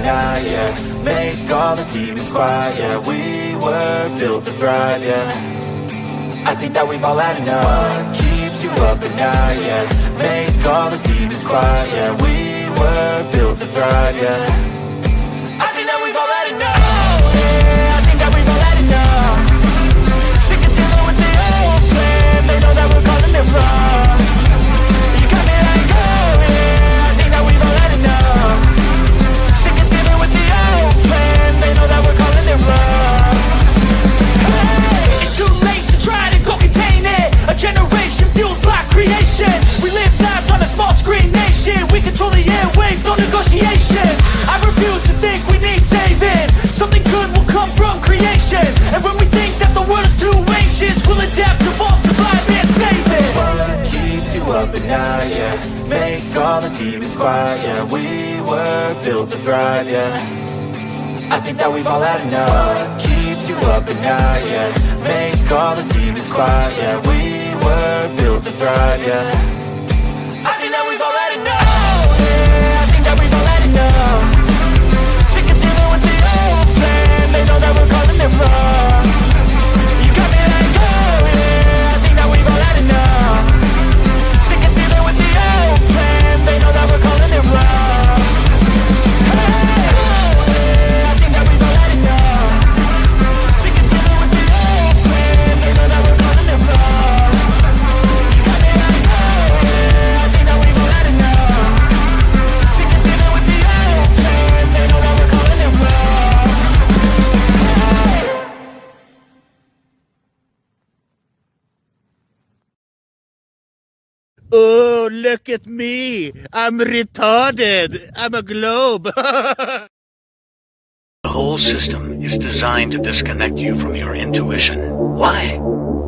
night, yeah. Make all the demons quiet, yeah. We were built to thrive, yeah. I think that we've all had enough. What keeps you up at night, yeah. Make all the demons quiet, yeah. We were built to thrive, yeah. I think that we've all had enough, yeah. I think that we've all had enough. Sick of dealing with the old plan. They know that we're calling it wrong. You got me like, oh yeah. I think that we've all had enough. Sick of dealing with the old plan. They know that we're calling it wrong. Hey, it's too late to try to go contain it. A generation fueled by creation. We live lives on a small screen nation. We control the airwaves, no negotiation. I refuse to think we need saving. Something good will come from creation. And when we think that the world is too anxious, we'll adapt, evolve, survive, and save it. What keeps you up at night, yeah. Make all the demons quiet, yeah. We were built to thrive, yeah. I think that we've all had enough. What keeps you up at night, yeah. Make all the demons quiet, yeah. We were built to thrive, yeah. I think that we've all had enough, yeah. I think that we've all had enough. Sick of dealing with the old plan. They know that we're calling it wrong. You got me like, oh yeah. I think that we've all had enough. Sick of dealing with the old plan. They know that we're calling it wrong. Hey, oh yeah. I think that we've all had enough. Sick of dealing with the old plan. They know that we're calling it wrong. You got me like, oh yeah. I think that we've all had enough. Sick of dealing with the old plan. They know that we're calling it wrong. Oh, look at me. I'm retarded. I'm a globe. The whole system is designed to disconnect you from your intuition. Why?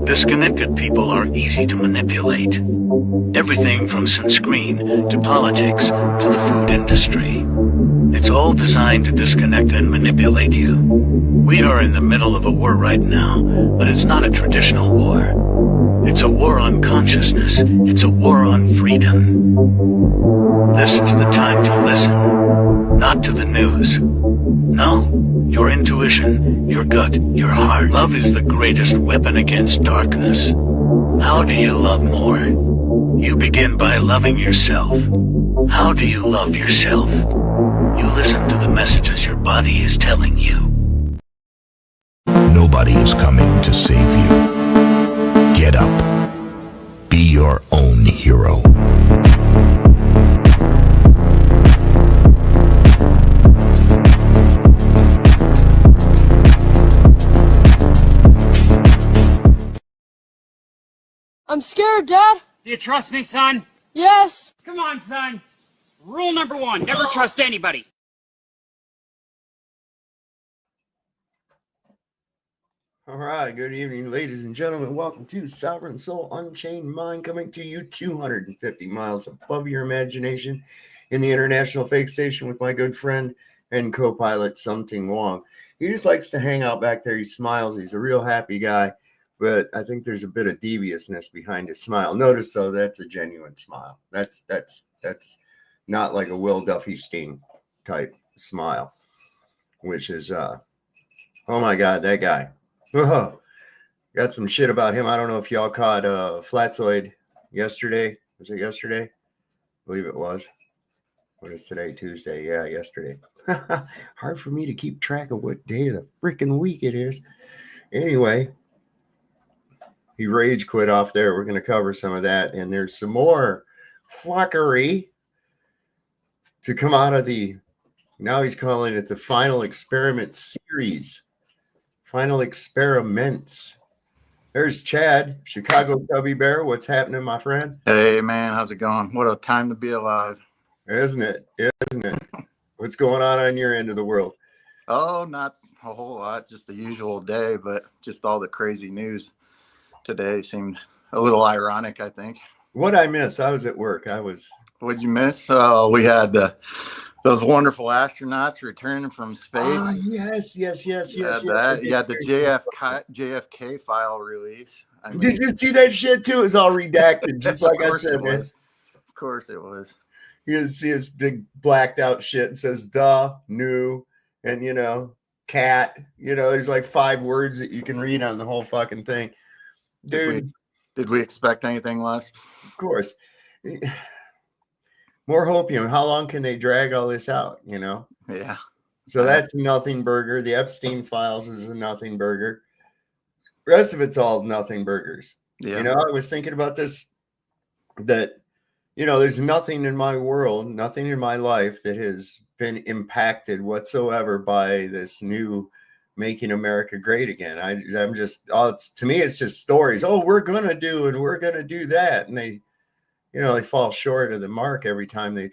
Disconnected people are easy to manipulate. Everything from sunscreen to politics to the food industry. It's all designed to disconnect and manipulate you. We are in the middle of a war right now, but it's not a traditional war. It's a war on consciousness. It's a war on freedom. This is the time to listen, not to the news. No, your intuition, your gut, your heart. Love is the greatest weapon against darkness. How do you love more? You begin by loving yourself. How do you love yourself? You listen to the messages your body is telling you. Nobody is coming to save you. Get up. Be your own hero. I'm scared, Dad. Do you trust me, son? Yes. Come on, son. Rule number 1, never trust anybody. All right, good evening, ladies and gentlemen. Welcome to Sovereign Soul Unchained Mind, coming to you 250 miles above your imagination in the International Fake Station with my good friend and co-pilot, Something Wong. He just likes to hang out back there. He smiles. He's a real happy guy, but I think there's a bit of deviousness behind his smile. Notice, though, that's a genuine smile. That's not like a Will Duffy Sting type smile, which is, oh my God, that guy. Oh, got some shit about him. I don't know if y'all caught Flatzoid yesterday. Was it yesterday? I believe it was. What is today? Tuesday. Yeah, yesterday. Hard for me to keep track of what day of the freaking week it is. Anyway, he rage quit off there. We're going to cover some of that. And there's some more phuquery to come out of the, now he's calling it the Final Experiment series. Final Experiments. There's Chad, Chicago Cubby Bear. What's happening, my friend? Hey, man. How's it going? What a time to be alive. Isn't it? Isn't it? What's going on your end of the world? Oh, not a whole lot. Just the usual day, but just all the crazy news today seemed a little ironic, I think. What'd I miss? I was at work. What'd you miss? We had those wonderful astronauts returning from space. Oh, yes. You had the JFK file release. Did you see that shit too? It was all redacted, just like I said, man. Of course it was. You can see his big blacked out shit. It says the new and cat. There's like 5 words that you can read on the whole fucking thing. Dude, did we expect anything less? Of course. More hopium. How long can they drag all this out? Yeah. So that's Nothing Burger. The Epstein Files is a Nothing Burger. The rest of it's all Nothing Burgers. Yeah. I was thinking about this, that, there's nothing in my world, nothing in my life that has been impacted whatsoever by this new Making America Great Again. I'm just, to me, it's just stories. Oh, we're going to do, and we're going to do that. And they fall short of the mark every time they,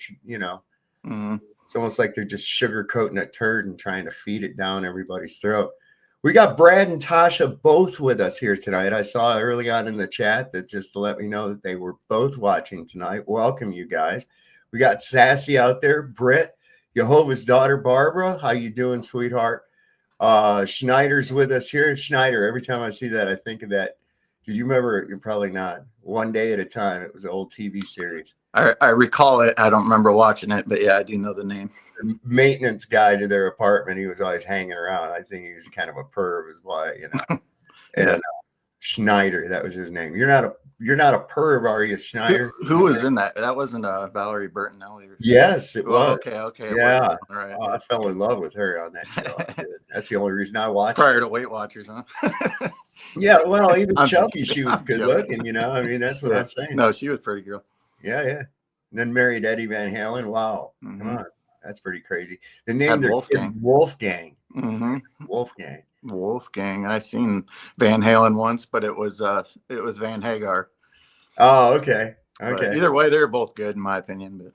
Mm-hmm. It's almost like they're just sugarcoating a turd and trying to feed it down everybody's throat. We got Brad and Tasha both with us here tonight. I saw early on in the chat that just to let me know that they were both watching tonight. Welcome, you guys. We got Sassy out there, Britt, Jehovah's daughter, Barbara. How you doing, sweetheart? Schneider's with us here. Schneider, every time I see that, I think of that. Did you remember? You're probably not. One Day at a Time. It was an old TV series. I recall it. I don't remember watching it, but yeah, I do know the name. The maintenance guy to their apartment. He was always hanging around. I think he was kind of a perv, is why, And Schneider, that was his name. You're not a perv, are you, Schneider? Who was in that? That wasn't Valerie Bertinelli. Yes, it was. Okay. Yeah. All right. I fell in love with her on that show. I did. That's the only reason I watched Prior to Weight Watchers, huh? Yeah, well, even I'm chubby, joking. she was I'm good joking. looking, I mean, that's what I'm saying. No, she was pretty girl. Yeah. And then married Eddie Van Halen. Wow. Mm-hmm. Come on. That's pretty crazy. The name their Wolfgang. kid Wolfgang. Mm-hmm. Wolfgang. I seen Van Halen once, but it was Van Hagar. Oh, okay. But either way, they're both good in my opinion. But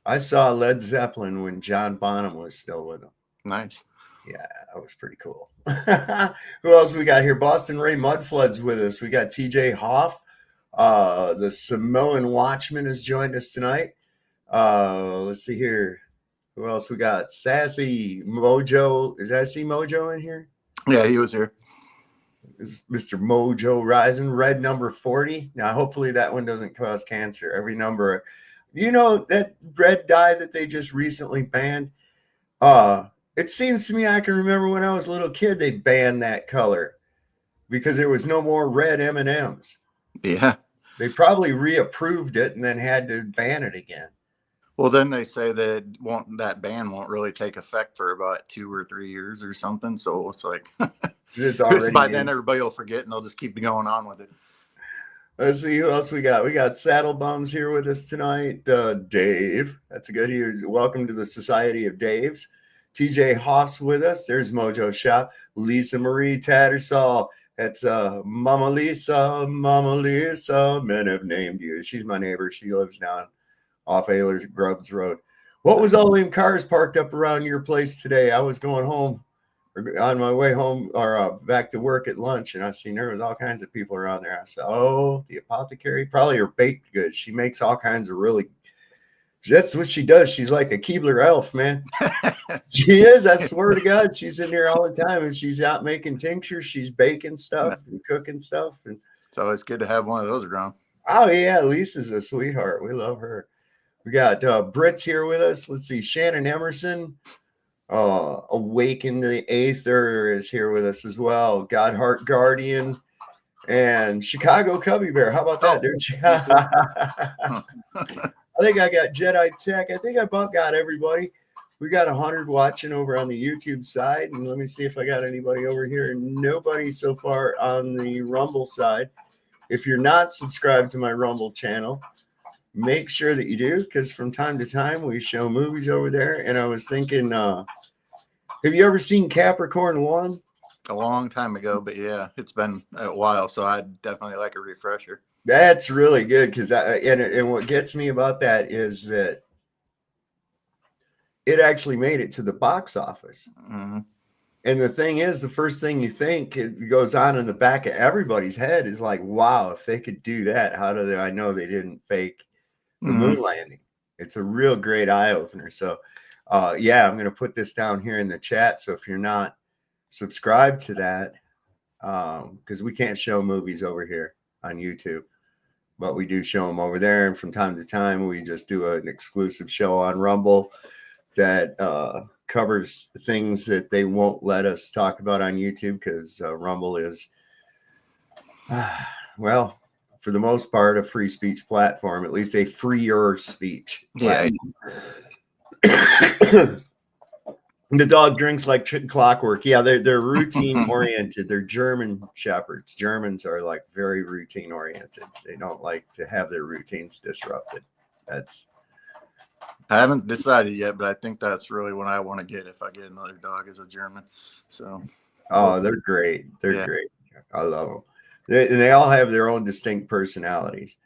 I saw Led Zeppelin when John Bonham was still with them. Nice. Yeah, that was pretty cool. Who else we got here? Boston Ray Mudflood's with us. We got TJ Hoff. The Samoan Watchman has joined us tonight. Let's see here. Who else we got? Sassy Mojo. Is Sassy Mojo in here? Yeah, he was here. This is Mr. Mojo Rising. Red number 40. Now, hopefully that one doesn't cause cancer. Every number. That red dye that they just recently banned? It seems to me I can remember when I was a little kid, they banned that color because there was no more red M&Ms. Yeah. They probably reapproved it and then had to ban it again. Well, then they say that ban won't really take effect for about 2 or 3 years or something. So it's like it's already by then everybody will forget and they'll just keep going on with it. Let's see who else we got. We got Saddle Bums here with us tonight. Dave, that's a good. Welcome to the Society of Daves. TJ Hoff's with us. There's Mojo Shop. Lisa Marie Tattersall. That's Mama Lisa. Men have named you. She's my neighbor. She lives down off Ayler's Grubbs Road. What was all them cars parked up around your place today? I was going home, or on my way home, or back to work at lunch, and I seen there was all kinds of people around there. I said, "Oh, the apothecary, probably her baked goods. She makes all kinds of really." That's what she does. She's like a Keebler elf, man. She is. I swear to God, she's in there all the time, and she's out making tinctures. She's baking stuff and cooking stuff, and it's always good to have one of those around. Oh yeah, Lisa's a sweetheart. We love her. We got Britt's here with us. Let's see, Shannon Emerson, Awaken the Aether is here with us as well. Godheart Guardian and Chicago Cubby Bear. How about that? I think I got Jedi Tech. I think I about got everybody. We got 100 watching over on the YouTube side. And let me see if I got anybody over here. Nobody so far on the Rumble side. If you're not subscribed to my Rumble channel, make sure that you do, because from time to time we show movies over there. And I was thinking, have you ever seen Capricorn 1? A long time ago, but yeah, it's been a while, so I'd definitely like a refresher. That's really good, because and what gets me about that is that it actually made it to the box office. Mm-hmm. And the thing is, the first thing you think, it goes on in the back of everybody's head, is like, wow, if they could do that, how do I know they didn't fake the moon landing? It's a real great eye opener. So yeah, I'm going to put this down here in the chat. So if you're not subscribed to that, because we can't show movies over here on YouTube, but we do show them over there. And from time to time, we just do an exclusive show on Rumble that covers things that they won't let us talk about on YouTube, because Rumble is, well, for the most part, a free speech platform, at least a freer speech platform. The dog drinks like clockwork. Yeah, they're routine oriented. They're German shepherds. Germans are like very routine oriented. They don't like to have their routines disrupted. I haven't decided yet, but I think that's really what I want to get if I get another dog as a German. So, they're great. They're great. I love them. They all have their own distinct personalities.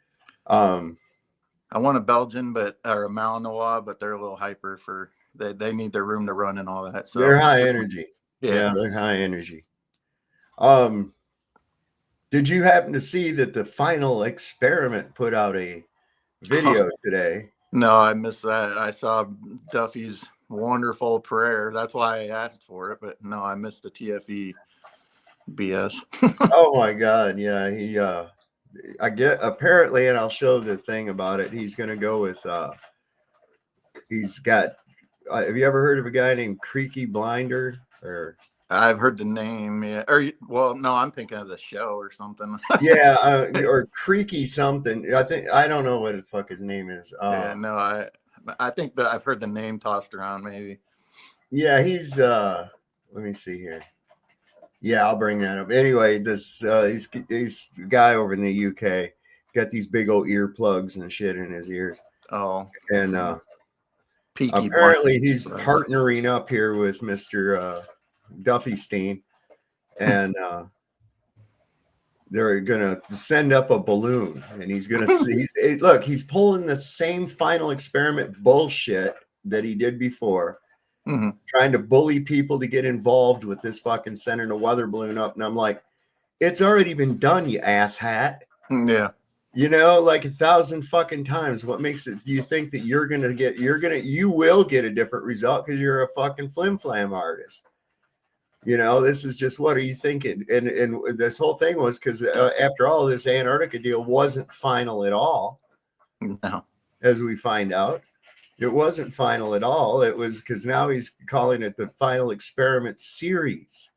I want a Belgian, or a Malinois, but they're a little hyper for. They need their room to run and all that. So they're high energy. Yeah, they're high energy. Did you happen to see that the Final Experiment put out a video today? No, I missed that. I saw Duffy's wonderful prayer. That's why I asked for it. But no, I missed the TFE BS. Oh my God. Yeah. I get, apparently, and I'll show the thing about it. He's going to go with, he's got, have you ever heard of a guy named Creaky Blinder? Or I've heard the name. Yeah. Well, no, I'm thinking of the show or something. Yeah. Or Creaky something. I don't know what the fuck his name is. Yeah, no, I think that I've heard the name tossed around maybe. Yeah, he's let me see here. Yeah, I'll bring that up. Anyway, this he's a guy over in the UK, got these big old earplugs and shit in his ears. Oh, and Peaky apparently he's partnering up here with Mr. Duffy, and they're gonna send up a balloon, and he's gonna see. Look, he's pulling the same Final Experiment bullshit that he did before. Mm-hmm. Trying to bully people to get involved with this fucking sending a weather balloon up. And I'm like, it's already been done, you asshat. Yeah. You know, like 1,000 fucking times. What makes it, do you think that you will get a different result because you're a fucking flim flam artist? You know, this is just, what are you thinking? And this whole thing was because after all, this Antarctica deal wasn't final at all. No. As we find out. It wasn't final at all. It was because now he's calling it the Final Experiment series.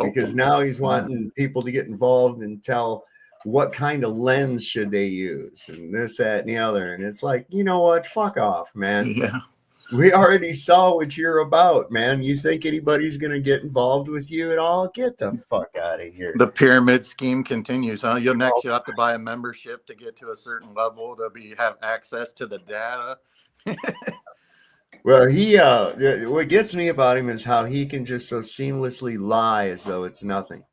Because now he's wanting people to get involved and tell what kind of lens should they use and this, that, and the other. And it's like, you know what? Fuck off, man. Yeah. We already saw what you're about, man. You think anybody's going to get involved with you at all? Get the fuck out of here. The pyramid scheme continues, huh? You'll have to buy a membership to get to a certain level to have access to the data. Well, what gets me about him is how he can just so seamlessly lie as though it's nothing.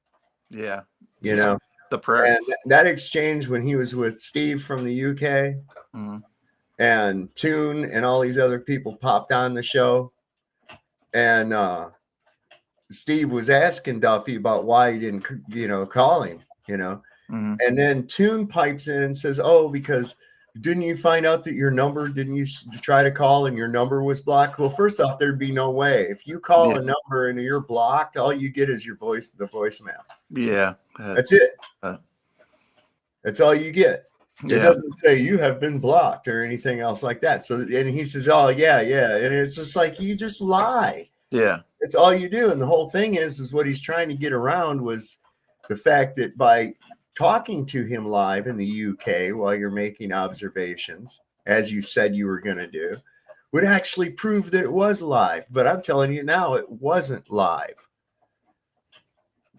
Yeah. You know, the prayer. And that exchange when he was with Steve from the UK and Toon and all these other people popped on the show. And Steve was asking Duffy about why he didn't, call him, And then Toon pipes in and says, oh, because didn't you find out that your number, didn't you try to call and your number was blocked? Well, first off, there'd be no way. If you call a number and you're blocked, all you get is your voice, the voicemail. Yeah. That's it. That's all you get. It doesn't say you have been blocked or anything else like that. So, and he says, oh, yeah. And it's just like, you just lie. Yeah. It's all you do. And the whole thing is what he's trying to get around was the fact that by talking to him live in the UK while you're making observations, as you said you were going to do, would actually prove that it was live. But I'm telling you now, it wasn't live.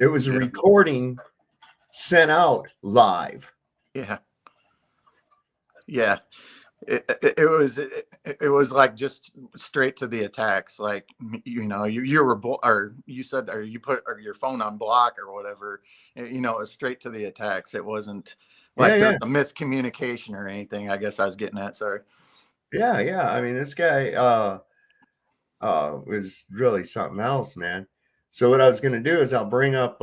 It was a recording sent out live. Yeah. Yeah. It was like just straight to the attacks. Like, you were you said, or you put your phone on block or whatever, it was straight to the attacks. It wasn't like a miscommunication or anything. I guess I was getting at, sorry. Yeah. I mean, this guy was really something else, man. So what I was going to do is I'll bring up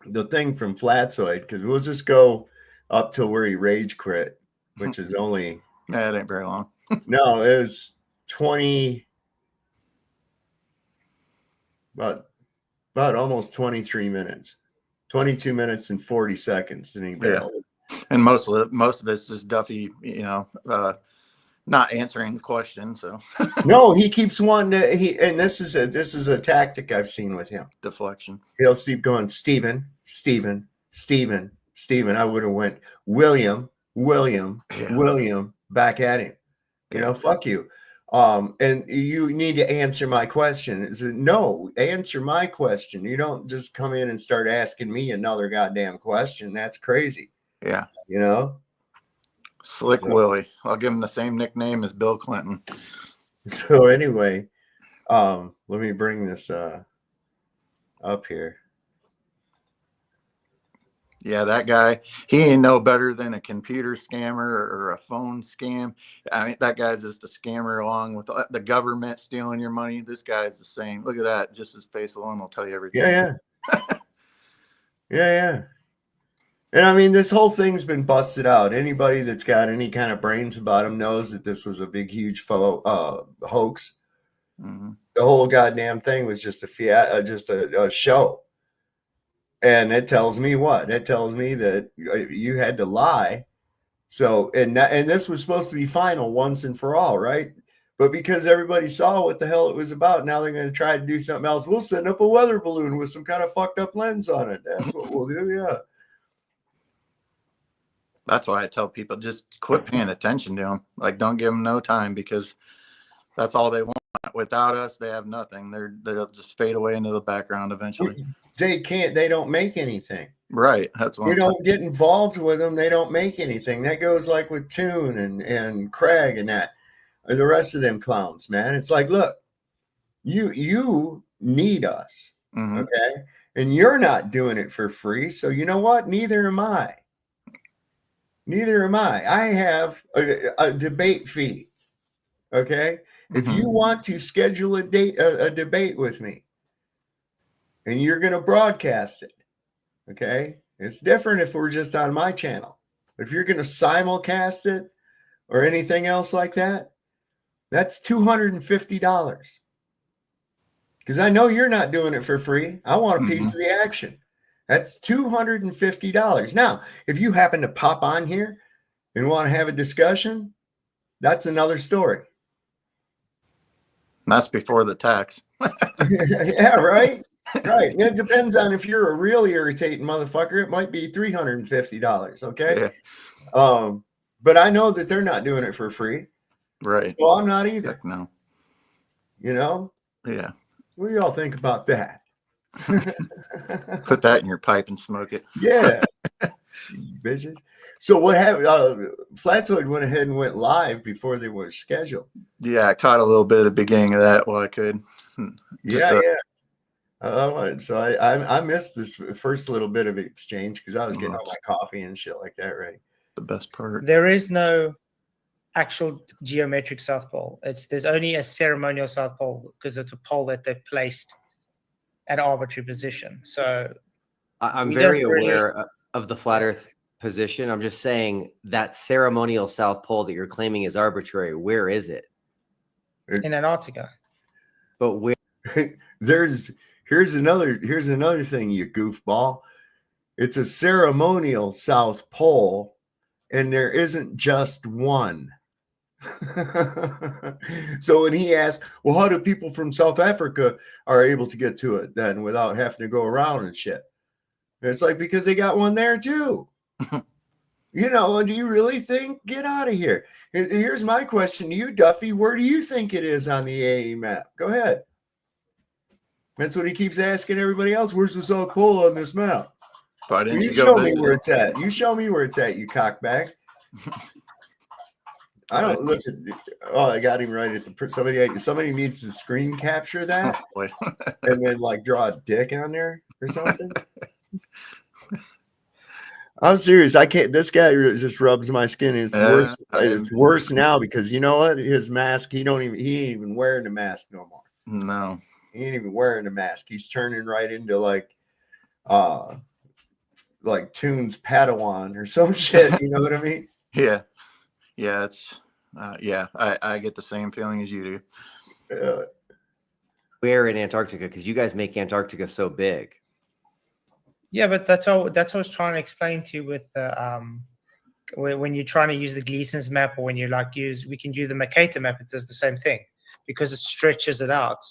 the thing from Flatsoid, because we'll just go up to where he rage quit, which is only it ain't very long. No, it was about almost 23 minutes. 22 minutes and 40 seconds, and he bailed. And most of this is Duffy, not answering the question. So no, he keeps wanting to. And this is a tactic I've seen with him. Deflection. He'll keep going, Stephen. I would have went William, back at him. Fuck you. And you need to answer my question. No, answer my question. You don't just come in and start asking me another goddamn question. That's crazy. Yeah. So, Slick Willie. I'll give him the same nickname as Bill Clinton. So anyway, let me bring this up here. Yeah, that guy, he ain't no better than a computer scammer or a phone scam. I mean, that guy's just a scammer along with the government stealing your money. This guy's the same. Look at that. Just his face alone will tell you everything. Yeah. Yeah. And I mean, this whole thing's been busted out. Anybody that's got any kind of brains about him knows that this was a big, huge hoax. Mm-hmm. The whole goddamn thing was just a show. And it tells me what? It tells me that you had to lie. So, and this was supposed to be final once and for all, right? But because everybody saw what the hell it was about, now they're going to try to do something else. We'll send up a weather balloon with some kind of fucked up lens on it. That's what we'll do, yeah. That's why I tell people, just quit paying attention to them. Like, don't give them no time, because that's all they want. Without us, they have nothing. They'll just fade away into the background eventually. They don't make anything. Right. That's what you don't get involved with them. They don't make anything. That goes like with Toon and Craig and that, and the rest of them clowns, man. It's like, look, you need us. Mm-hmm. Okay. And you're not doing it for free. So you know what? Neither am I. I have a debate fee. Okay. If you want to schedule a debate with me, and you're going to broadcast it, okay? It's different if we're just on my channel. If you're going to simulcast it or anything else like that, that's $250. Because I know you're not doing it for free. I want a piece of the action. That's $250. Now, if you happen to pop on here and want to have a discussion, that's another story. That's before the tax. Yeah, right? Right. It depends on if you're a really irritating motherfucker. It might be $350. Okay. Yeah. But I know that they're not doing it for free. Right. So I'm not either. Heck no. Yeah. What do y'all think about that? Put that in your pipe and smoke it. Yeah. Bitches. So what happened? Flatsoid went ahead and went live before they were scheduled. Yeah, I caught a little bit of the beginning of that while I could. Yeah. So I missed this first little bit of exchange because I was getting all my coffee and shit like that ready. The best part. There is no actual geometric South Pole. There's only a ceremonial South Pole because it's a pole that they've placed at arbitrary position. So I'm very aware of the flat Earth position. I'm just saying that ceremonial South Pole that you're claiming is arbitrary. Where is it? In Antarctica. But where? Here's another thing, you goofball. It's a ceremonial South Pole, and there isn't just one. So when he asked, well, how do people from South Africa are able to get to it then without having to go around and shit? And it's like, because they got one there too. Do you really think? Get out of here. Here's my question to you, Duffy. Where do you think it is on the AE map? Go ahead. That's what he keeps asking everybody else. Where's the South Pole on this map? You show me where it's at. You show me where it's at, you cockback. I don't look at. Oh, I got him right at the. Somebody needs to screen capture that, and then like draw a dick on there or something. I'm serious. I can't. This guy just rubs my skin. It's worse. It's worse now because you know what? His mask. He ain't even wearing the mask no more. No. He ain't even wearing the mask. He's turning right into like Toon's Padawan or some shit. You know what I mean? Yeah. It's I get the same feeling as you do. Where in Antarctica? Because you guys make Antarctica so big. Yeah, but that's all. That's what I was trying to explain to you with when you're trying to use the Gleason's map, or when you we can use the Mercator map. It does the same thing because it stretches it out.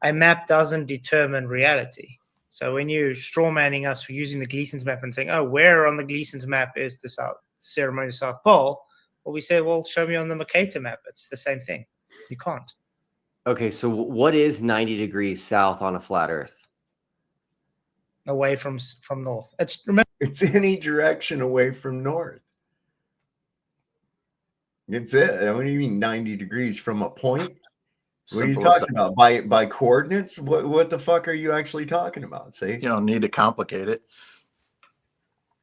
A map doesn't determine reality. So when you're straw manning us for using the Gleason's map and saying, "Oh, where on the Gleason's map is the ceremonial South Pole?" Well, we say, "Well, show me on the Mercator map." It's the same thing. You can't. Okay, so what is 90 degrees south on a flat Earth? Away from north. It's any direction away from north. It's it. What do you mean 90 degrees from a point? What are you talking about? By coordinates? What the fuck are you actually talking about? See? You don't need to complicate it.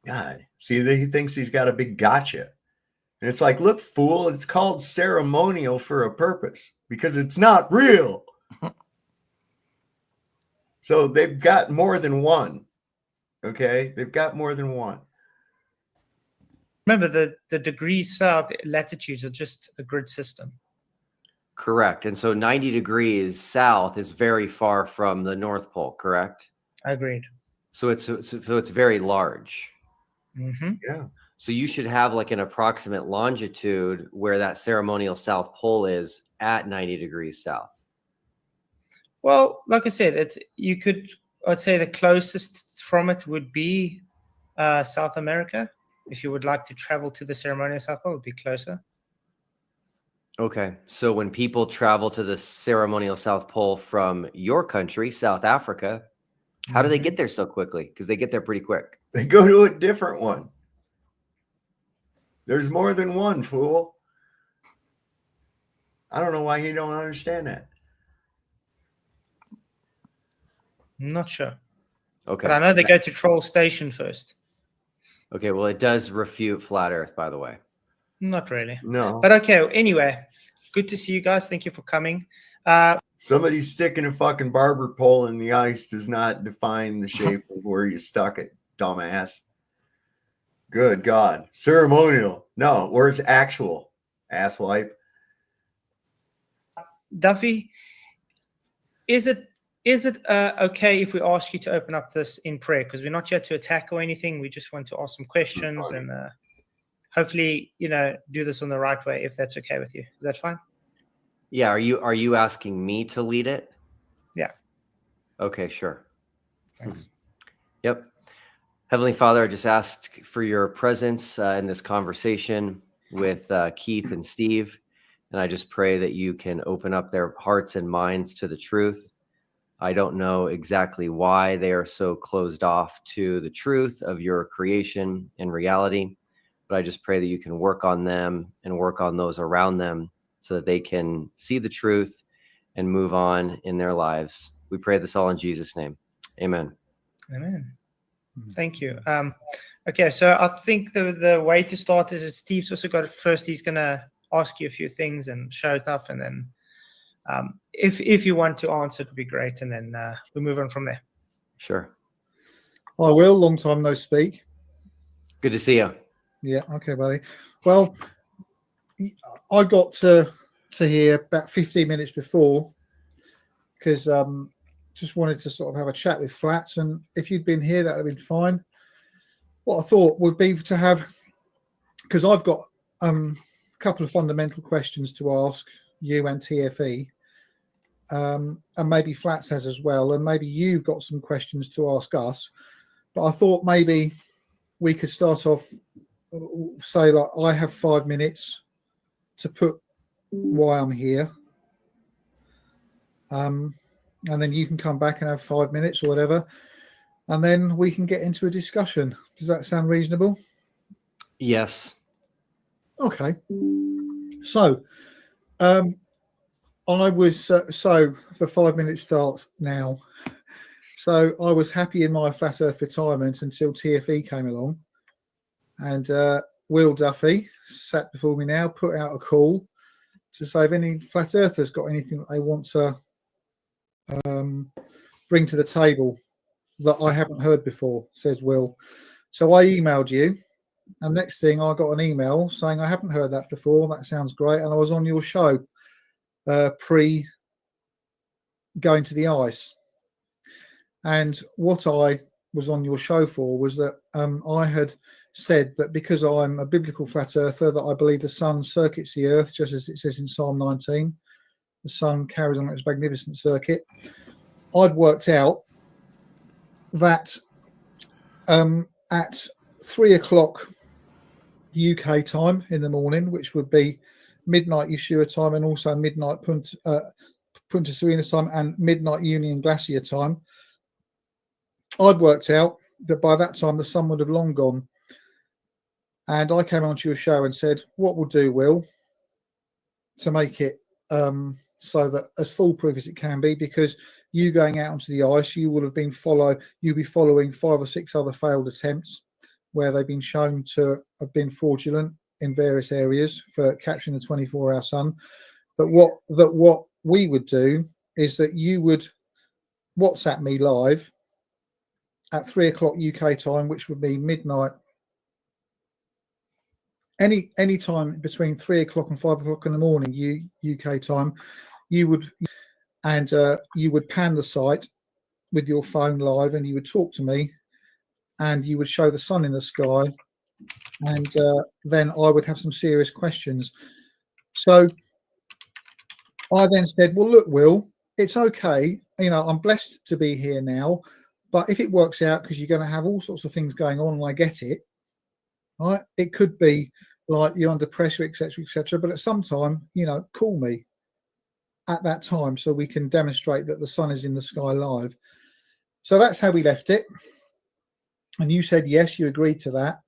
God. See, he thinks he's got a big gotcha. And it's like, look, fool, it's called ceremonial for a purpose because it's not real. So they've got more than one. Okay? They've got more than one. Remember, the degrees south latitudes are just a grid system. Correct. And so 90 degrees south is very far from the North Pole, correct? Agreed. So it's very large. Mm-hmm. Yeah. So you should have like an approximate longitude where that ceremonial South Pole is at 90 degrees south. Well, like I said, I'd say the closest from it would be South America. If you would like to travel to the ceremonial South Pole, it would be closer. Okay. So when people travel to the ceremonial South Pole from your country, South Africa, how do they get there so quickly? Because they get there pretty quick. They go to a different one. There's more than one, fool. I don't know why you don't understand that. I'm not sure. Okay. But I know they go to Troll Station first. Okay. Well, it does refute flat Earth, by the way. Not really. No. But okay. Anyway, good to see you guys. Thank you for coming. Somebody sticking a fucking barber pole in the ice does not define the shape of where you stuck it, dumbass. Good God. Ceremonial. No, where's actual? Asswipe. Duffy, is it okay if we ask you to open up this in prayer? Because we're not here to attack or anything. We just want to ask some questions and hopefully, do this on the right way, if that's okay with you. Is that fine? Yeah. Are you asking me to lead it? Yeah. Okay, sure. Thanks. Yep. Heavenly Father, I just asked for your presence in this conversation with Keith and Steve. And I just pray that you can open up their hearts and minds to the truth. I don't know exactly why they are so closed off to the truth of your creation and reality, but I just pray that you can work on them and work on those around them so that they can see the truth and move on in their lives. We pray this all in Jesus' name. Amen. Amen. Thank you. Okay, so I think the way to start is Steve's also got it first. He's going to ask you a few things and show stuff, and then if you want to answer, it would be great, and then we move on from there. Sure. Hi, Will. Long time no speak. Good to see you. Yeah. Okay, buddy. Well, I got to hear about 15 minutes before because just wanted to sort of have a chat with Flats, and if you'd been here, that would have been fine. What I thought would be to have, because I've got a couple of fundamental questions to ask you and TFE, and maybe Flats has as well, and maybe you've got some questions to ask us. But I thought maybe we could start off, say, like, I have 5 minutes to put why I'm here. And then you can come back and have 5 minutes or whatever. And then we can get into a discussion. Does that sound reasonable? Yes. Okay. So, I was, so the 5 minutes starts now. So I was happy in my flat earth retirement until TFE came along. And Will Duffy sat before me now, put out a call to say if any flat earthers got anything that they want to bring to the table that I haven't heard before, says Will. So I emailed you, and next thing I got an email saying I haven't heard that before. That sounds great. And I was on your show pre going to the ice. And what I was on your show for was that I had said that because I'm a biblical flat earther, that I believe the sun circuits the earth, just as it says in Psalm 19. The sun carries on its magnificent circuit. I'd worked out that at 3 o'clock UK time in the morning, which would be midnight Yeshua time and also midnight Punta Serenas time and midnight Union Glacier time, I'd worked out that by that time the sun would have long gone. And I came onto your show and said, what we'll do, Will, to make it so that as foolproof as it can be, because you going out onto the ice, you will have been you'll be following 5 or 6 other failed attempts where they've been shown to have been fraudulent in various areas for capturing the 24-hour sun. But what we would do is that you would WhatsApp me live at 3 o'clock UK time, which would be midnight. Any time between 3 o'clock and 5 o'clock in the morning, UK time, you would pan the site with your phone live, and you would talk to me, and you would show the sun in the sky, and then I would have some serious questions. So I then said, well, look, Will, it's okay. I'm blessed to be here now, but if it works out, because you're going to have all sorts of things going on, and I get it, right? It could be like you're under pressure, etc. But at some time, call me at that time so we can demonstrate that the sun is in the sky live. So that's how we left it. And you said yes, you agreed to that.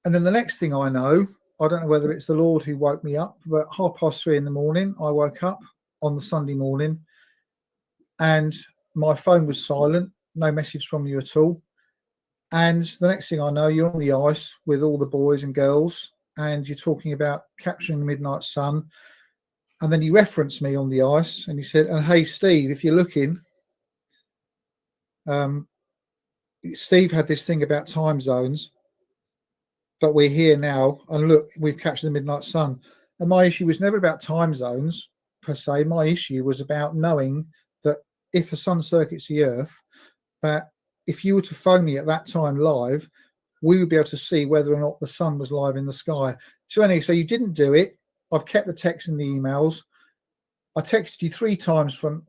And then the next thing I know, I don't know whether it's the Lord who woke me up, but 3:30 in the morning, I woke up on the Sunday morning, and my phone was silent, no message from you at all. And the next thing I know, you're on the ice with all the boys and girls, and you're talking about capturing the midnight sun. And then you referenced me on the ice, and you said, and hey, Steve, if you're looking, Steve had this thing about time zones, but we're here now, and look, we've captured the midnight sun. And my issue was never about time zones per se. My issue was about knowing that if the sun circuits the earth, that if you were to phone me at that time live, we would be able to see whether or not the sun was live in the sky. So anyway, so you didn't do it. I've kept the text and the emails. I texted you 3 times from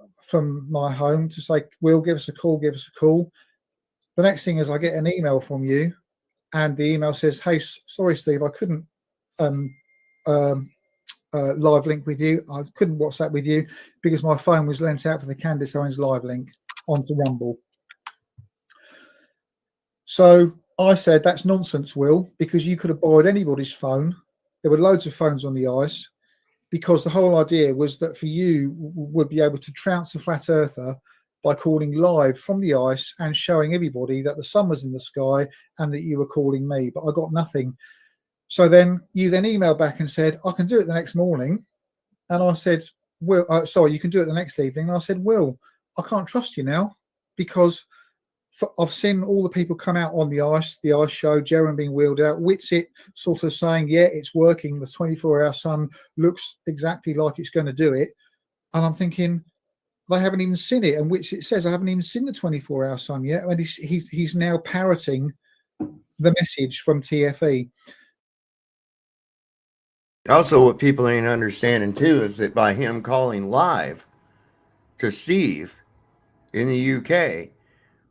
my home to say, Will, give us a call, give us a call. The next thing is I get an email from you, and the email says, hey, sorry, Steve, I couldn't live link with you. I couldn't WhatsApp with you because my phone was lent out for the Candace Owens live link onto Rumble. So I said, that's nonsense, Will, because you could have borrowed anybody's phone. There were loads of phones on the ice, because the whole idea was that for you would be able to trounce a flat earther by calling live from the ice and showing everybody that the sun was in the sky and that you were calling me, but I got nothing. So then you emailed back and said, I can do it the next morning. And I said, Will, sorry, you can do it the next evening. And I said, Will, I can't trust you now, because I've seen all the people come out on the ice show, Jerem being wheeled out, Whitsitt sort of saying, yeah, it's working. The 24-hour sun looks exactly like it's going to do it. And I'm thinking, they haven't even seen it. And Whitsitt says, I haven't even seen the 24-hour sun yet. And he's now parroting the message from TFE. Also, what people ain't understanding too is that by him calling live to Steve in the UK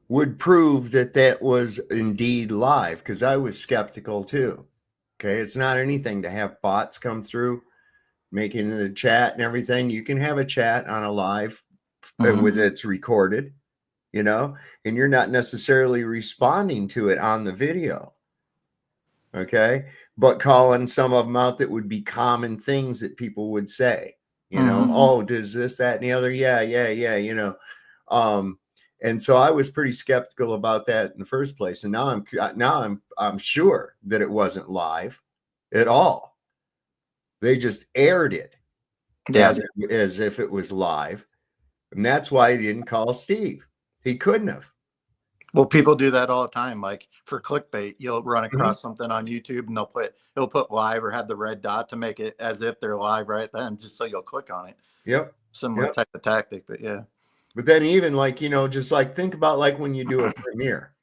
would prove that that was indeed live, because I was skeptical too. Okay, it's not anything to have bots come through making the chat and everything. You can have a chat on a live with it's recorded, and you're not necessarily responding to it on the video. Okay, but calling some of them out that would be common things that people would say, oh, does this, that, and the other? Yeah. And so I was pretty skeptical about that in the first place. And now I'm sure that it wasn't live at all. They just aired it as if it was live. And that's why he didn't call Steve. He couldn't have. Well, people do that all the time. Like for clickbait, you'll run across something on YouTube and it'll put live or have the red dot to make it as if they're live right then, just so you'll click on it. Yep. Similar type of tactic, but yeah. But then even just like think about like when you do a premiere,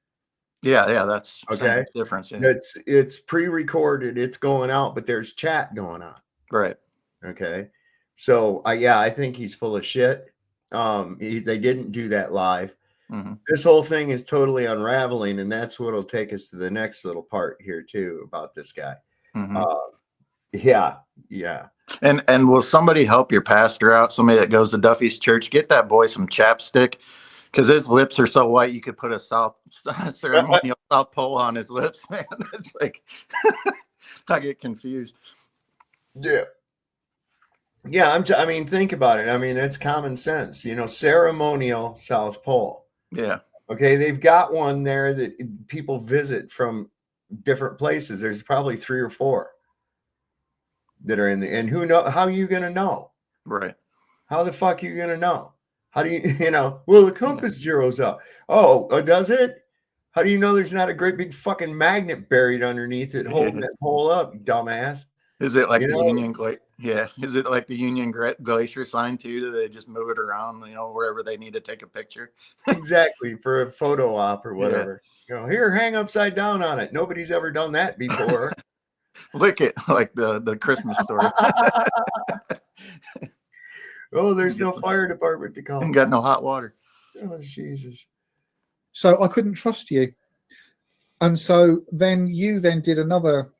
Yeah, that's Okay, difference. Yeah. it's pre-recorded, it's going out, but there's chat going on. Right. Okay, so I think he's full of shit. They didn't do that live. Mm-hmm. This whole thing is totally unraveling, and that's what'll take us to the next little part here too about this guy. Mm-hmm. Yeah. And will somebody help your pastor out? Somebody that goes to Duffy's church, get that boy some chapstick, because his lips are so white you could put a ceremonial South Pole on his lips, man. It's like I get confused. Yeah. I mean, think about it. I mean, it's common sense, ceremonial South Pole. Yeah. Okay, they've got one there that people visit from different places. There's probably 3 or 4 that are in the, and how are you going to know? Right. How the fuck are you going to know? How do you, well, the compass zeroes up. Oh, does it? How do you know there's not a great big fucking magnet buried underneath it holding that pole up, dumbass? Is it like the Union Glacier? Yeah. Is it like the Union Glacier sign too? Do they just move it around, wherever they need to take a picture? Exactly, for a photo op or whatever. Here, hang upside down on it. Nobody's ever done that before. Lick it like the Christmas story. Oh, there's no fire department to call. Ain't got no hot water. Oh, Jesus. So I couldn't trust you. And so you did another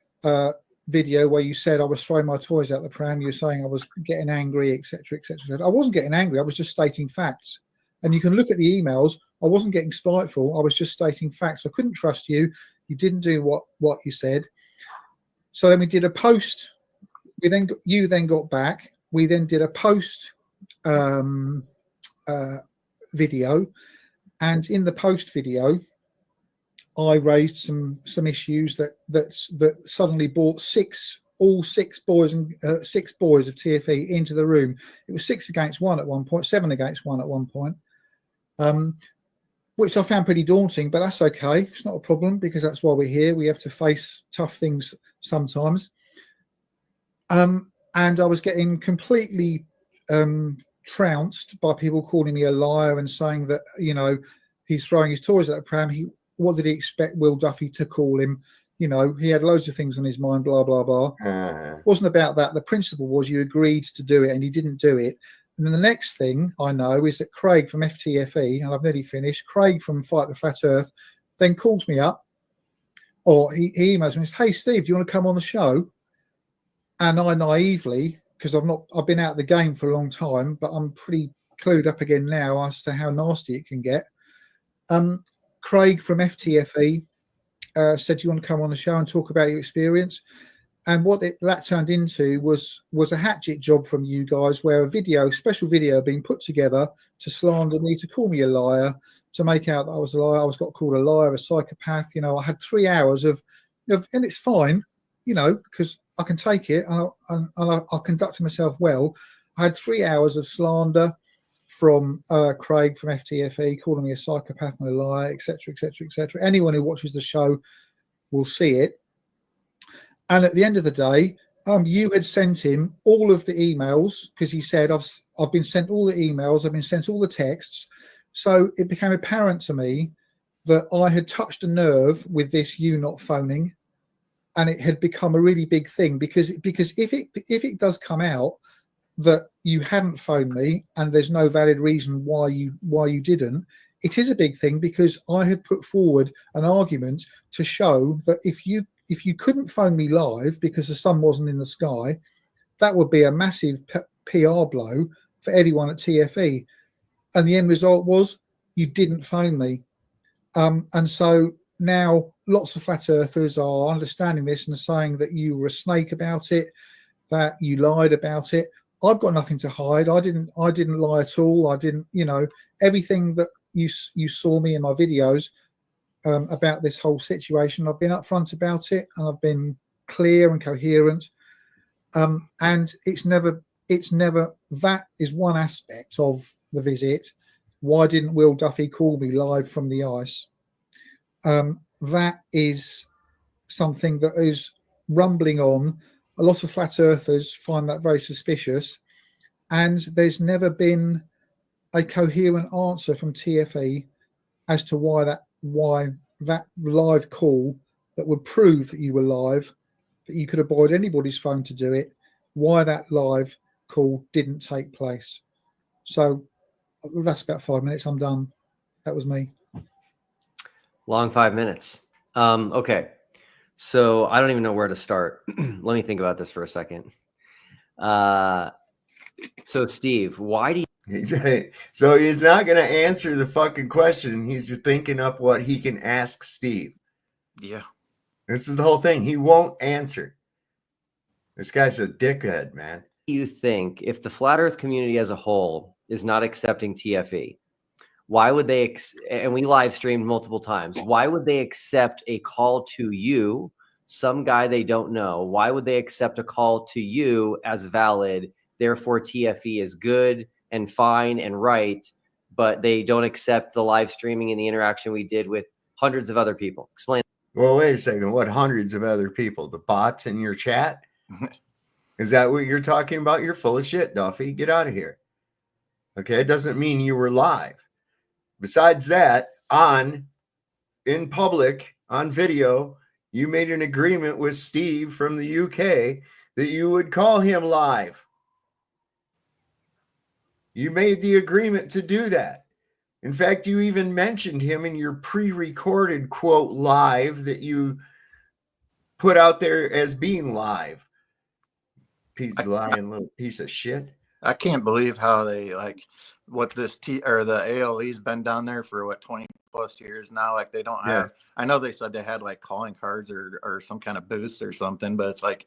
video where you said I was throwing my toys out the pram. You were saying I was getting angry, etc., etc. I wasn't getting angry. I was just stating facts. And you can look at the emails. I wasn't getting spiteful. I was just stating facts. I couldn't trust you. You didn't do what you said. So then we did a post. You then got back. We then did a post video, and in the post video, I raised some issues that suddenly brought six boys of TFE into the room. It was 6 against 1 at one point, 7 against 1 at one point, which I found pretty daunting, but that's okay. It's not a problem because that's why we're here. We have to face tough things sometimes. And I was getting completely trounced by people calling me a liar and saying that, he's throwing his toys at the pram. What did he expect Will Duffy to call him? He had loads of things on his mind, blah, blah, blah. It wasn't about that. The principle was you agreed to do it and you didn't do it. And then the next thing I know is that Craig from FTFE, and I've nearly finished, Craig from Fight the Flat Earth, then calls me up, or he emails me and says, hey, Steve, do you want to come on the show? And I naively, because I've been out of the game for a long time, but I'm pretty clued up again now as to how nasty it can get. Craig from FTFE said, do you want to come on the show and talk about your experience? And what that turned into was a hatchet job from you guys, where a special video being put together to slander me, to call me a liar, to make out that I was a liar. I was got called a liar, a psychopath. I had 3 hours of and it's fine, because I can take it and I'll conduct myself well. I had 3 hours of slander from Craig from FTFE, calling me a psychopath and a liar, etc., etc., etc. Anyone who watches the show will see it. And at the end of the day, you had sent him all of the emails, because he said, I've been sent all the emails, I've been sent all the texts. So it became apparent to me that I had touched a nerve with this you not phoning, and it had become a really big thing, because if it does come out that you hadn't phoned me and there's no valid reason why you didn't, it is a big thing, because I had put forward an argument to show that if you couldn't phone me live because the sun wasn't in the sky, that would be a massive PR blow for everyone at TFE. And the end result was you didn't phone me. And so now lots of flat earthers are understanding this and saying that you were a snake about it, that you lied about it. I've got nothing to hide. I didn't lie at all. I didn't, everything that you saw me in my videos about this whole situation, I've been upfront about it, and I've been clear and coherent. And it's never that is one aspect of the visit. Why didn't Will Duffy call me live from the ice? That is something that is rumbling on. A lot of flat earthers find that very suspicious, and there's never been a coherent answer from TFE as to why that live call that would prove that you were live, that you could avoid anybody's phone to do it, why that live call didn't take place. So that's about 5 minutes. I'm done. That was me. Long 5 minutes. Okay. So I don't even know where to start. Let me think about this for a second. So Steve, why do you... So he's not going to answer the fucking question. He's just thinking up what he can ask Steve. Yeah. This is the whole thing. He won't answer. This guy's a dickhead, man. You think if the flat earth community as a whole is not accepting TFE, why would they, and we live streamed multiple times, why would they accept a call to you, some guy they don't know? Why would they accept a call to you as valid? Therefore, TFE is good and fine and right, but they don't accept the live streaming and the interaction we did with hundreds of other people. Explain. Well, wait a second. What hundreds of other people? The bots in your chat? Is that what you're talking about? You're full of shit, Duffy. Get out of here. Okay, it doesn't mean you were live. Besides that, in public, on video, you made an agreement with Steve from the UK that you would call him live. You made the agreement to do that. In fact, you even mentioned him in your pre-recorded quote live that you put out there as being live. Lying little piece of shit. I can't believe how they what this the ALE's been down there for 20 plus years now. Like they don't have, I know they said they had like calling cards or some kind of booths or something, but it's like,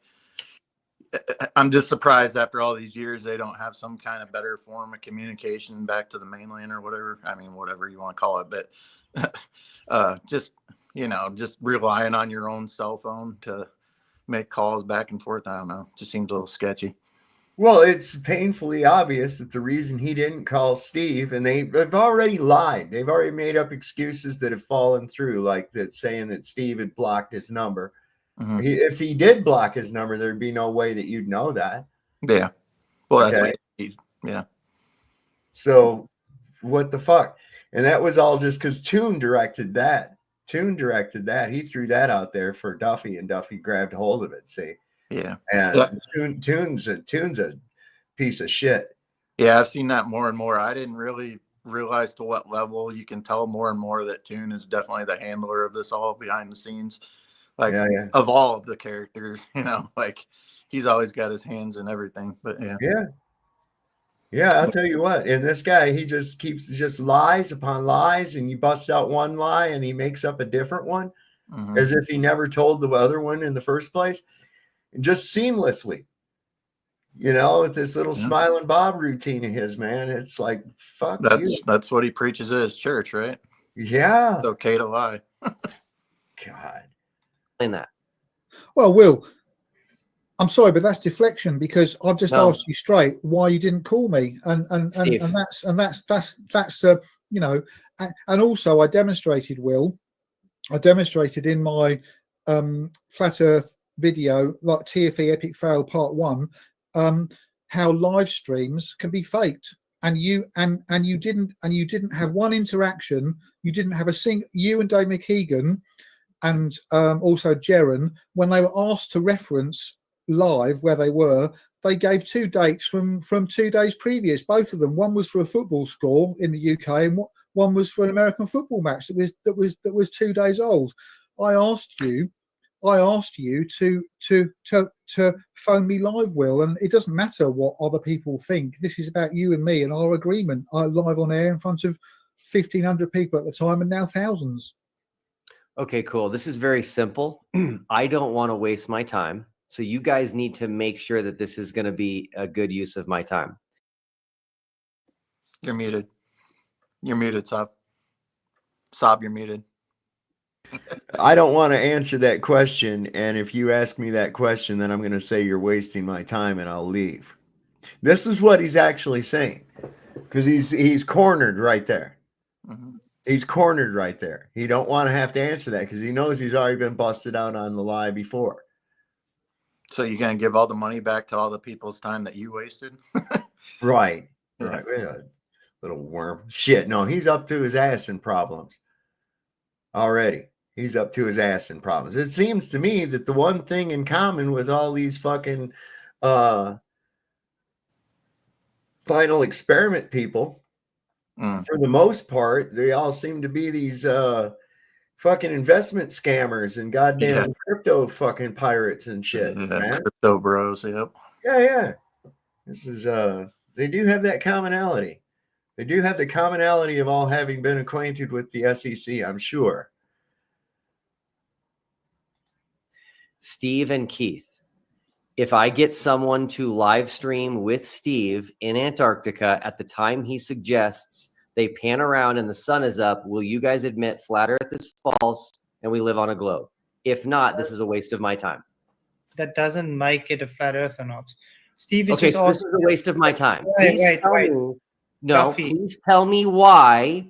I'm just surprised after all these years, they don't have some kind of better form of communication back to the mainland or whatever. I mean, whatever you want to call it, but just relying on your own cell phone to make calls back and forth. I don't know. Just seems a little sketchy. Well, it's painfully obvious that the reason he didn't call Steve, and they've already lied. They've already made up excuses that have fallen through, like that saying that Steve had blocked his number. Mm-hmm. If he did block his number, there'd be no way that you'd know that. Yeah. Well, that's what yeah. So what the fuck? And that was all just because Toon directed that. He threw that out there for Duffy, and Duffy grabbed hold of it. See? Yeah. And Toon's a piece of shit. Yeah, I've seen that more and more. I didn't really realize to what level. You can tell more and more that Toon is definitely the handler of this all behind the scenes. Like of all of the characters, like he's always got his hands in everything. But I'll tell you what. And this guy, he just lies upon lies, and you bust out one lie and he makes up a different one, as if he never told the other one in the first place. And just seamlessly, with this little smiling Bob routine of his, man. It's like, fuck you. That's what he preaches at his church, right? Yeah. It's okay to lie. God. In that. Well, Will, I'm sorry, but that's deflection, because I've just asked you straight why you didn't call me, and that's and also I demonstrated, Will. I demonstrated in my Flat Earth video, like TFE Epic Fail Part 1, how live streams can be faked, and you didn't have one interaction. You didn't have you and Dave McKeegan and also Jeren, when they were asked to reference live where they were, they gave 2 dates from 2 days previous. Both of them. One was for a football score in the UK, and one was for an American football match that was 2 days old. I asked you to phone me live, Will, and it doesn't matter what other people think. This is about you and me and our agreement. I live on air in front of 1,500 people at the time, and now thousands. Okay, cool. This is very simple. I don't want to waste my time. So you guys need to make sure that this is going to be a good use of my time. You're muted. You're muted, Sob. Sob, you're muted. I don't want to answer that question. And if you ask me that question, then I'm going to say you're wasting my time and I'll leave. This is what he's actually saying, because he's cornered right there. Mm-hmm. He's cornered right there. He don't want to have to answer that because he knows he's already been busted out on the lie before. So you're going to give all the money back to all the people's time that you wasted? Right. Right. Little worm. Shit. No, he's up to his ass in problems already. He's up to his ass in problems. It seems to me that the one thing in common with all these fucking final experiment people, for the most part, they all seem to be these fucking investment scammers and goddamn crypto fucking pirates and shit, man. Crypto bros, yep. Yeah. This is they do have that commonality. They do have the commonality of all having been acquainted with the SEC, I'm sure. Steve and Keith, if I get someone to live stream with Steve in Antarctica at the time he suggests, they pan around and the sun is up, will you guys admit flat Earth is false and we live on a globe? If not, this is a waste of my time. That doesn't make it a flat Earth or not. Steve is okay, just so this is a waste of my time. Wait. Please tell me why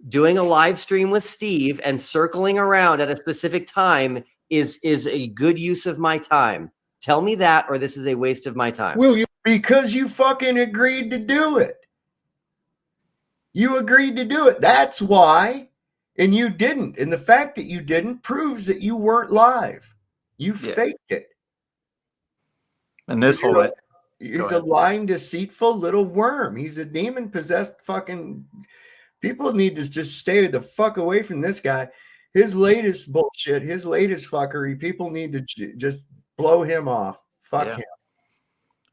doing a live stream with Steve and circling around at a specific time is a good use of my time. Tell me that, or this is a waste of my time. Will you? Because you fucking agreed to do it. You agreed to do it. That's why. And you didn't. And the fact that you didn't proves that you weren't live. You faked it. And this whole he's a lying, deceitful little worm. He's a demon-possessed fucking... People need to just stay the fuck away from this guy. His latest bullshit, his latest fuckery, people need to just blow him off. Fuck him.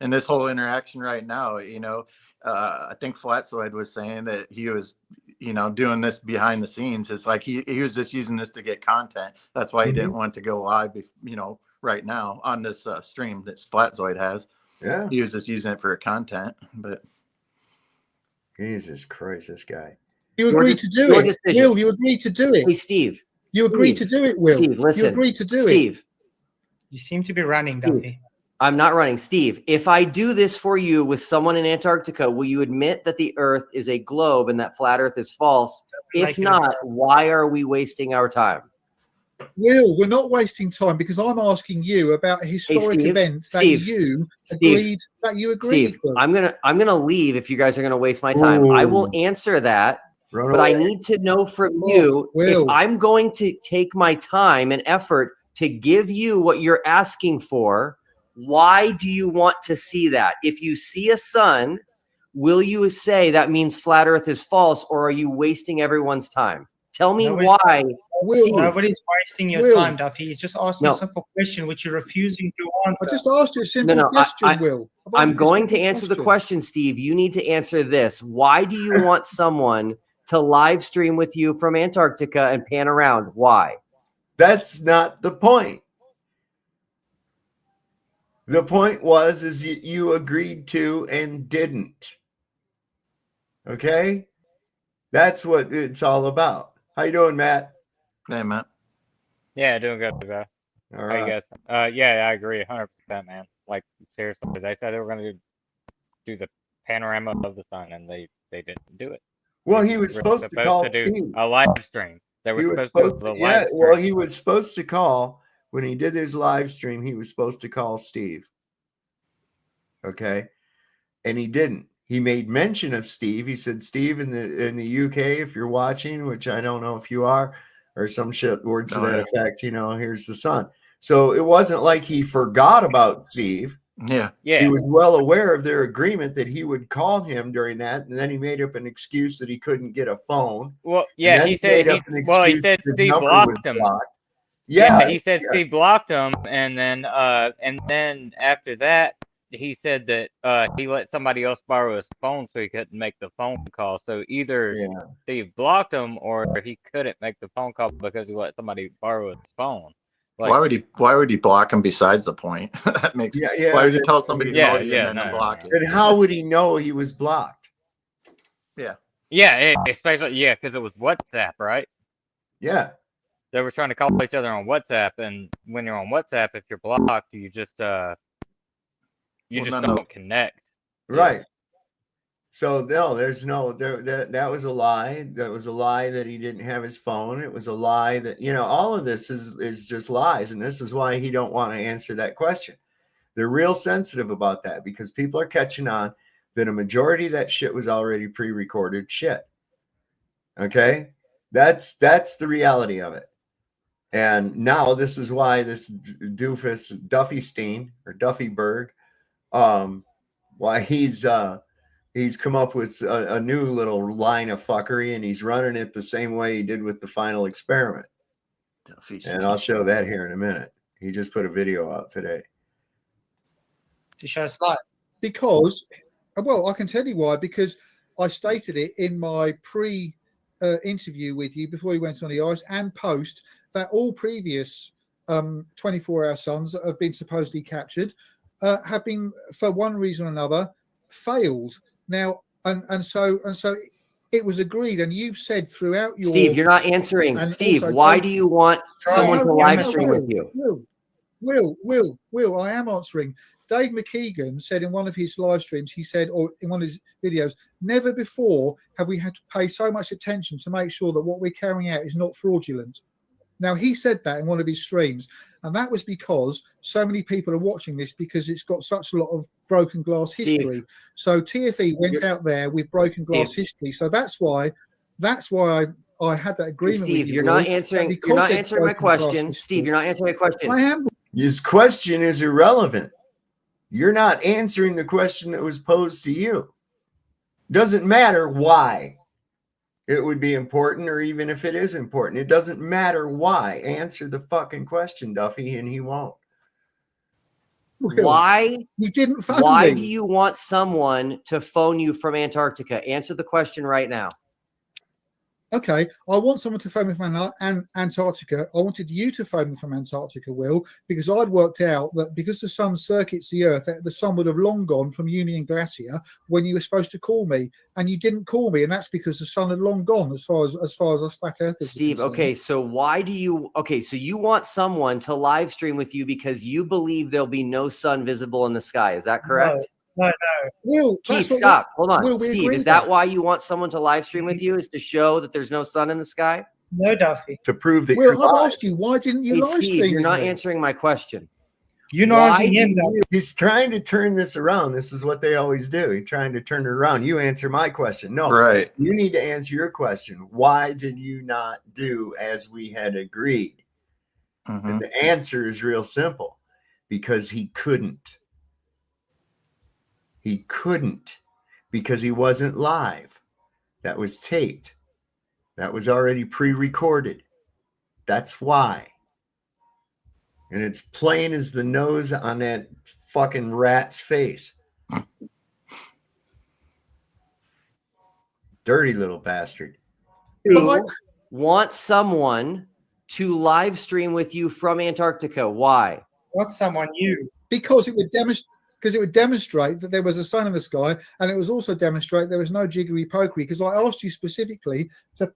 And this whole interaction right now, I think Flatzoid was saying that he was, doing this behind the scenes. It's like he was just using this to get content. That's why he didn't want to go live, right now on this stream that Flatzoid has. Yeah. He was just using it for content, but. Jesus Christ, this guy. You agreed to do it. Will, you agreed to do it. Hey, Steve. You agreed to do it, Will. Steve, listen. You agreed to do Steve. You seem to be running, Duffy. I'm not running. Steve, if I do this for you with someone in Antarctica, will you admit that the Earth is a globe and that flat Earth is false? If not, why are we wasting our time? Will, we're not wasting time because I'm asking you about a historic event that you agreed Steve, with. I'm gonna leave if you guys are gonna waste my time. I will answer that. But I need to know from you if I'm going to take my time and effort to give you what you're asking for. Why do you want to see that? If you see a sun, will you say that means flat Earth is false, or are you wasting everyone's time? Tell me why. Nobody's wasting your time, Duffy. He's just asking a simple question which you're refusing to answer. I just asked you a simple question, Will. I'm going to answer the question, Steve. You need to answer this. Why do you want someone to live stream with you from Antarctica and pan around? Why? That's not the point. The point was you agreed to and didn't. Okay? That's what it's all about. How you doing, Matt? Hey, Matt. Yeah, doing good, bro. All right. How you guys? Yeah, I agree 100%, man. Like, seriously, they said they were going to do the panorama of the sun, and they didn't do it. Well, he was supposed to call to do a live stream. They were supposed to do the live stream. Well, he was supposed to call when he did his live stream. He was supposed to call Steve. Okay, and he didn't. He made mention of Steve. He said, "Steve in the UK, if you're watching, which I don't know if you are, or some shit words to that effect. Here's the sun." So it wasn't like he forgot about Steve. Yeah. He was well aware of their agreement that he would call him during that, and then he made up an excuse that he couldn't get a phone. Well, yeah, he said Steve blocked him. Yeah, he said Steve blocked him, and then after that, he said that he let somebody else borrow his phone so he couldn't make the phone call. So either Steve blocked him or he couldn't make the phone call because he let somebody borrow his phone. Like, why would he block him besides the point? That makes why would you tell somebody to call you and then block it? And how would he know he was blocked? Yeah, especially because it was WhatsApp, right? Yeah. They were trying to call each other on WhatsApp, and when you're on WhatsApp, if you're blocked, you just don't connect. Right. So no, there's no that was a lie. That was a lie that he didn't have his phone. It was a lie that all of this is just lies, and this is why he don't want to answer that question. They're real sensitive about that because people are catching on that a majority of that shit was already pre-recorded shit. Okay? That's the reality of it. And now this is why this doofus Duffystein or Duffyberg, why he's come up with a new little line of fuckery, and he's running it the same way he did with the final experiment. And I'll show that here in a minute. He just put a video out today. To show us light. Because, well, I can tell you why. Because I stated it in my interview with you before you went on the ice and post that all previous 24-hour suns that have been supposedly captured have been, for one reason or another, failed. Now, and so it was agreed, and you've said throughout your Steve, you're not answering. Steve, why do you want someone to live stream with you? Will, I am answering. Dave McKeegan said in one of his live streams, he said, or in one of his videos, never before have we had to pay so much attention to make sure that what we're carrying out is not fraudulent. Now, he said that in one of his streams, and that was because so many people are watching this because it's got such a lot of broken glass history. So TFE went out there with broken glass history. So that's why I had that agreement with you. Steve, you're not answering my question. Steve, you're not answering my question. I am. His question is irrelevant. You're not answering the question that was posed to you. Doesn't matter why it would be important, or even if it is important. It doesn't matter why. Answer the fucking question, Duffy, and he won't. Why? You didn't phone Why me. do you want someone to phone you from Antarctica? Answer the question right now. Okay, I want someone to phone me from Antarctica. I wanted you to phone me from Antarctica, Will, because I'd worked out that because the sun circuits the Earth, the sun would have long gone from Union Glacier when you were supposed to call me, and you didn't call me, and that's because the sun had long gone as far as us flat earthers. Steve, okay, so why do you? Okay, so you want someone to live stream with you because you believe there'll be no sun visible in the sky. Is that correct? No. Will, Keith, stop. Hold on. Will, Steve, is that why you want someone to live stream with you? Is to show that there's no sun in the sky? No, Duffy. To prove that Will, I've asked you, why didn't you live stream? Steve, you're not answering my question. You're not answering him. He's trying to turn this around. This is what they always do. He's trying to turn it around. You answer my question. No, right. You need to answer your question. Why did you not do as we had agreed? And the answer is real simple. Because he couldn't. He couldn't, because he wasn't live. That was taped. That was already pre-recorded. That's why. And it's plain as the nose on that fucking rat's face. Dirty little bastard. You want someone to live stream with you from Antarctica. Why? Want someone new. Because it would demonstrate that there was a sun in the sky, and it was also demonstrate there was no jiggery pokery, because I asked you specifically to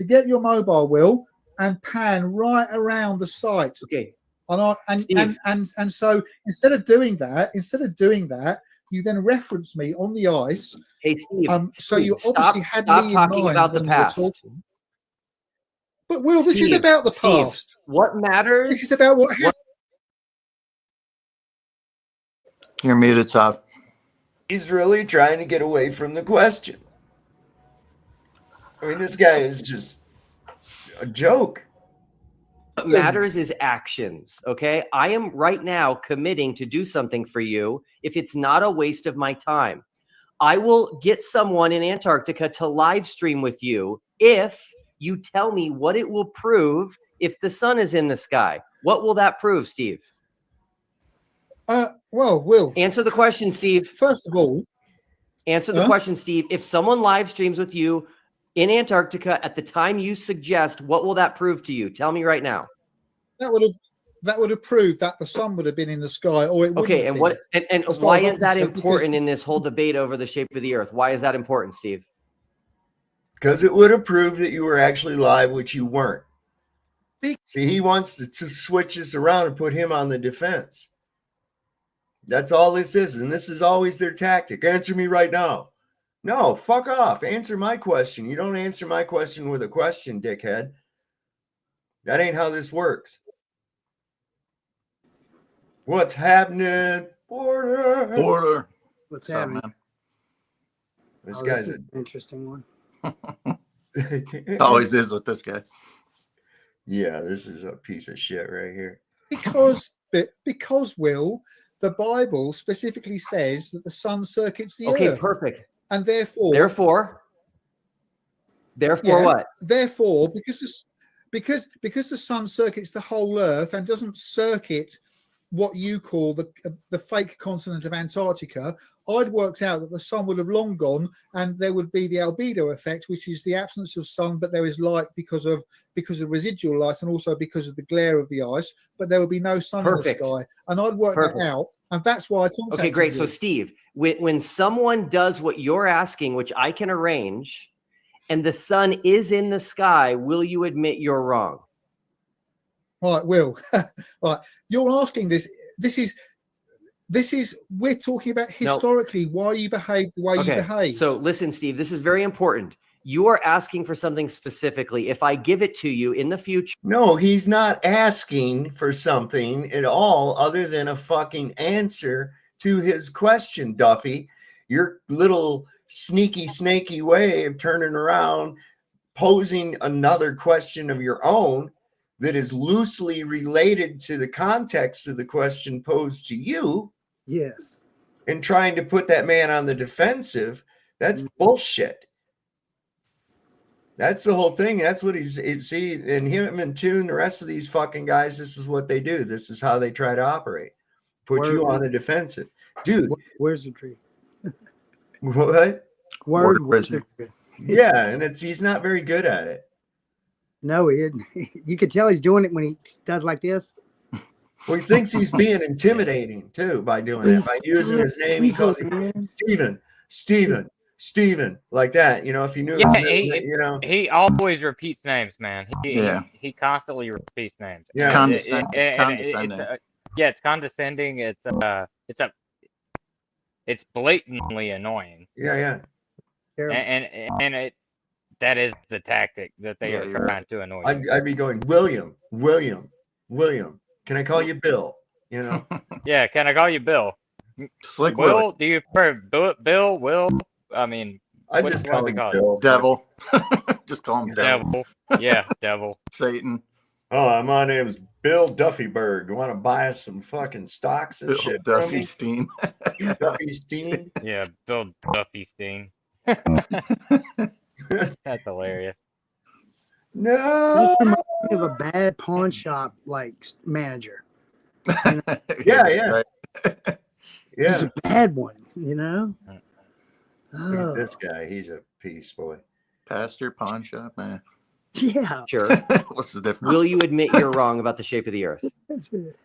get your mobile, Will, and pan right around the site. Okay. And so instead of doing that, you then reference me on the ice. Hey, Steve. So you obviously had me in talking mind about the when you were past. talking. But Will, this is about the past. What matters? This is about what happened. You're muted, Sav. He's really trying to get away from the question. I mean, this guy is just a joke. What matters is actions, okay? I am right now committing to do something for you if it's not a waste of my time. I will get someone in Antarctica to live stream with you if you tell me what it will prove if the sun is in the sky. What will that prove, Steve? Well, Will. Answer the question, Steve. First of all. Answer the question, Steve. If someone live streams with you in Antarctica at the time you suggest, what will that prove to you? Tell me right now. That would have proved that the sun would have been in the sky, or it wouldn't. Okay, have and what been. and why is that important in this whole debate over the shape of the Earth? Why is that important, Steve? Because it would have proved that you were actually live, which you weren't. See, he wants to switch this around and put him on the defense. That's all this is, and this is always their tactic. Answer me right now. No, fuck off. Answer my question. You don't answer my question with a question, dickhead. That ain't how this works. What's happening? Border. What's happening? Man? This guy's an interesting one. Always is with this guy. Yeah, this is a piece of shit right here. Because Will, the Bible specifically says that the sun circuits the earth. Okay, perfect. And therefore what? Therefore, because the sun circuits the whole earth and doesn't circuit what you call the fake continent of Antarctica, I'd worked out that the sun would have long gone, and there would be the albedo effect, which is the absence of sun, but there is light because of residual light and also because of the glare of the ice. But there would be no sun in the sky, and I'd worked that out, and that's why I contacted Okay, great. you. So, Steve, when someone does what you're asking, which I can arrange, and the sun is in the sky, will you admit you're wrong? Right, Will. Right, you're asking this. This is we're talking about historically why you behave the way you behave. So listen, Steve, this is very important. You are asking for something specifically. If I give it to you in the future. No, he's not asking for something at all other than a fucking answer to his question, Duffy. Your little sneaky, snaky way of turning around, posing another question of your own that is loosely related to the context of the question posed to you. Yes. And trying to put that man on the defensive. That's bullshit. That's the whole thing. That's what see, and him and Toon, the rest of these fucking guys, this is what they do. This is how they try to operate. Put you on the defensive. Dude. Wizardry. What? Word wizardry. Yeah, and he's not very good at it. No, he isn't. You can tell he's doing it when he does like this. Well, he thinks he's being intimidating too by doing that. By using his name, he calls him Steven, like that. You know, if you knew, he always repeats names, man. He constantly repeats names. Yeah, it's condescending. It's condescending. It's blatantly annoying. Yeah. And that is the tactic that they are trying to annoy you. I'd be going, William. Can I call you Bill? You know? Yeah, can I call you Bill? Slick Will, Willie. do you prefer Bill, Will? I mean, I just call him Bill. Devil. Just call him Devil. Yeah, Devil. Satan. Oh, my name's Bill Duffyberg. You want to buy us some fucking stocks and Bill shit? Duffy Steen. Duffy Steen? Yeah, Bill Duffy Steen. That's hilarious. No. This reminds me of a bad pawn shop manager. You know? Yeah. He's a bad one, you know. Look at this guy. He's a piece, boy. Pastor pawn shop, man. Yeah. Sure. What's the difference? Will you admit you're wrong about the shape of the earth? That's it.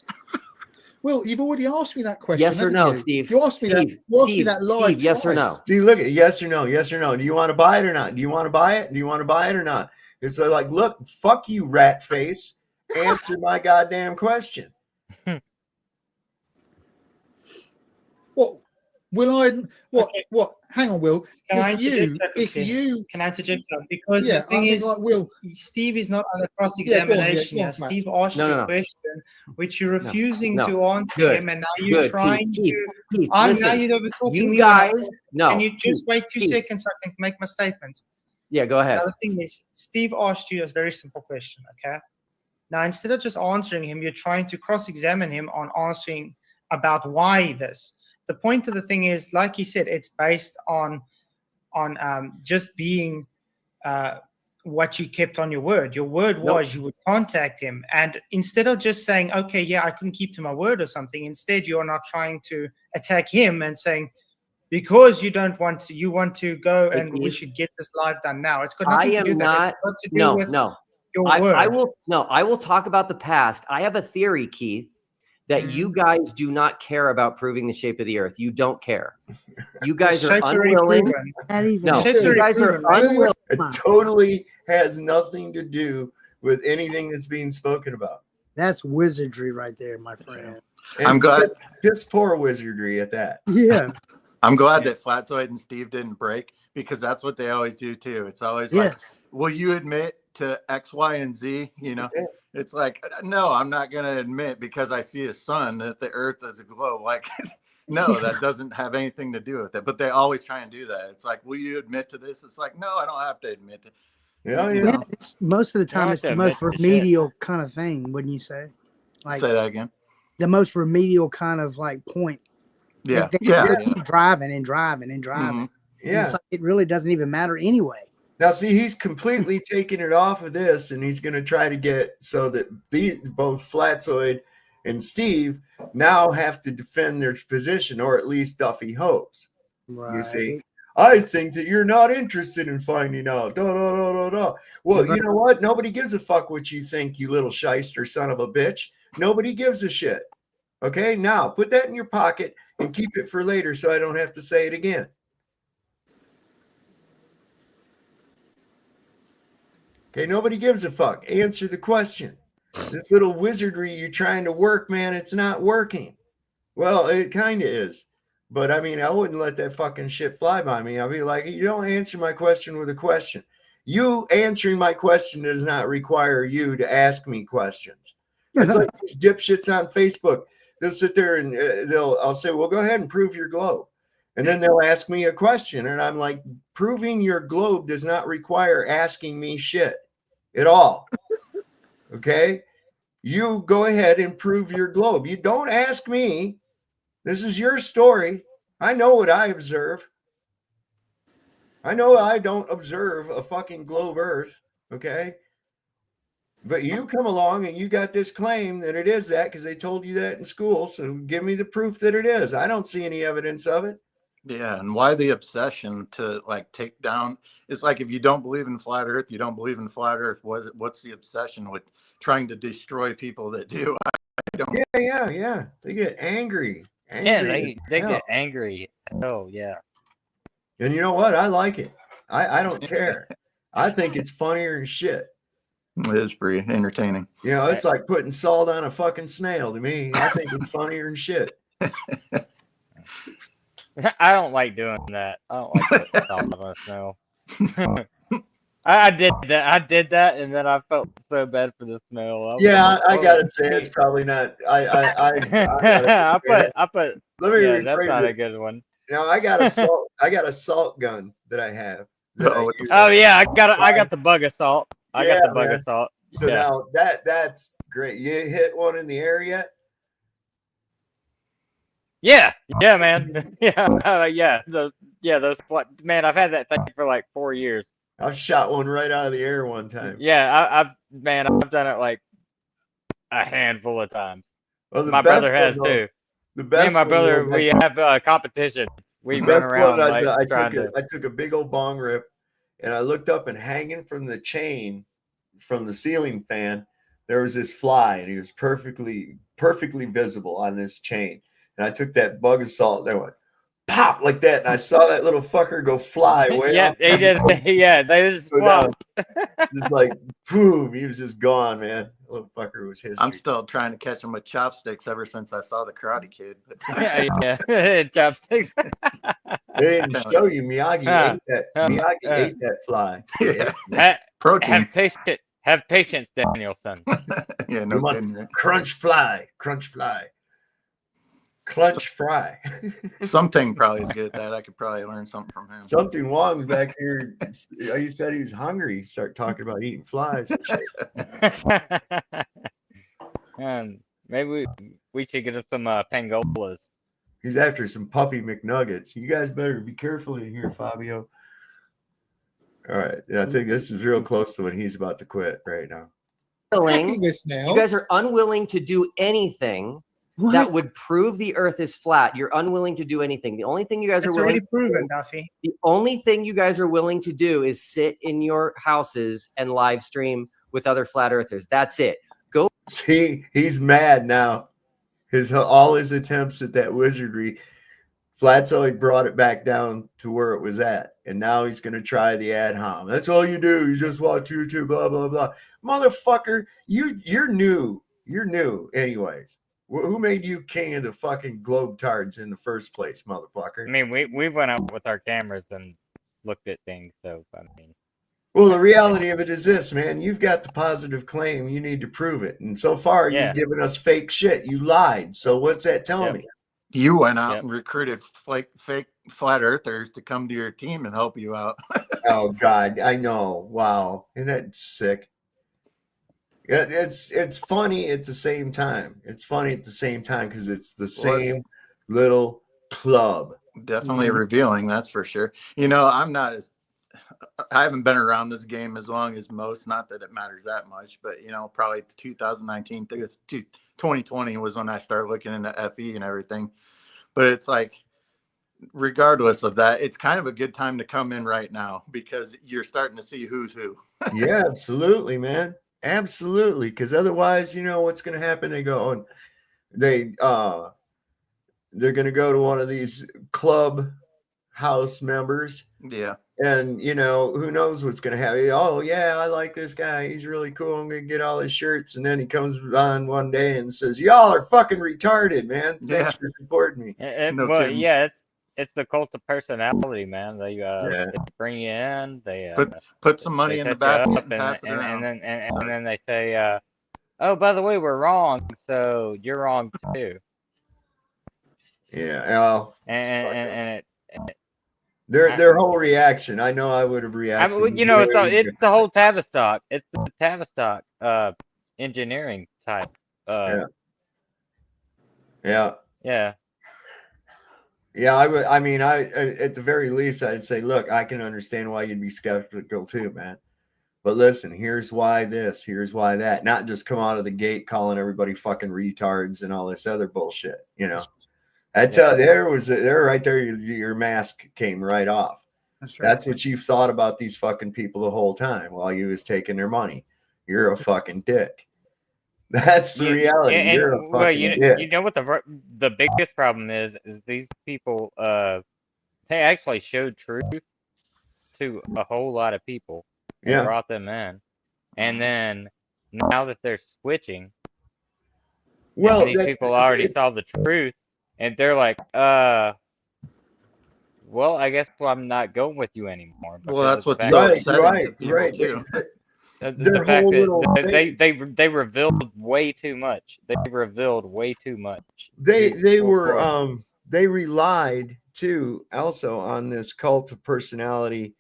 Well, you've already asked me that question. Yes or no, you? Steve? You asked me that. You asked me that live. Steve, yes or no? See, look at yes or no. Do you want to buy it or not? Do you want to buy it or not? It's like, look, fuck you, rat face. Answer my goddamn question. What? Will I? What? Okay. What? Hang on, Will. Can I interject that? Because the thing is, Will, Steve is not under cross-examination. Yeah, Steve asked you a question which you're refusing to answer Good. him, and now you're trying to. Keith, Now listen, you're talking you guys. No. Can you just wait 2 Keith. seconds so I can make my statement? Yeah, go ahead. Now the thing is, Steve asked you a very simple question. Okay. Now instead of just answering him, you're trying to cross-examine him on answering about why this. The point of the thing is, like he said, it's based on just being what you kept on your word. Your word was you would contact him, and instead of just saying, "Okay, yeah, I couldn't keep to my word" or something, instead you are not trying to attack him and saying, "Because you don't want to, you want to go and we should get this live done now." It's got nothing to do with that. It's got to do with your word. I will talk about the past. I have a theory, Keith, that you guys do not care about proving the shape of the earth. You don't care. You guys are unwilling. No, you guys are unwilling. It totally has nothing to do with anything that's being spoken about. That's wizardry right there, my friend. And I'm glad. Piss poor wizardry at that. Yeah. I'm glad that Flatzoid and Steve didn't break, because that's what they always do too. It's always like, will you admit to X, Y, and Z? You know, it's like, no, I'm not going to admit because I see a sun that the earth is a globe. Like, no, that doesn't have anything to do with it. But they always try and do that. It's like, will you admit to this? It's like, no, I don't have to admit to. Yeah, Yeah, it's most of the time it's the most remedial kind of thing, wouldn't you say? Like, say that again. The most remedial kind of like point. Yeah, They keep driving and driving and driving. Yeah, it's like, it really doesn't even matter anyway. Now, see, he's completely taking it off of this, and he's going to try to get so that both Flatzoid and Steve now have to defend their position, or at least Duffy hopes. Right. You see, I think that you're not interested in finding out. Well, you know what? Nobody gives a fuck what you think, you little shyster son of a bitch. Nobody gives a shit. Okay, now put that in your pocket and keep it for later so I don't have to say it again. Okay, nobody gives a fuck. Answer the question. This little wizardry you're trying to work, man, it's not working. Well, it kind of is. But I mean, I wouldn't let that fucking shit fly by me. I'll be like, you don't answer my question with a question. You answering my question does not require you to ask me questions. It's like these dipshits on Facebook. They'll sit there and I'll say, well, go ahead and prove your globe. And then they'll ask me a question. And I'm like, proving your globe does not require asking me shit at all. Okay? You go ahead and prove your globe. You don't ask me. This is your story. I know what I observe. I know I don't observe a fucking globe Earth. Okay? But you come along and you got this claim that it is that because they told you that in school. So give me the proof that it is. I don't see any evidence of it. Yeah, and why the obsession to like take down? It's like if you don't believe in flat Earth, you don't believe in flat Earth. What's the obsession with trying to destroy people that do? I don't. Yeah. They get angry. Yeah, they get angry. Oh yeah. And you know what? I like it. I don't care. I think it's funnier than shit. It is pretty entertaining. You know, it's like putting salt on a fucking snail to me. I think it's funnier than shit. I don't like doing that. I don't like putting salt on a snail. I did that. I did that, and then I felt so bad for the snail. I gotta say it's probably not. I put. Let me rephrase that's not it. a good one. Now I got a salt gun that I have. Yeah, I got the bug assault. I got the bug assault. So now that's great. You hit one in the air yet? Yeah, man. Those man, I've had that thing for like 4 years. I've shot one right out of the air one time. Yeah, I've done it like a handful of times. Well, my brother has too. The best. Me and my brother, we have competitions. We run around I took a big old bong rip, and I looked up, and hanging from the chain, from the ceiling fan, there was this fly, and he was perfectly visible on this chain. And I took that bug assault, and I went pop like that, and I saw that little fucker go fly way up. They just so just like boom, he was just gone, man. The little fucker was history. I'm still trying to catch him with chopsticks ever since I saw the Karate Kid. But... chopsticks. They didn't show you Miyagi ate that. Miyagi ate that fly. Yeah. Protein. Have patience, Danielson. Yeah, no kidding. Crunch fly. Clutch fry. Something probably is good at that. I could probably learn something from him. Something Wong's back here. You said he was hungry. Start talking about eating flies and shit. Maybe we should get us some pangolas. He's after some puppy McNuggets. You guys better be careful in here, Fabio. All right. Yeah, I think this is real close to when he's about to quit right now. You guys are unwilling to do anything that would prove the Earth is flat. You're unwilling to do anything. The only thing you guys are willing to proven, Duffy. The only thing you guys are willing to do is sit in your houses and live stream with other flat earthers. That's it. Go. See, he's mad now. All his attempts at that wizardry, Flatzoid brought it back down to where it was at. And now he's going to try the ad hom. That's all you do. You just watch YouTube, blah, blah, blah. Motherfucker, you're new. You're new anyways. Who made you king of the fucking globetards in the first place, motherfucker? I mean, we went out with our cameras and looked at things, so I mean. Well, the reality of it is this, man. You've got the positive claim. You need to prove it. And so far, you've given us fake shit. You lied. So what's that telling me? You went out and recruited fake flat earthers to come to your team and help you out. Oh God, I know. Wow, and that's sick. It's funny at the same time. It's funny at the same time because it's the same little club. Definitely revealing, that's for sure. You know, I haven't been around this game as long as most, not that it matters that much, but you know, probably 2019 to 2020 was when I started looking into FE and everything. But it's like, regardless of that, it's kind of a good time to come in right now because you're starting to see who's who. Yeah, absolutely, man. Absolutely. Because otherwise, you know what's going to happen? They're going to go to one of these club house members. Yeah. And, you know, who knows what's going to happen. Oh, yeah, I like this guy. He's really cool. I'm going to get all his shirts. And then he comes on one day and says, y'all are fucking retarded, man. Thanks for supporting me. It's the cult of personality, man. They bring you in. They put some money in the basket and pass it around. And then they say, oh, by the way, we're wrong. So you're wrong too. Yeah. Well, their whole reaction. I know I would have reacted. I mean, you know, it's the whole Tavistock. It's the Tavistock engineering type. Yeah. Yeah, I would. I mean, at the very least, I'd say, look, I can understand why you'd be skeptical too, man. But listen, here's why this, here's why that. Not just come out of the gate calling everybody fucking retards and all this other bullshit. You know, there right there. Your mask came right off. That's right. That's what you've thought about these fucking people the whole time while you was taking their money. You're a fucking dick. That's the reality. You know what the biggest problem is these people they actually showed truth to a whole lot of people and brought them in, and then now that they're switching, these people already saw the truth, and they're like, well, I guess I'm not going with you anymore. Well, that's what's right. The fact that they revealed way too much. They revealed way too much. They relied too also on this cult of personality.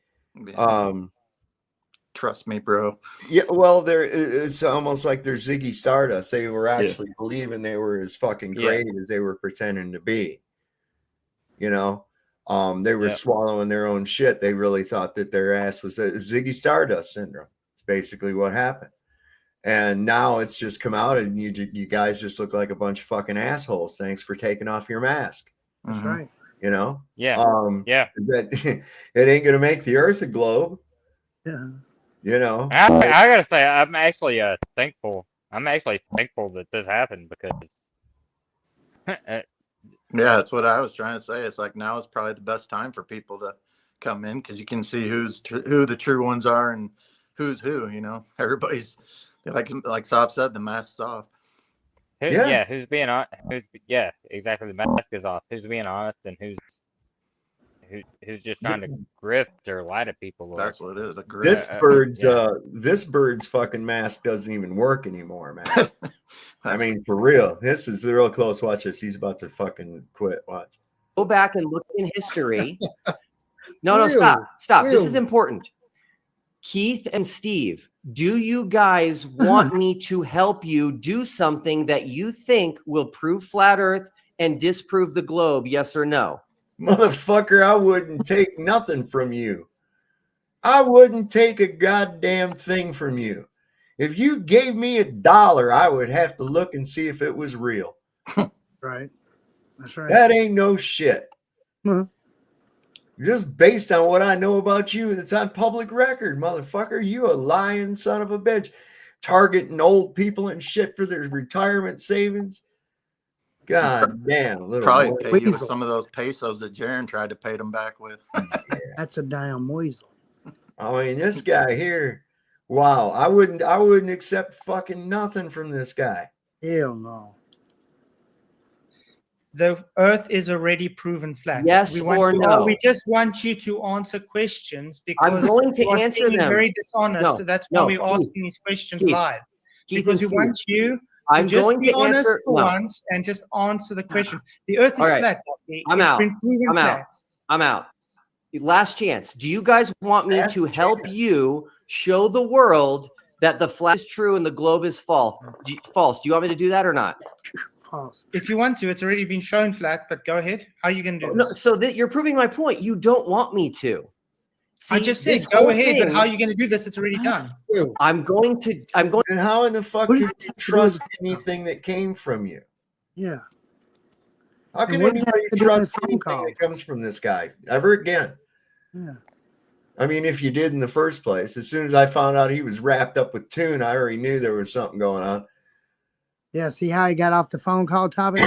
Trust me, bro. Yeah, well, it's almost like they're Ziggy Stardust. They were actually believing they were as fucking great as they were pretending to be. You know, they were swallowing their own shit. They really thought that their ass was a Ziggy Stardust syndrome. Basically what happened, and now it's just come out and you guys just look like a bunch of fucking assholes. Thanks for taking off your mask. That's right. You know, that it ain't gonna make the earth a globe. Yeah, you know, I gotta say I'm actually thankful. I'm actually thankful that this happened because yeah, that's what I was trying to say. It's like now is probably the best time for people to come in because you can see who the true ones are and who's who, you know. Everybody's like Soft said, the mask's off. Who's being on? Exactly. The mask is off. Who's being honest and who's just trying to grift or lie to people? That's what it is. This bird's fucking mask doesn't even work anymore, man. I mean, for real. This is real close. Watch this. He's about to fucking quit. Watch. Go back and look in history. No, stop. This is important. Keith and Steve, do you guys want me to help you do something that you think will prove flat Earth and disprove the globe? Yes or no? Motherfucker, I wouldn't take nothing from you. I wouldn't take a goddamn thing from you. If you gave me $1, I would have to look and see if it was real. Right. That's right. That ain't no shit. Just based on what I know about you, it's on public record, motherfucker. You a lying son of a bitch, targeting old people and shit for their retirement savings. God damn, probably pay you with some of those pesos that Jaron tried to pay them back with. That's a damn weasel. I mean, this guy here, wow. I wouldn't accept fucking nothing from this guy. Hell no. The Earth is already proven flat. Yes or no? We just want you to answer questions because I'm going to answer them. Very dishonest. That's why we're asking these questions live. Because we want you I'm just going be to honest answer for once and just answer the questions. The Earth is flat. I'm out. Been proven flat. I'm out. last chance. Do you guys want me to help you show the world that the flat is true and the globe is false? False. Do you want me to do that or not? False. If you want to, it's already been shown flat, but go ahead. How are you going to do No, this? so that you're proving my point. You don't want me to. See, I just said this go whole ahead, but thing- how are you going to do this? It's already done. I'm going. And how in the fuck What could does you that have to do trust with- anything that came from you? Yeah. How can And what does that anybody have to do trust with phone anything calls? that comes from this guy ever again? Yeah. I mean, if you did in the first place, as soon as I found out he was wrapped up with tune, I already knew there was something going on. Yeah. See how he got off the phone call topic?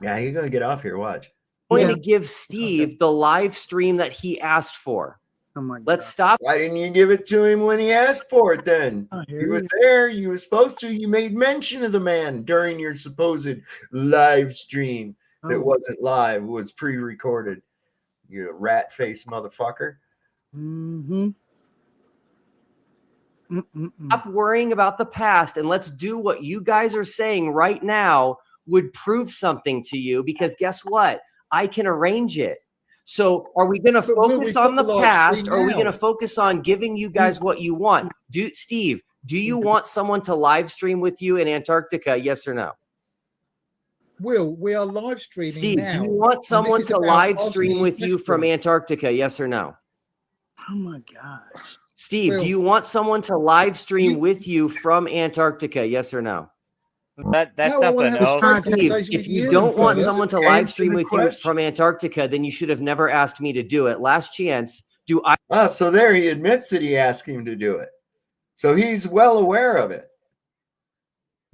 Yeah, you're gonna get off here. Watch. I'm going to give Steve the live stream that he asked for. Oh my God. Let's stop. Why didn't you give it to him when he asked for it then? Oh, here He he was is. there. You were supposed to. You made mention of the man during your supposed live stream that Oh. wasn't live, was pre-recorded. You rat-faced motherfucker. Mm-hmm. Stop worrying about the past and let's do what you guys are saying right now would prove something to you, because guess what? I can arrange it. So are we going to focus on the past, or are we going to focus on giving you guys what you want? Steve, do you want someone to live stream with you in Antarctica? Yes or no? Will, we are live streaming Steve, now. do you want and this someone is to about live asking stream with you from questions. Antarctica? Yes or no? Oh my gosh. Steve, Will, do you want someone to live stream with you from Antarctica? Yes or no? That's No, I wanna something have a else. straight Steve, conversation if with you you don't want first. someone to Answer live stream the with you question. from Antarctica, then you should have never asked me to do it. Last chance. Do I? Ah, so there he admits that he asked him to do it. So he's well aware of it.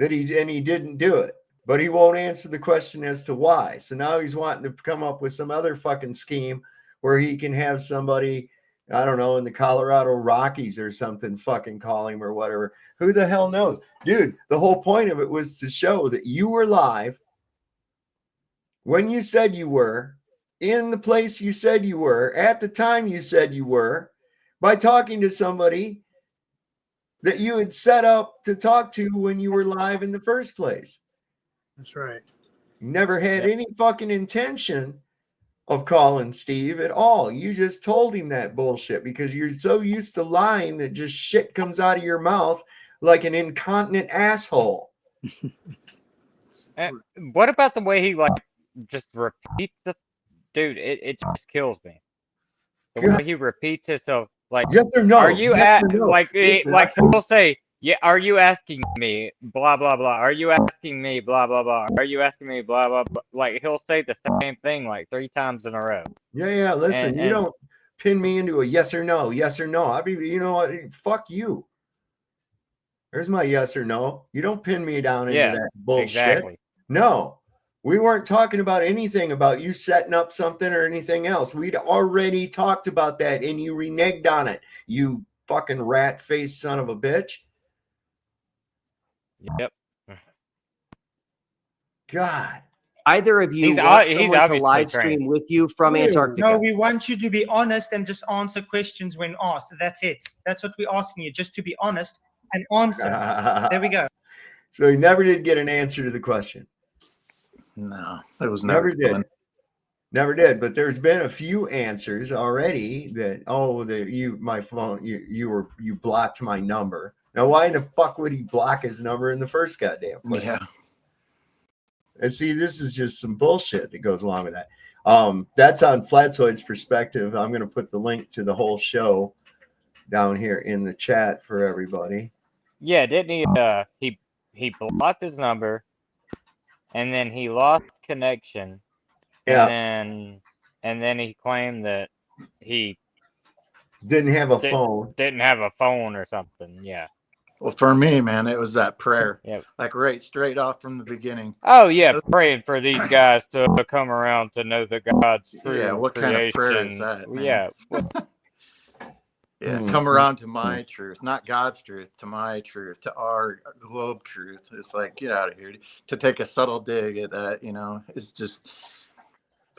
That he didn't do it. But he won't answer the question as to why. So now he's wanting to come up with some other fucking scheme where he can have somebody, I don't know, in the Colorado Rockies or something fucking call him or whatever. Who the hell knows? Dude, the whole point of it was to show that you were live when you said you were, in the place you said you were, at the time you said you were, by talking to somebody that you had set up to talk to when you were live in the first place. That's right. Never had any fucking intention of calling Steve at all. You just told him that bullshit because you're so used to lying that just shit comes out of your mouth like an incontinent asshole. What about the way he just repeats the dude? It just kills me. The way he repeats himself, like yes or no? Are you yes at or no? like he'll say, yeah? Are you asking me blah blah blah? Are you asking me blah blah blah? Are you asking me blah blah blah? Like he'll say the same thing like 3 times in a row. Yeah. Listen, you don't pin me into a yes or no. Yes or no. I mean, you know what? Fuck you. There's my yes or no. You don't pin me down into that bullshit. Exactly. No, we weren't talking about anything about you setting up something or anything else. We'd already talked about that and you reneged on it. You fucking rat-faced son of a bitch. Yep. God. Either of you want someone to live stream with you from Antarctica? No, we want you to be honest and just answer questions when asked. That's it. That's what we're asking you, just to be honest and answer. There we go. So he never did get an answer to the question. No, it was never did. Never did. But there's been a few answers already that my phone you blocked my number. Now why the fuck would he block his number in the first goddamn place? Yeah. And see, this is just some bullshit that goes along with that. That's on Flatzoid's perspective. I'm going to put the link to the whole show down here in the chat for everybody. Yeah, didn't he? He blocked his number, and then he lost connection. Yeah. And then he claimed that he didn't have a phone. Didn't have a phone or something. Yeah. Well, for me, man, it was that prayer. Yeah. Like right straight off from the beginning. Oh yeah, praying for these guys to come around to know the God's true Yeah, what creation. kind of prayer is that, man? Yeah. Yeah, come around to my truth, not God's truth, to my truth, to our globe truth. It's like, get out of here. To take a subtle dig at that, it's just,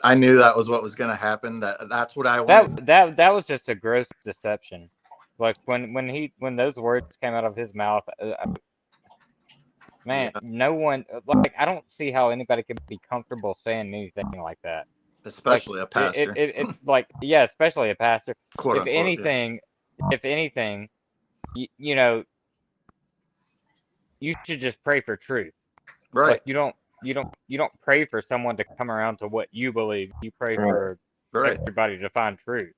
I knew that was what was going to happen. That's what I wanted. That was just a gross deception. Like when those words came out of his mouth, man, no one, like, I don't see how anybody could be comfortable saying anything like that. especially a pastor. Especially a pastor. Quote, if unquote, anything, you know, you should just pray for truth. Right. Like you don't pray for someone to come around to what you believe. You pray for everybody to find truth.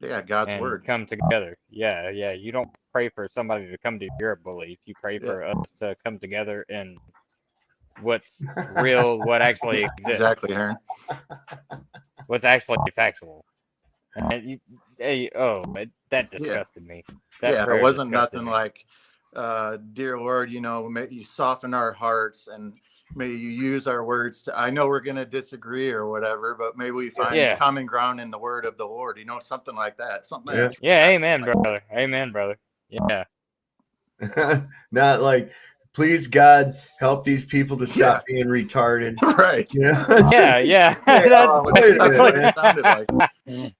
Yeah, God's and word. Come together. Yeah. You don't pray for somebody to come to your belief. You pray for us to come together in what's real, what actually exists. Exactly, Aaron. What's actually factual. And that disgusted me. That it wasn't nothing like, dear Lord, you know, may you soften our hearts and may you use our words to, I know we're going to disagree or whatever, but maybe we find common ground in the word of the Lord, you know, something like that. Something amen, brother. Amen, brother. Yeah. Not like, please God help these people to stop being retarded. Right. You know? That's what it sounded like.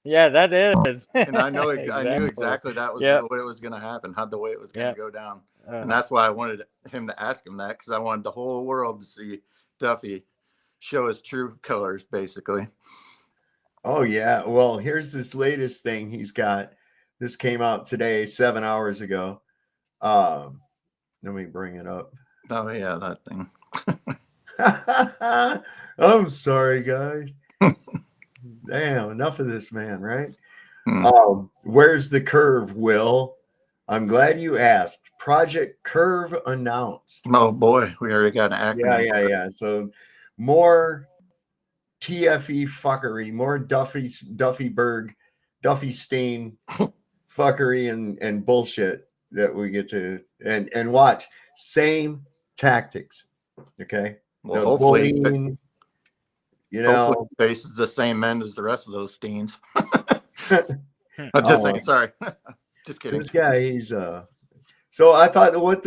Yeah, that is. And I knew exactly that was the way it was going to happen, how the way it was going to go down. And that's why I wanted him to ask him that, because I wanted the whole world to see Duffy show his true colors, basically. Oh, yeah. Well, here's this latest thing he's got. This came out today, 7 hours ago. Let me bring it up. Oh, yeah, that thing. I'm sorry, guys. Damn, enough of this man, right? Where's the curve, Will? I'm glad you asked. Project Curve announced. Oh boy, we already got an acronym. Yeah. So more TFE fuckery, more Duffyberg, Duffy Stain fuckery and bullshit that we get to and watch. Same tactics. Okay. Well, the hopefully, bullying, you know, faces the same end as the rest of those Steens. I'm just saying, sorry. Just kidding. This guy, he's so I thought, what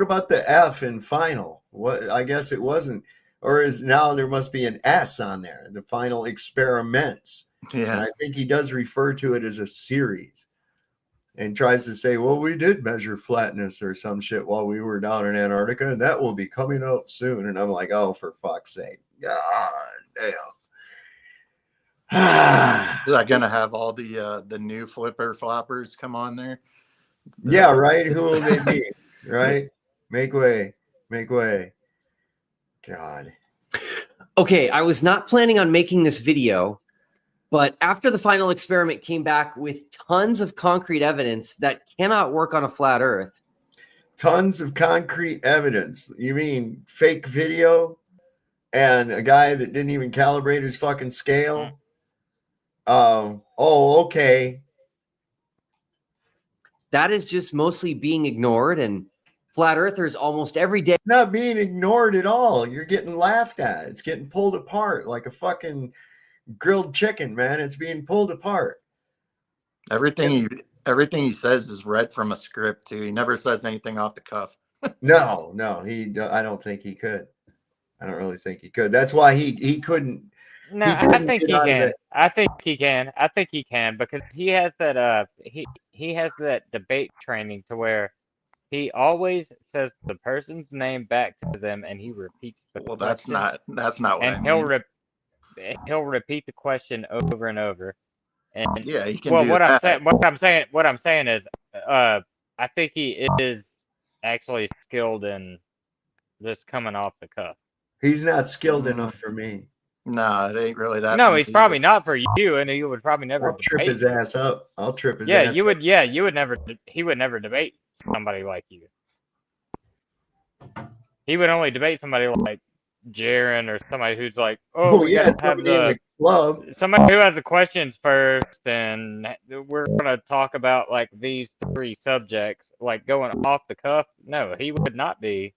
about the F in final? What, I guess it wasn't, or is now there must be an S on there, the final experiments. Yeah. And I think he does refer to it as a series and tries to say, well, we did measure flatness or some shit while we were down in Antarctica, and that will be coming out soon. And I'm like, oh, for fuck's sake. God damn. Is that gonna have all the new flipper floppers come on there? Yeah, right. Who will they be? Right? Make way. God. Okay, I was not planning on making this video, but after the final experiment came back with tons of concrete evidence that cannot work on a flat Earth. Tons of concrete evidence. You mean fake video and a guy that didn't even calibrate his fucking scale? Okay. That is just mostly being ignored, and flat earthers almost every day. Not being ignored at all. You're getting laughed at. It's getting pulled apart like a fucking grilled chicken, man. It's being pulled apart. Everything he says is read from a script too. He never says anything off the cuff. No, I don't think he could. I don't really think he could. That's why he couldn't. No, I think he can. I think he can because he has that he has that debate training to where he always says the person's name back to them and he repeats the question. That's not what and I mean. He'll repeat the question over and over. And yeah, he can. Well, do what that. I'm saying is I think he is actually skilled in this coming off the cuff. He's not skilled enough for me. No, it ain't really that. No, he's probably not for you, and you would probably never trip his ass up. I'll trip his ass. Yeah, you would. Yeah, you would never. He would never debate somebody like you. He would only debate somebody like Jaron or somebody who's like, we gotta have the club. Somebody who has the questions first, and we're gonna talk about like these 3 subjects, like going off the cuff. No, he would not be.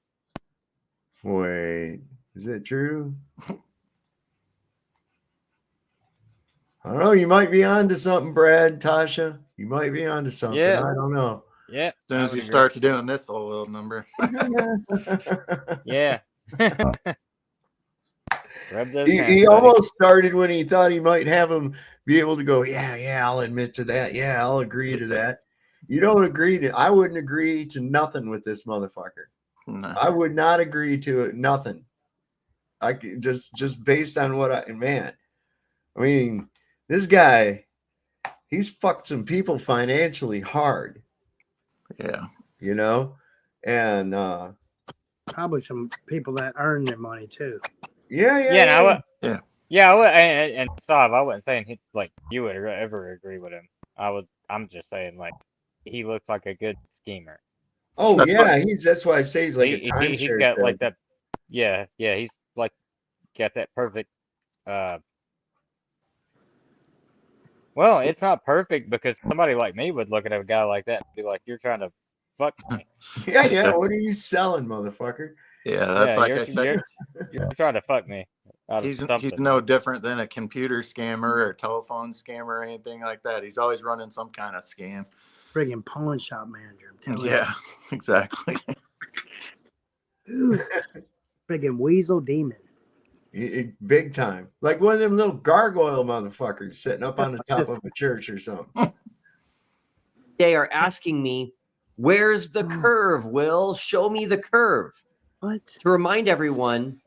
Wait, is it true? I don't know. You might be onto something, Brad, Tasha. You might be onto something. Yeah. I don't know. Yeah. As soon as he starts doing this whole little number. Yeah. He almost started when he thought he might have him be able to go, yeah, I'll admit to that. Yeah, I'll agree to that. You don't agree to, I wouldn't agree to nothing with this motherfucker. No. I would not agree to it. Nothing. I just based on what man. I mean, this guy, he's fucked some people financially hard. Yeah. You know? And probably some people that earn their money too. Yeah. And Sav, I wasn't saying like you would ever agree with him. I'm just saying like he looks like a good schemer. Oh yeah, that's why I say he's like a timeshare. He's got like that. Yeah, he's like got that perfect. Well, it's not perfect because somebody like me would look at a guy like that and be like, "You're trying to fuck me." Yeah. What are you selling, motherfucker? Yeah, that's like I said. You're trying to fuck me. He's no different than a computer scammer or a telephone scammer or anything like that. He's always running some kind of scam. Friggin' pawn shop manager. I'm telling you. Yeah, exactly. Friggin' weasel demon. Big time. Like one of them little gargoyle motherfuckers sitting up on the top of a church or something. They are asking me, where's the curve, Will? Show me the curve. What? To remind everyone,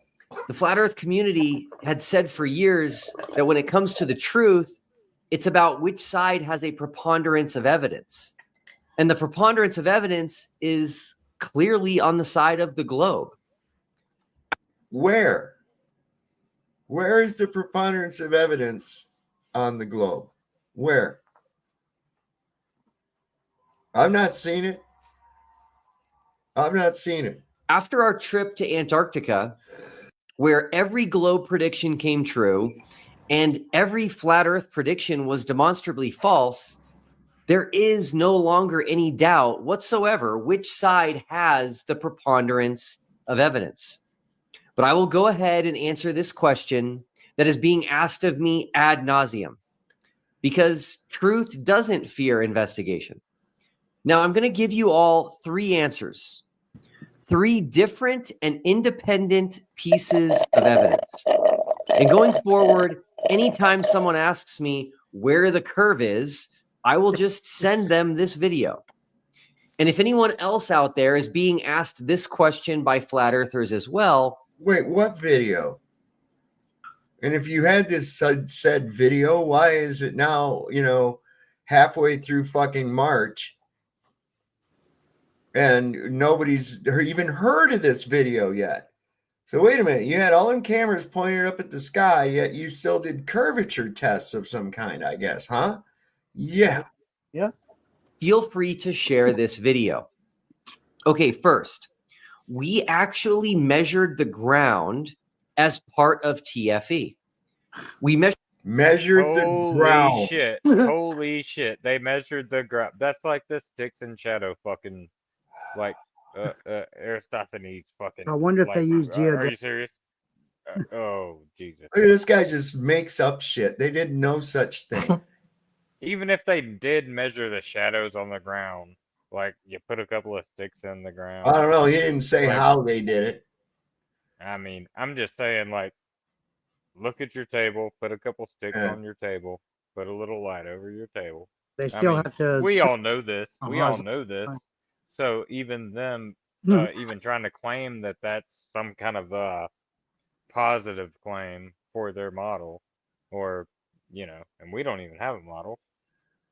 the Flat Earth community had said for years that when it comes to the truth, it's about which side has a preponderance of evidence. And the preponderance of evidence is clearly on the side of the globe. Where? Where is the preponderance of evidence on the globe? Where? I've not seen it. I've not seen it. After our trip to Antarctica, where every globe prediction came true and every flat Earth prediction was demonstrably false, there is no longer any doubt whatsoever which side has the preponderance of evidence. But I will go ahead and answer this question that is being asked of me ad nauseum, because truth doesn't fear investigation. Now, I'm going to give you all three answers, three different and independent pieces of evidence. And going forward, anytime someone asks me where the curve is, I will just send them this video. And if anyone else out there is being asked this question by flat earthers as well. Wait, what video? And if you had this said video, why is it now, halfway through fucking March and nobody's even heard of this video yet? So wait a minute, you had all them cameras pointed up at the sky, yet you still did curvature tests of some kind, I guess, huh? Yeah. Yeah. Feel free to share this video. Okay, first, we actually measured the ground as part of TFE. We measured the ground. Holy shit. They measured the ground. That's like the sticks and shadow fucking, like, Aristophanes fucking. I wonder if they use geodesic. Are you serious? Oh, Jesus. Look, this guy just makes up shit. They did no such thing. Even if they did measure the shadows on the ground, like you put a couple of sticks in the ground. I don't know. He didn't say how they did it. I mean, I'm just saying, like, look at your table, put a couple sticks on your table, put a little light over your table. They still have to. We all know this. We all know this. So even them, even trying to claim that that's some kind of positive claim for their model, or and we don't even have a model.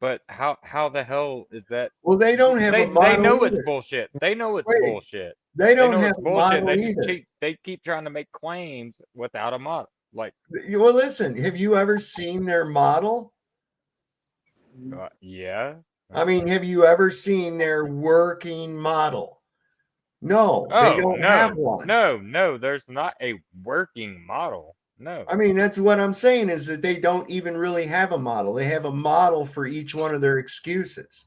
But how the hell is that? Well, they don't have a model. They know either. it's bullshit. They know it's bullshit. They don't have it's a bullshit. model either. They keep trying to make claims without a model. Like, well, listen, have you ever seen their model? Yeah. I mean, have you ever seen their working model? No, they don't have one. No, there's not a working model. No. I mean, that's what I'm saying is that they don't even really have a model. They have a model for each one of their excuses.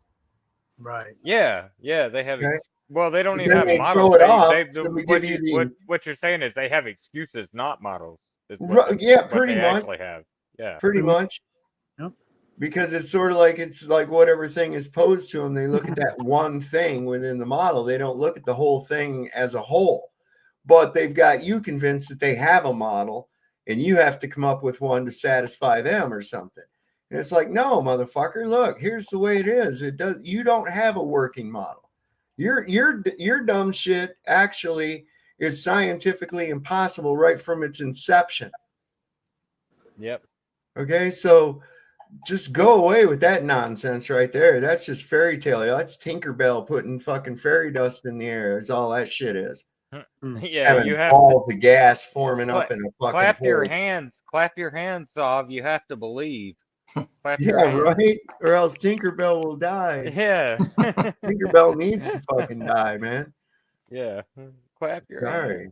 Right. Yeah, they have. Okay. Well, they don't And even then have they models. throw it off, so we give you What you're saying is they have excuses, not models. Pretty much. Actually have. Yeah. Pretty much. Yep. Because it's sort of like whatever thing is posed to them, they look at that one thing within the model. They don't look at the whole thing as a whole. But they've got you convinced that they have a model, and you have to come up with one to satisfy them or something. And it's like, no, motherfucker, look, here's the way it is. You don't have a working model. Your dumb shit actually is scientifically impossible right from its inception. Yep. Okay, so just go away with that nonsense right there. That's just fairy tale. That's Tinkerbell putting fucking fairy dust in the air. Is all that shit is. Yeah, Having you have balls of gas forming up in a fucking clap your hole. hands. Clap your hands, Sav. You have to believe. Clap your Yeah, hands. right? Or else Tinkerbell will die. Yeah. Tinkerbell needs to fucking die, man. Yeah. Clap your Sorry.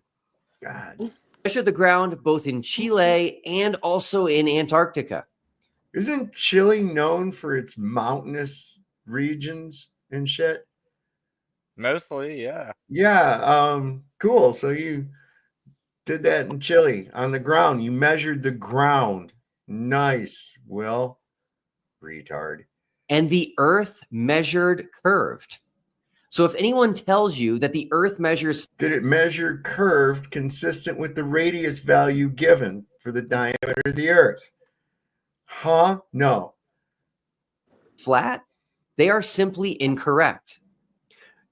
hands. God. Measure the ground both in Chile and also in Antarctica. Isn't Chile known for its mountainous regions and shit? Mostly, yeah. Yeah, cool. So you did that in Chile on the ground. You measured the ground. Nice, Will. Retard. And the Earth measured curved. So if anyone tells you that the Earth measures... Did it measure curved consistent with the radius value given for the diameter of the Earth? Huh? No. Flat? They are simply incorrect.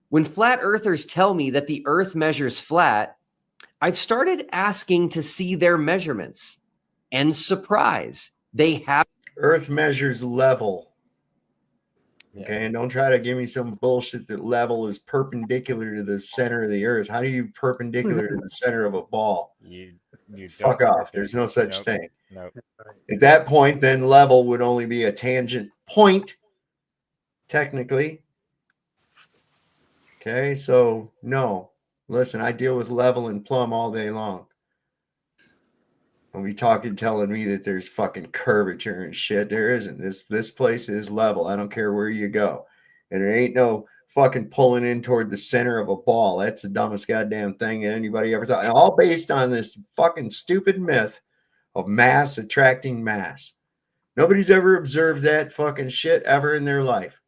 When flat earthers tell me that the Earth measures flat, I've started asking to see their measurements. And surprise, they have... Earth measures level. Yeah. Okay, and don't try to give me some bullshit that level is perpendicular to the center of the Earth. How do you perpendicular to the center of a ball? You Fuck off. There's no such thing. Nope. At that point, then level would only be a tangent point, technically. Okay, so no. Listen, I deal with level and plumb all day long. Don't be telling me that there's fucking curvature and shit. There isn't. This place is level. I don't care where you go. And there ain't no fucking pulling in toward the center of a ball. That's the dumbest goddamn thing anybody ever thought. And all based on this fucking stupid myth of mass attracting mass. Nobody's ever observed that fucking shit ever in their life.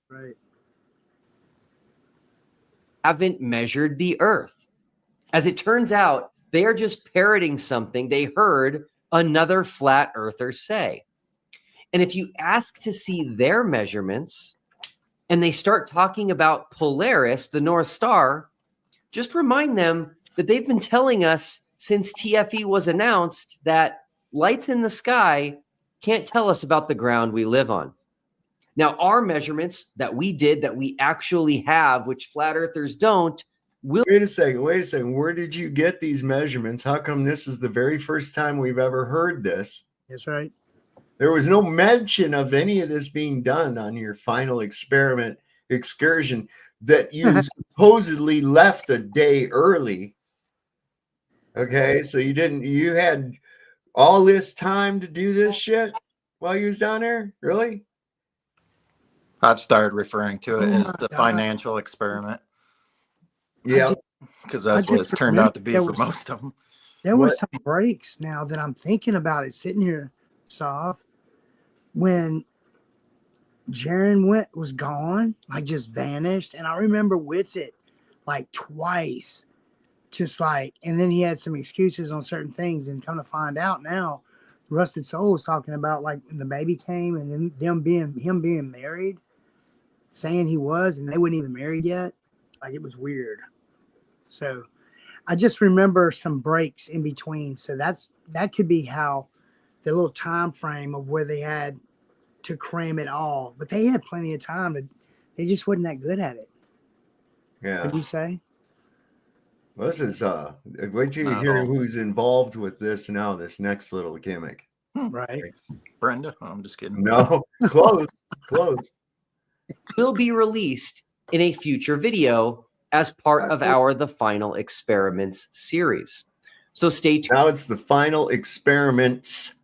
Right. Haven't measured the Earth. As it turns out, they are just parroting something they heard another flat earther say. And if you ask to see their measurements and they start talking about Polaris, the North Star, just remind them that they've been telling us since TFE was announced that lights in the sky can't tell us about the ground we live on. Now, our measurements that we did, that we actually have, which flat earthers don't, will... Wait a second. Where did you get these measurements? How come this is the very first time we've ever heard this? That's right. There was no mention of any of this being done on your final excursion that you supposedly left a day early. Okay, so you had all this time to do this shit while you was down there? Really? I've started referring to it as the financial experiment. Yeah, because that's what it's turned out to be for most of them. There were some breaks now that I'm thinking about it sitting here, Sav, when Jaron was gone, like just vanished. And I remember Witsit like twice, just like, and then he had some excuses on certain things. And come to find out now, Rusted Soul was talking about like when the baby came and then him being married, saying he was, and they weren't even married yet. Like it was weird. So I just remember some breaks in between. So that could be how the little time frame of where they had to cram it all. But they had plenty of time. They just wasn't that good at it. Yeah. Would you say? Well, this is wait till you hear who's involved with this now, this next little gimmick. Right. Brenda? I'm just kidding. No, close. Will be released in a future video as part of our The Final Experiments series. So stay tuned. Now it's the Final Experiments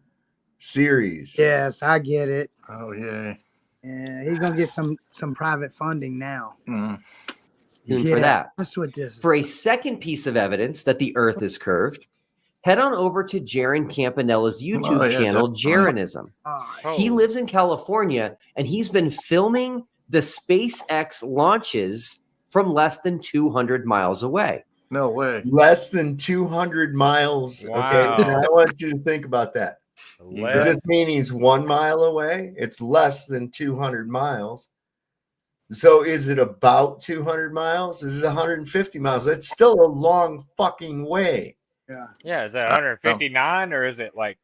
series. Yes, I get it. Oh, yeah. Yeah, he's going to get some private funding now. For that. That's what this is. For a second piece of evidence that the Earth is curved, head on over to Jaron Campanella's YouTube channel, Jaronism. He lives in California, and he's been filming the SpaceX launches from less than 200 miles away. No way. Less than 200 miles. Wow. Okay, now I want you to think about that. Does this mean he's 1 mile away? It's less than 200 miles. So is it about 200 miles? Is it 150 miles? That's still a long fucking way. Yeah. Yeah, is it 159 or is it like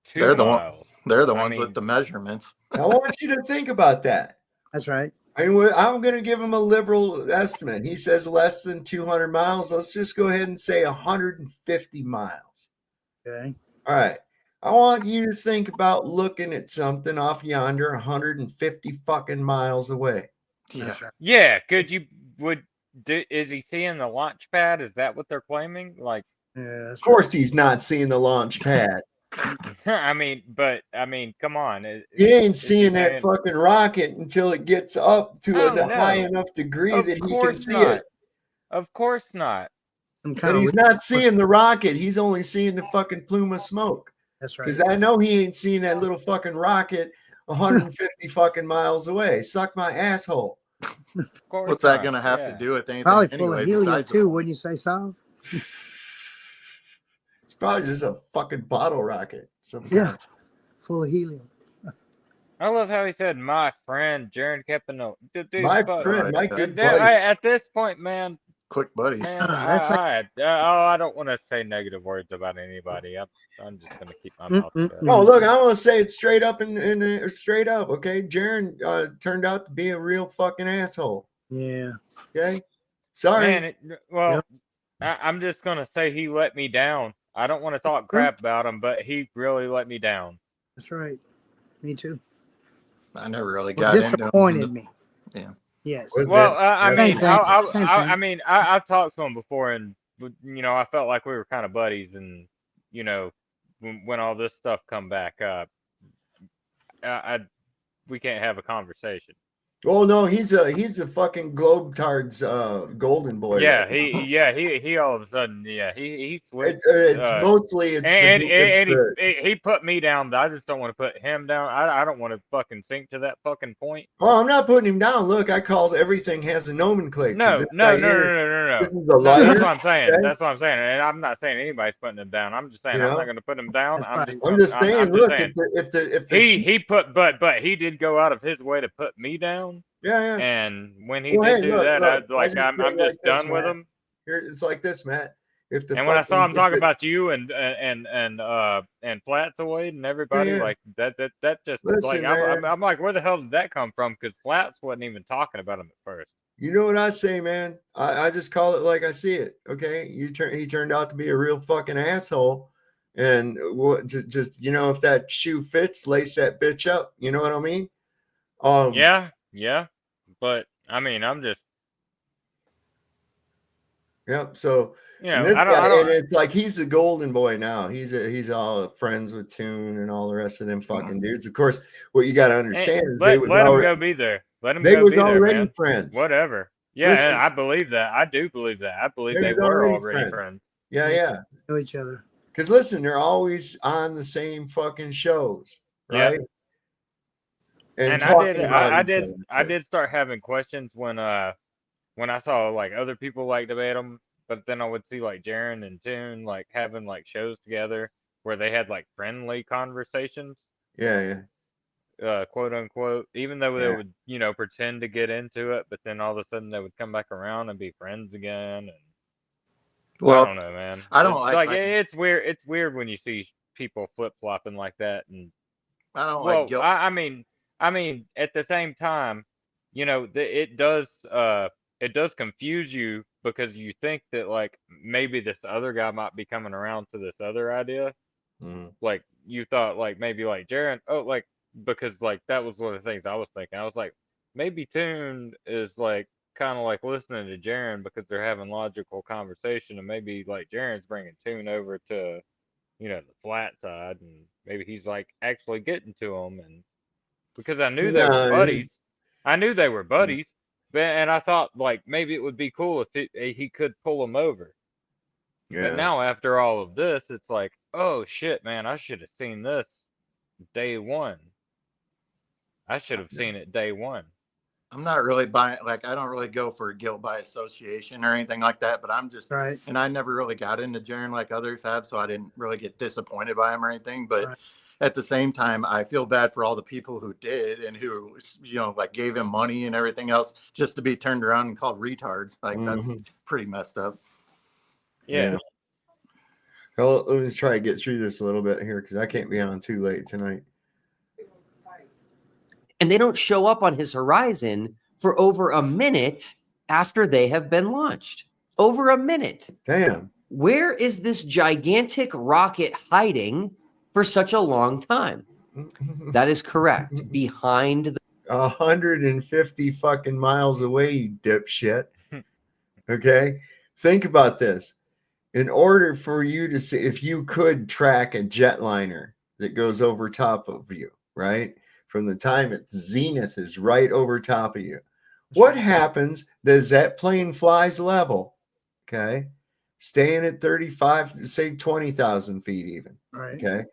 2 They're the miles? They're the ones with the measurements. I want you to think about that. That's right. I mean, I'm going to give him a liberal estimate. He says less than 200 miles. Let's just go ahead and say 150 miles. Okay. All right. I want you to think about looking at something off yonder 150 fucking miles away. Yeah. Right. Yeah. Is he seeing the launch pad? Is that what they're claiming? Like, yeah, of course he's not seeing the launch pad. I mean, come on. He ain't seeing that fucking rocket until it gets up to a high enough degree that he can see it. Of course not. But he's not seeing the rocket. He's only seeing the fucking plume of smoke. That's right. Because I know he ain't seeing that little fucking rocket 150 fucking miles away. Suck my asshole. Of course. What's that going to have to do with anything? Probably full anyway, of helium besides too, wouldn't you say, Sav? It's probably just a fucking bottle rocket. Yeah, full of helium. I love how he said, "My friend." Jaron kept a note. My friend, my good buddy. At this point, man. Quick buddies. Man, I don't want to say negative words about anybody. I'm just gonna keep my mouth shut. No, look, I want to say it straight up and straight up. Okay, Jaron turned out to be a real fucking asshole. Yeah. Okay. Sorry. Man, I'm just gonna say he let me down. I don't want to talk crap about him, but he really let me down. That's right. Me too. I never really got into him. Disappointed me. Yeah. Yes. Well, I mean, I've talked to him before, and I felt like we were kind of buddies, and when all this stuff come back up, we can't have a conversation. Oh no, he's a fucking Globetards golden boy. Yeah, right? he all of a sudden, he switched. He put me down, but I just don't want to put him down. I don't want to fucking sink to that fucking point. Oh, I'm not putting him down. Look, I call everything has a nomenclature. No. This is a liar. That's what I'm saying. Okay? That's what I'm saying. And I'm not saying anybody's putting him down. I'm just saying I'm not going to put him down. I'm just saying. Look, if he put, but he did go out of his way to put me down. Yeah. And when he did do that, I'm just done with him. Here, it's like this, Matt. When I saw him talk about you and Flats Away and everybody like that just listen, like I'm like, where the hell did that come from? Because Flats wasn't even talking about him at first. You know what I say, man? I just call it like I see it. Okay, he turned out to be a real fucking asshole, and just if that shoe fits, lace that bitch up. You know what I mean? Yeah, but I mean, I'm just. Yep. So I don't. And it's like he's the golden boy now. He's all friends with Toon and all the rest of them fucking dudes. Of course, what you got to understand is let him go be there. Let him they go was be already there, man. friends. Whatever. Yeah, Listen, I believe that. I do believe that. I believe they were already friends. Yeah. Know each other. Because listen, they're always on the same fucking shows, right? And I did start having questions when I saw like other people like debate them, but then I would see like Jaron and Toon like having like shows together where they had like friendly conversations. Yeah. Quote unquote, even though they would, pretend to get into it, but then all of a sudden they would come back around and be friends again. And I don't know, man. I don't like it's weird. It's weird when you see people flip flopping like that, and I don't like guilt. I mean, at the same time, it does confuse you because you think that like maybe this other guy might be coming around to this other idea. Like you thought, like maybe like Jaron, because like that was one of the things I was thinking. I was like, maybe Toon is like kind of like listening to Jaron because they're having logical conversation, and maybe like Jaron's bringing Toon over to the flat side, and maybe he's like actually getting to him, and because I knew they were buddies. I knew they were buddies, and I thought like maybe it would be cool if he could pull him over. But now after all of this, it's like, oh shit, man, I should have seen this day one. I should have seen it day one. I'm not really buying, like, I don't really go for guilt by association or anything like that, but I'm just, and I never really got into Jaron like others have, so I didn't really get disappointed by him or anything. But at the same time, I feel bad for all the people who did and who, like gave him money and everything else just to be turned around and called retards. Like, that's pretty messed up. Yeah. Well, let's try to get through this a little bit here because I can't be on too late tonight. and they don't show up on his horizon for over a minute after they have been launched. Over a minute. Damn. Where is this gigantic rocket hiding for such a long time? That is correct. Behind the 150 fucking miles away, you dipshit. Okay? Think about this. In order for you to see, if you could track a jetliner that goes over top of you, right? From the time its zenith is right over top of you. What happens as that plane flies level? Okay? Staying at 35, say 20,000 feet even. Right. Okay?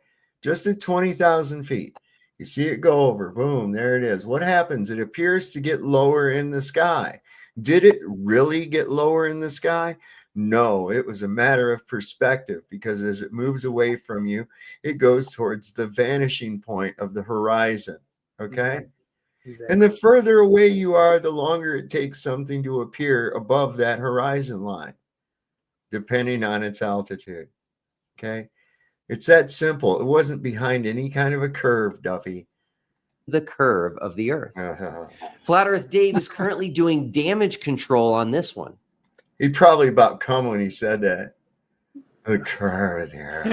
Just at 20,000 feet. You see it go over. Boom, there it is. What happens? It appears to get lower in the sky. Did it really get lower in the sky? No, it was a matter of perspective, because as it moves away from you, it goes towards the vanishing point of the horizon. Okay? Exactly. And the further away you are, the longer it takes something to appear above that horizon line, depending on its altitude. Okay? It's that simple. It wasn't behind any kind of a curve, Duffy. the curve of the Earth. Flat Earth Dave is currently doing damage control on this one. He'd probably about come when he said that. The curve of the Earth.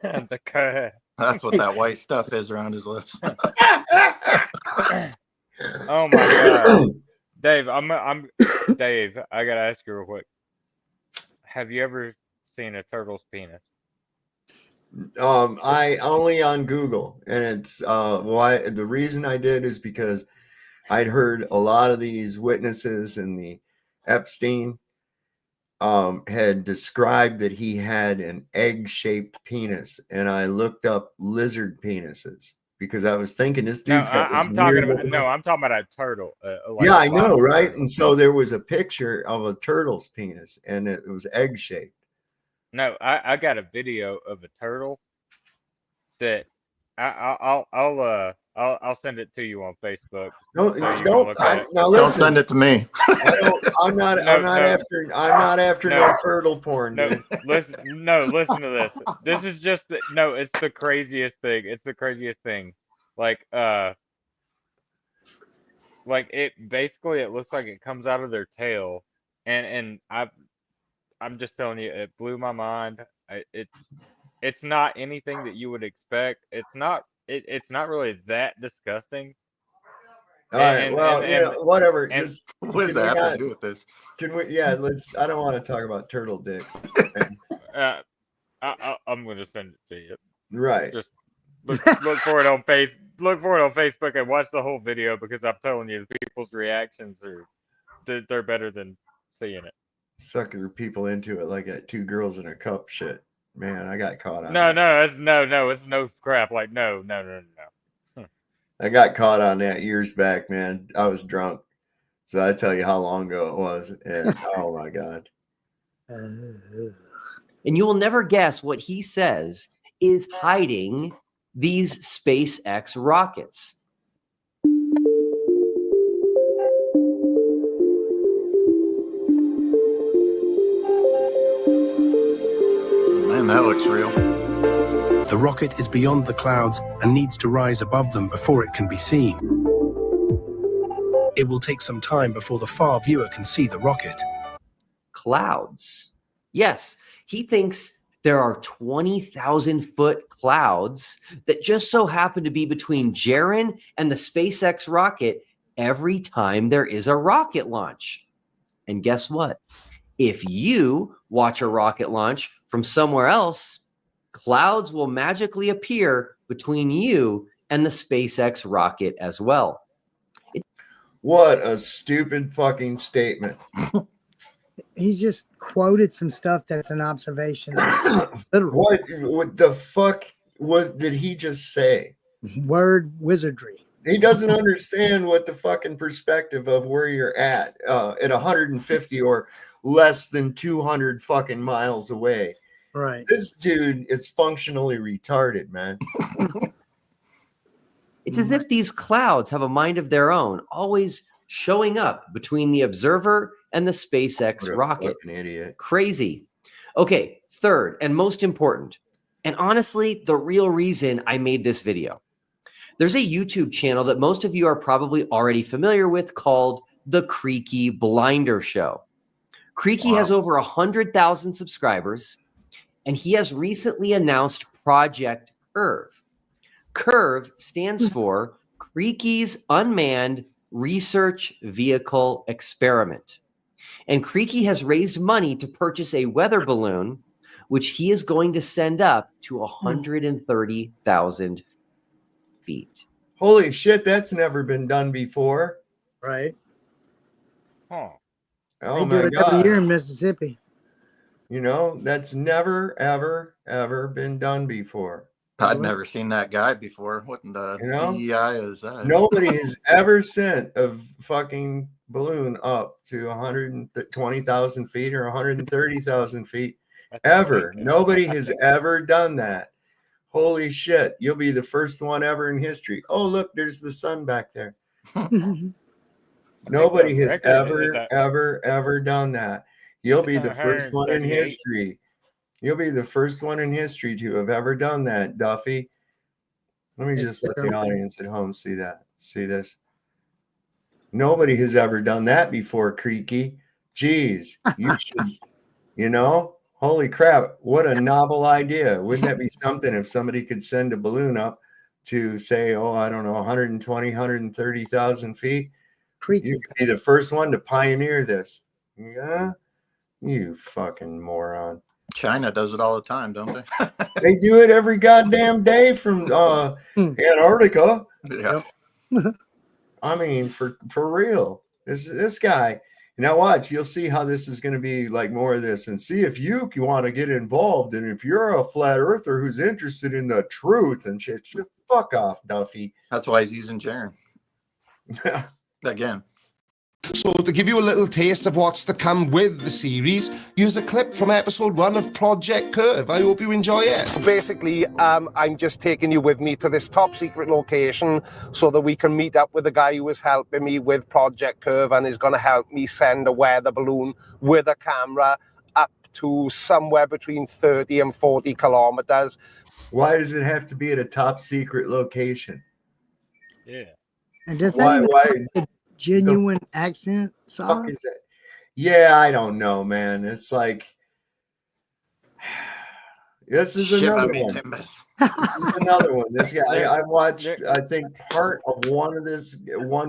The curve. That's what that white stuff is around his lips. Oh my god, Dave! Dave. I gotta ask you real quick. Have you ever seen a turtle's penis? I only on Google, and it's why the reason I did is because I'd heard a lot of these witnesses in the Epstein had described that he had an egg-shaped penis, and I looked up lizard penises because I was thinking this dude's got this I'm talking weird about I'm talking about a turtle. Like yeah, a I know, right? turtle. And so there was a picture of a turtle's penis, and it was egg-shaped. No, I got a video of a turtle that I'll send it to you on Facebook. No, so you can don't. look at it. Now Don't listen. send it to me. I'm not after no turtle porn. No, Dude. listen to this. This is just it's the craziest thing. It's the craziest thing. Like it basically it looks like it comes out of their tail, and I'm just telling you, it blew my mind. It's not anything that you would expect. It's not really that disgusting. All right. Well, whatever. Just what does that have to do with this? Can we? Yeah. Let's. I don't want to talk about turtle dicks. I'm gonna send it to you. Right. Just look for it on Facebook and watch the whole video, because I'm telling you, people's reactions they're better than seeing it. Sucker people into it like that 2 girls in a cup shit. Man, I got caught on it's no crap. Like no. I got caught on that years back, man. I was drunk. So I tell you how long ago it was. And oh my God. And you will never guess what he says is hiding these SpaceX rockets. Man, that looks real. The rocket is beyond the clouds and needs to rise above them before it can be seen. It will take some time before the far viewer can see the rocket. Clouds. Yes, he thinks there are 20,000-foot clouds that just so happen to be between Jaren and the SpaceX rocket every time there is a rocket launch. And guess what? If you watch a rocket launch from somewhere else, clouds will magically appear between you and the SpaceX rocket as well. What a stupid fucking statement. He just quoted some stuff that's an observation. What the fuck did he just say? Word wizardry. He doesn't understand what the fucking perspective of where you're at 150 or less than 200 fucking miles away. Right. This dude is functionally retarded, man. It's as if these clouds have a mind of their own, always showing up between the observer and the SpaceX rocket. Idiot. Crazy. Okay, third and most important, and honestly, the real reason I made this video. there's a YouTube channel that most of you are probably already familiar with called The Creaky Blinder Show. Creaky has over 100,000 subscribers, and he has recently announced Project Curve. Curve stands for Creaky's Unmanned Research Vehicle Experiment. And Creaky has raised money to purchase a weather balloon, which he is going to send up to 130,000 feet. Holy shit, that's never been done before. Right. Huh. Oh They do my it God. every year in Mississippi. You know, that's never, ever, ever been done before. I'd never seen that guy before. What in the DEI is that? Nobody has ever sent a fucking balloon up to 120,000 feet or 130,000 feet ever. Nobody has ever done that. Holy shit. You'll be the first one ever in history. Oh, look, there's the sun back there. Nobody has ever done that. You'll be the first one in history. You'll be the first one in history to have ever done that, Duffy. Let me just let the audience at home see that. See this? Nobody has ever done that before, Creaky. Jeez, you should, you know, holy crap, what a novel idea. Wouldn't that be something if somebody could send a balloon up to say, oh, I don't know, 120, 130,000 feet? You could be the first one to pioneer this. Yeah, you fucking moron. China does it all the time, don't they? They do it every goddamn day from Antarctica. Yeah. I mean, for real. This guy. Now watch, you'll see how this is going to be like more of this, and see if you want to get involved, and if you're a flat earther who's interested in the truth and shit, fuck off, Duffy. That's why he's using Jaren. Again. So to give you a little taste of what's to come with the series, here's a clip from episode 1 of Project Curve. I hope you enjoy it. Basically, I'm just taking you with me to this top secret location so that we can meet up with the guy who is helping me with Project Curve and is going to help me send a weather balloon with a camera up to somewhere between 30 and 40 kilometers. Why does it have to be at a top secret location? Yeah. And does that even have a genuine accent? Fuck is it? Yeah, I don't know, man. It's like this is another one. This is another one. This guy, I watched, I think, part of one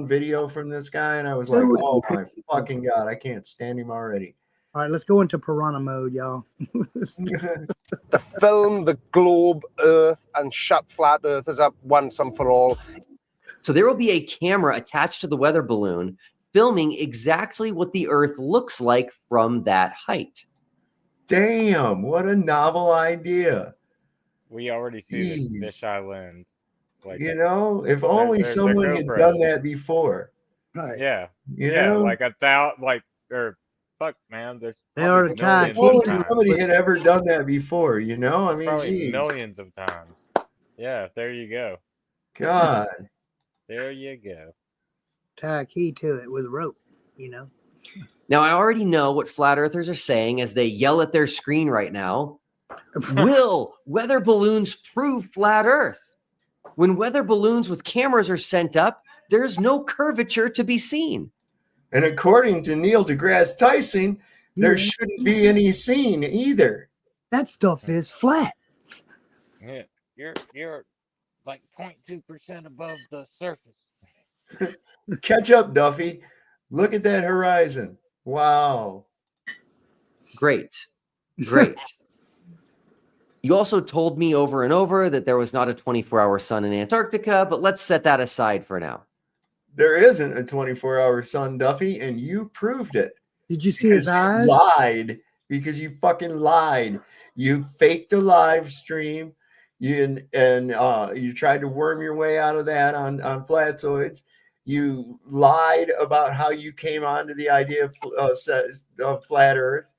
video from this guy, and I was like, oh my fucking God, I can't stand him already. All right, let's go into piranha mode, y'all. To film the globe, Earth, and shut flat earthers up once and for all. So there will be a camera attached to the weather balloon filming exactly what the Earth looks like from that height. Damn, what a novel idea. We already see the fisheye lens. Like, you know, if only someone had done that before. Right. Yeah. You yeah, know? like fuck, man. There's they are the if only somebody had ever done that before, you know? I mean, probably millions of times. Yeah, there you go. God. There you go. Tie a key to it with a rope, you know. Now, I already know what flat earthers are saying as they yell at their screen right now. Will weather balloons prove flat Earth? When weather balloons with cameras are sent up, there's no curvature to be seen. And according to Neil deGrasse Tyson, there shouldn't be any seen either. That stuff is flat. Yeah, you're like 0.2% above the surface. Catch up, Duffy. Look at that horizon. Wow. Great. You also told me over and over that there was not a 24-hour sun in Antarctica, but let's set that aside for now. There isn't a 24-hour sun, Duffy, and you proved it. Did you see his eyes? You lied because you fucking lied. You faked a live stream. You tried to worm your way out of that on Flatzoids. You lied about how you came onto the idea of flat Earth.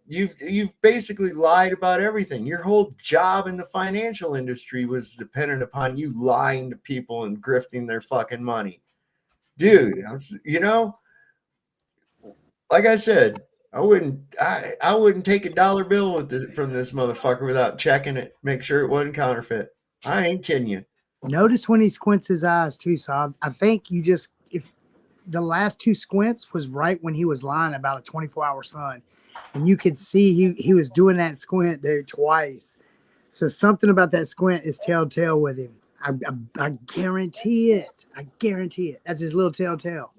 You've basically lied about everything. Your whole job in the financial industry was dependent upon you lying to people and grifting their fucking money. Dude, you know, like I said, I wouldn't take a dollar bill from this motherfucker without checking it, make sure it wasn't counterfeit. I ain't kidding you. Notice when he squints his eyes too. So I think if the last two squints was right when he was lying about a 24-hour sun, and you could see he was doing that squint there twice. So something about that squint is telltale with him. I guarantee it. I guarantee it. That's his little telltale.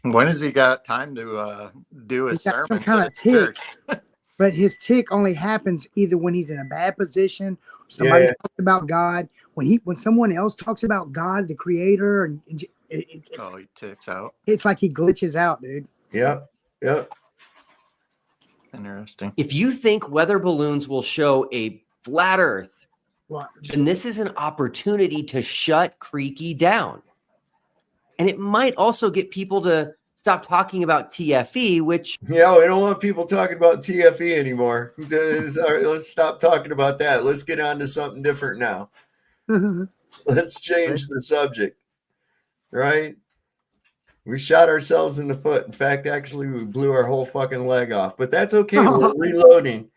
When has he got time to do his He's got some sermons kind at of his tick, church? but his tick only happens either when he's in a bad position, or somebody talks about God. When someone else talks about God, the Creator, and he ticks out. It's like he glitches out, dude. Yep. Interesting. If you think weather balloons will show a flat Earth, then this is an opportunity to shut Creaky down. And it might also get people to stop talking about TFE, which... Yeah, we don't want people talking about TFE anymore. Let's stop talking about that. Let's get on to something different now. Let's change the subject, right? We shot ourselves in the foot. In fact, actually, we blew our whole fucking leg off. But that's okay. We're reloading.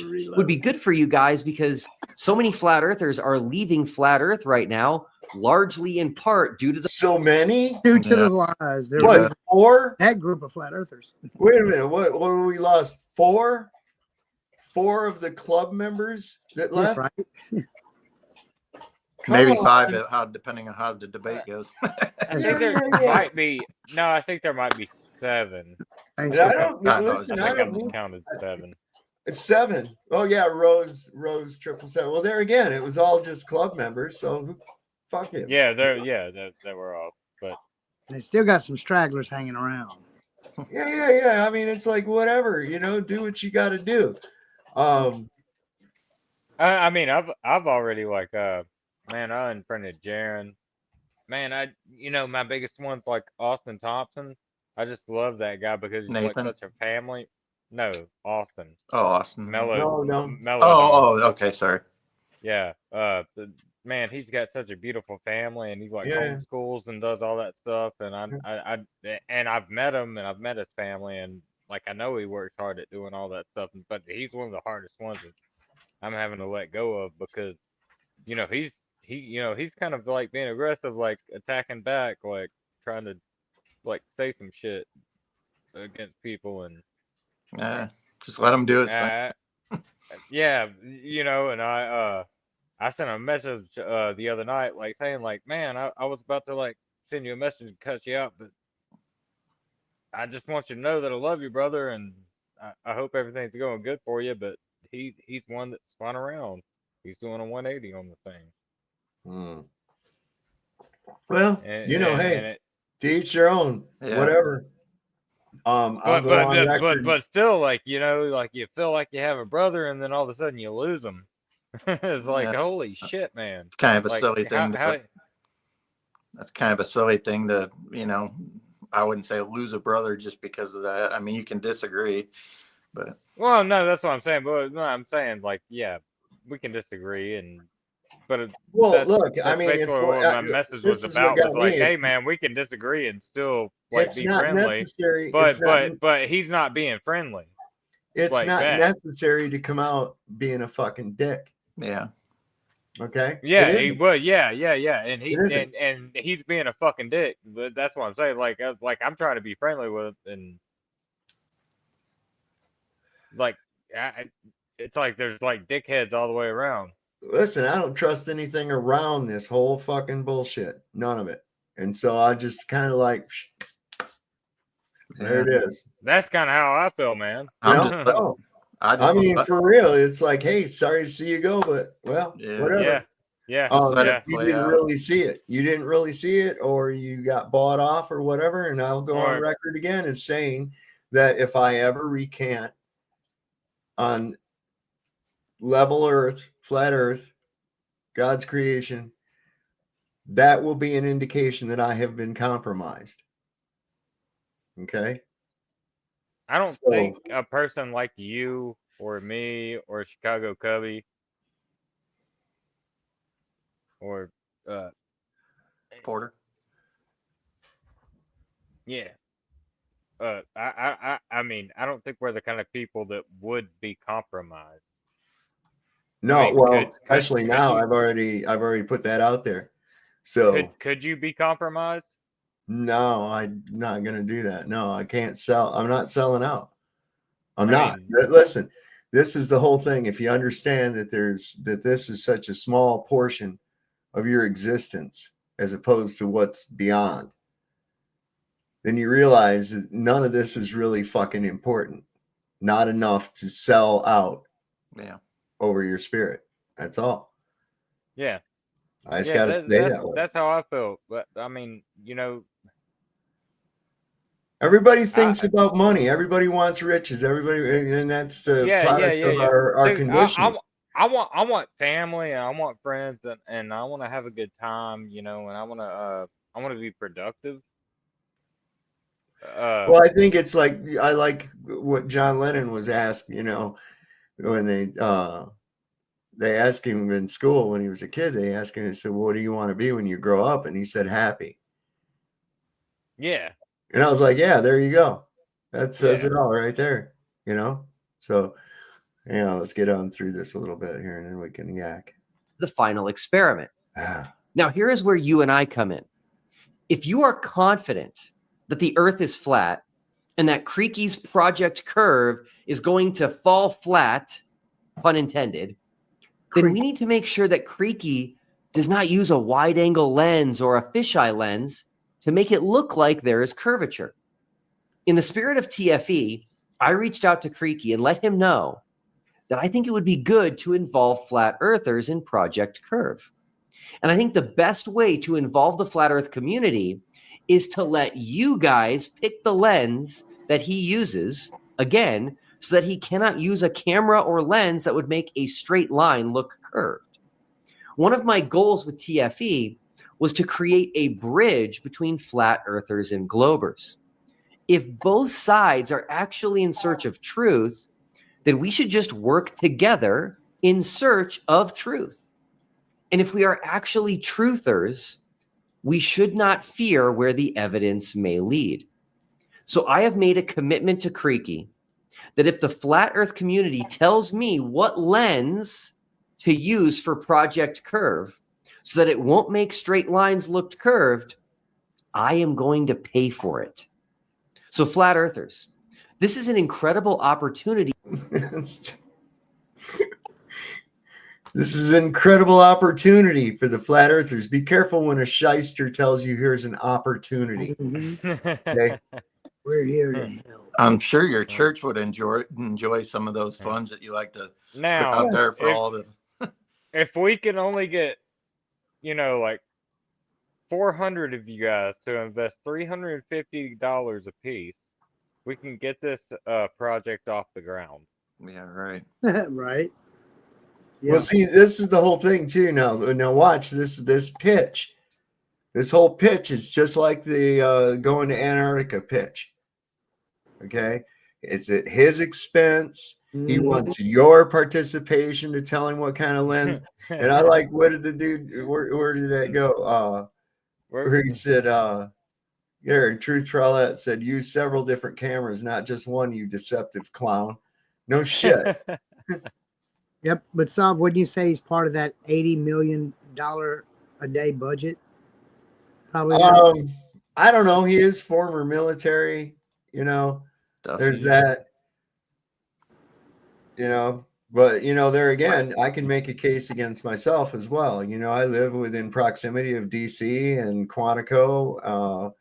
Would be good for you guys because so many flat earthers are leaving flat Earth right now, largely in part due to the... So many? Due to the lies. What, 4? That group of flat earthers. Wait a minute. What we lost? 4? 4 of the club members that left? Right. Maybe 5, depending on how the debate goes. I think there might be. No, I think there might be 7. I don't counted 7. It's 7. Oh yeah, Rose 777. Well, there again, it was all just club members, so fuck it. Yeah, they were all, but they still got some stragglers hanging around. Yeah. I mean, it's like whatever, do what you got to do. I mean, I've already man, I unfriended Jaron. Man, my biggest one's like Austin Thompson. I just love that guy because he's like such a family. No, Austin. Oh, Austin. Mellow. Okay, sorry. Yeah. Man, he's got such a beautiful family, and he's homeschools and does all that stuff. And I've met him, and I've met his family, and I know he works hard at doing all that stuff. But he's one of the hardest ones that I'm having to let go of because, he's kind of being aggressive, attacking back, trying to say some shit against people and. Just let him do his thing. Yeah, and I sent a message the other night, saying man, I was about to send you a message and cut you out, but I just want you to know that I love you, brother, and I hope everything's going good for you. But he's one that spun around. He's doing a 180 on the thing. Well, hey, to each their own. Whatever. But still, you feel like you have a brother, and then all of a sudden you lose him. It's holy shit, man. It's kind of a silly thing. That's kind of a silly thing to, I wouldn't say lose a brother just because of that. I mean, you can disagree, but. Well, no, that's what I'm saying. But no, I'm saying we can disagree, look, I mean, basically what my message was about was hey, man, we can disagree and still be friendly. Necessary. But he's not being friendly. It's not necessary to come out being a fucking dick. Yeah. Okay. Yeah, and he's being a fucking dick. But that's what I'm saying. I'm trying to be friendly with him, and it's there's dickheads all the way around. Listen, I don't trust anything around this whole fucking bullshit. None of it. And so I just kind of there it is. That's kind of how I feel, man. I mean, for real, it's hey, sorry to see you go, but whatever. Yeah. You didn't really see it. You didn't really see it, or you got bought off or whatever. And I'll go on record again as saying that if I ever recant on level Earth, flat Earth, God's creation, that will be an indication that I have been compromised. Okay. I don't think a person like you or me or Chicago Cubby or Porter. Yeah. I mean, I don't think we're the kind of people that would be compromised. No, I mean, well, especially now, I've already put that out there. So could you be compromised? no, I'm not going to do that. No, I can't sell. I'm not selling out. I'm I not. mean, Listen, this is the whole thing. If you understand that this is such a small portion of your existence as opposed to what's beyond, then you realize that none of this is really fucking important. Not enough to sell out over your spirit. That's all. Yeah. I just got to say that way. That's how I feel. But I mean, you know, everybody thinks about money. Everybody wants riches. Everybody, and that's the product of our conditioning. I want family, and I want friends, and I want to have a good time, you know, and I want to be productive. Well, I think it's like, I like what John Lennon was asked, you know, when they asked him in school when he was a kid, they asked him, they said, what do you want to be when you grow up? And he said, happy. Yeah. And I was like, yeah, there you go. That says it all right there, you know? So, yeah, let's get on through this a little bit here and then we can yak. The final experiment. Now, here is where you and I come in. If you are confident that the earth is flat and that Creaky's project curve is going to fall flat, pun intended, then we need to make sure that Creaky does not use a wide angle lens or a fisheye lens to make it look like there is curvature. In the spirit of TFE, I reached out to Creaky and let him know that I think it would be good to involve flat earthers in Project Curve. And I think the best way to involve the flat earth community is to let you guys pick the lens that he uses, again, so that he cannot use a camera or lens that would make a straight line look curved. One of my goals with TFE was to create a bridge between flat earthers and globers. If both sides are actually in search of truth, then we should just work together in search of truth. And if we are actually truthers, we should not fear where the evidence may lead. So I have made a commitment to Creaky that if the flat earth community tells me what lens to use for Project Curve so that it won't make straight lines look curved, I am going to pay for it. So flat earthers, this is an incredible opportunity. This is an incredible opportunity for the flat earthers. Be careful when a shyster tells you here's an opportunity. Okay? We're here to help. I'm sure your church would enjoy some of those funds that you like to put out there for all the. If we can only get, you know, like 400 of you guys to invest $350 a piece, we can get this project off the ground. Yeah, right. Right. Yeah. Well, see, this is the whole thing too. Now watch this pitch. This whole pitch is just like the going to Antarctica pitch. Okay, it's at his expense. He wants your participation to tell him what kind of lens. And I like, what did the dude? Where did that go? Where he said, "Here, Truth Trowlette said use several different cameras, not just one. You deceptive clown." No shit. Yep, but Sav, wouldn't you say he's part of that $80 million a day budget? Probably. I don't know. He is former military. You know, there's that. You know, but you know, there again, I can make a case against myself as well. You know, I live within proximity of DC and Quantico,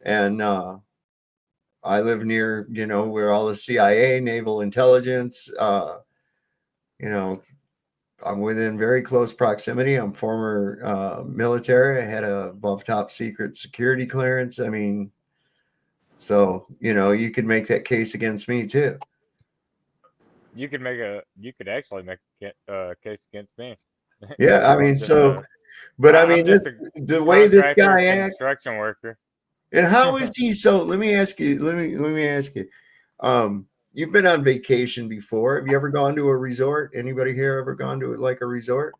and I live near, you know, where all the CIA, naval intelligence. You know, I'm within very close proximity. I'm former military. I had a above top secret security clearance. I mean, so, you know, you could make that case against me too. You could actually make a case against me. Yeah, I mean, so, but I mean, the way this guy acts, construction worker. And how is he? So let me ask you. Let me ask you. You've been on vacation before. Have you ever gone to a resort? Anybody here ever gone to like a resort?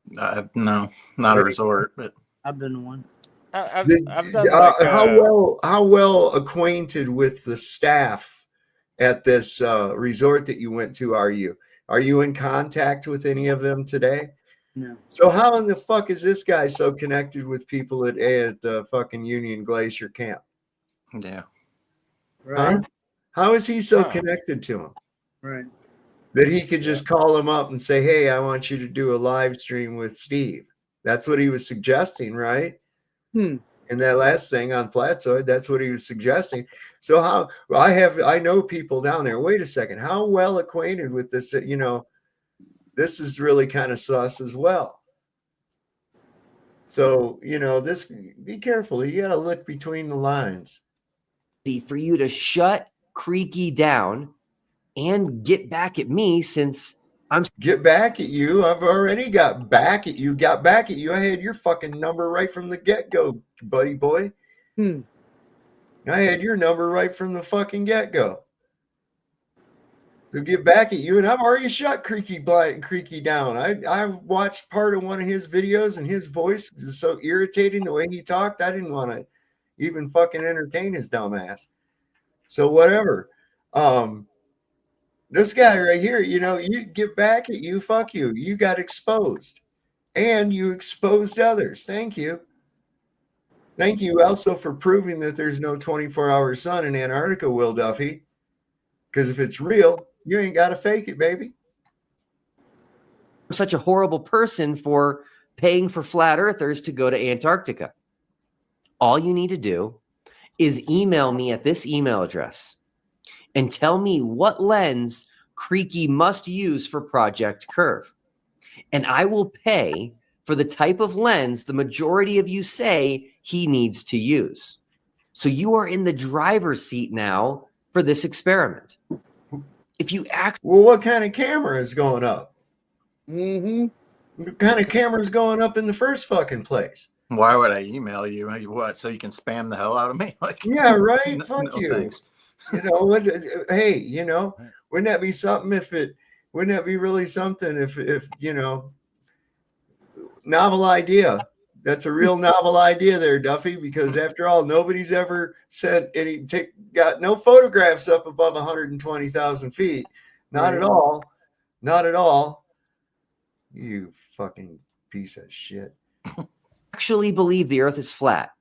No, not a resort, but I've been to one. I've done like, how well acquainted with the staff at this resort that you went to are you? Are you in contact with any of them today? No. So how in the fuck is this guy so connected with people at the fucking Union Glacier camp? Yeah. Right. Huh? How is he so Huh. connected to him? Right. That he could just call him up and say, hey, I want you to do a live stream with Steve. That's what he was suggesting, right? Hmm. And that last thing on Flatzoid, that's what he was suggesting. So how I know people down there. Wait a second. How well acquainted with this, you know, this is really kind of sus as well. So, you know, this, be careful. You got to look between the lines. For you to shut Creaky down and get back at me, since I'm get back at you. I've already got back at you. Got back at you. I had your fucking number right from the get-go, buddy boy. Hmm. I had your number right from the fucking get-go. To get back at you, and I've already shut Creaky down. I watched part of one of his videos, and his voice is so irritating the way he talked. I didn't want to even fucking entertain his dumb ass. So whatever. This guy right here, you know, you get back at you, fuck you. You got exposed. And you exposed others. Thank you. Thank you also for proving that there's no 24-hour sun in Antarctica, Will Duffy. Because if it's real, you ain't got to fake it, baby. such a horrible person for paying for flat earthers to go to Antarctica. All you need to do is email me at this email address and tell me what lens Creaky must use for Project Curve. And I will pay for the type of lens the majority of you say he needs to use. So you are in the driver's seat now for this experiment. If you act... Well, what kind of camera is going up? Mm-hmm. What kind of camera is going up in the first fucking place? Why would I email you? What? So you can spam the hell out of me? Like, yeah, right. Fuck no, you. Thanks. You know what? Hey, you know, wouldn't that be something wouldn't that be really something if you know, novel idea. That's a real novel idea there, Duffy, because after all, nobody's ever said got no photographs up above 120,000 feet. Not at all. Not at all. You fucking piece of shit. Actually believe the earth is flat.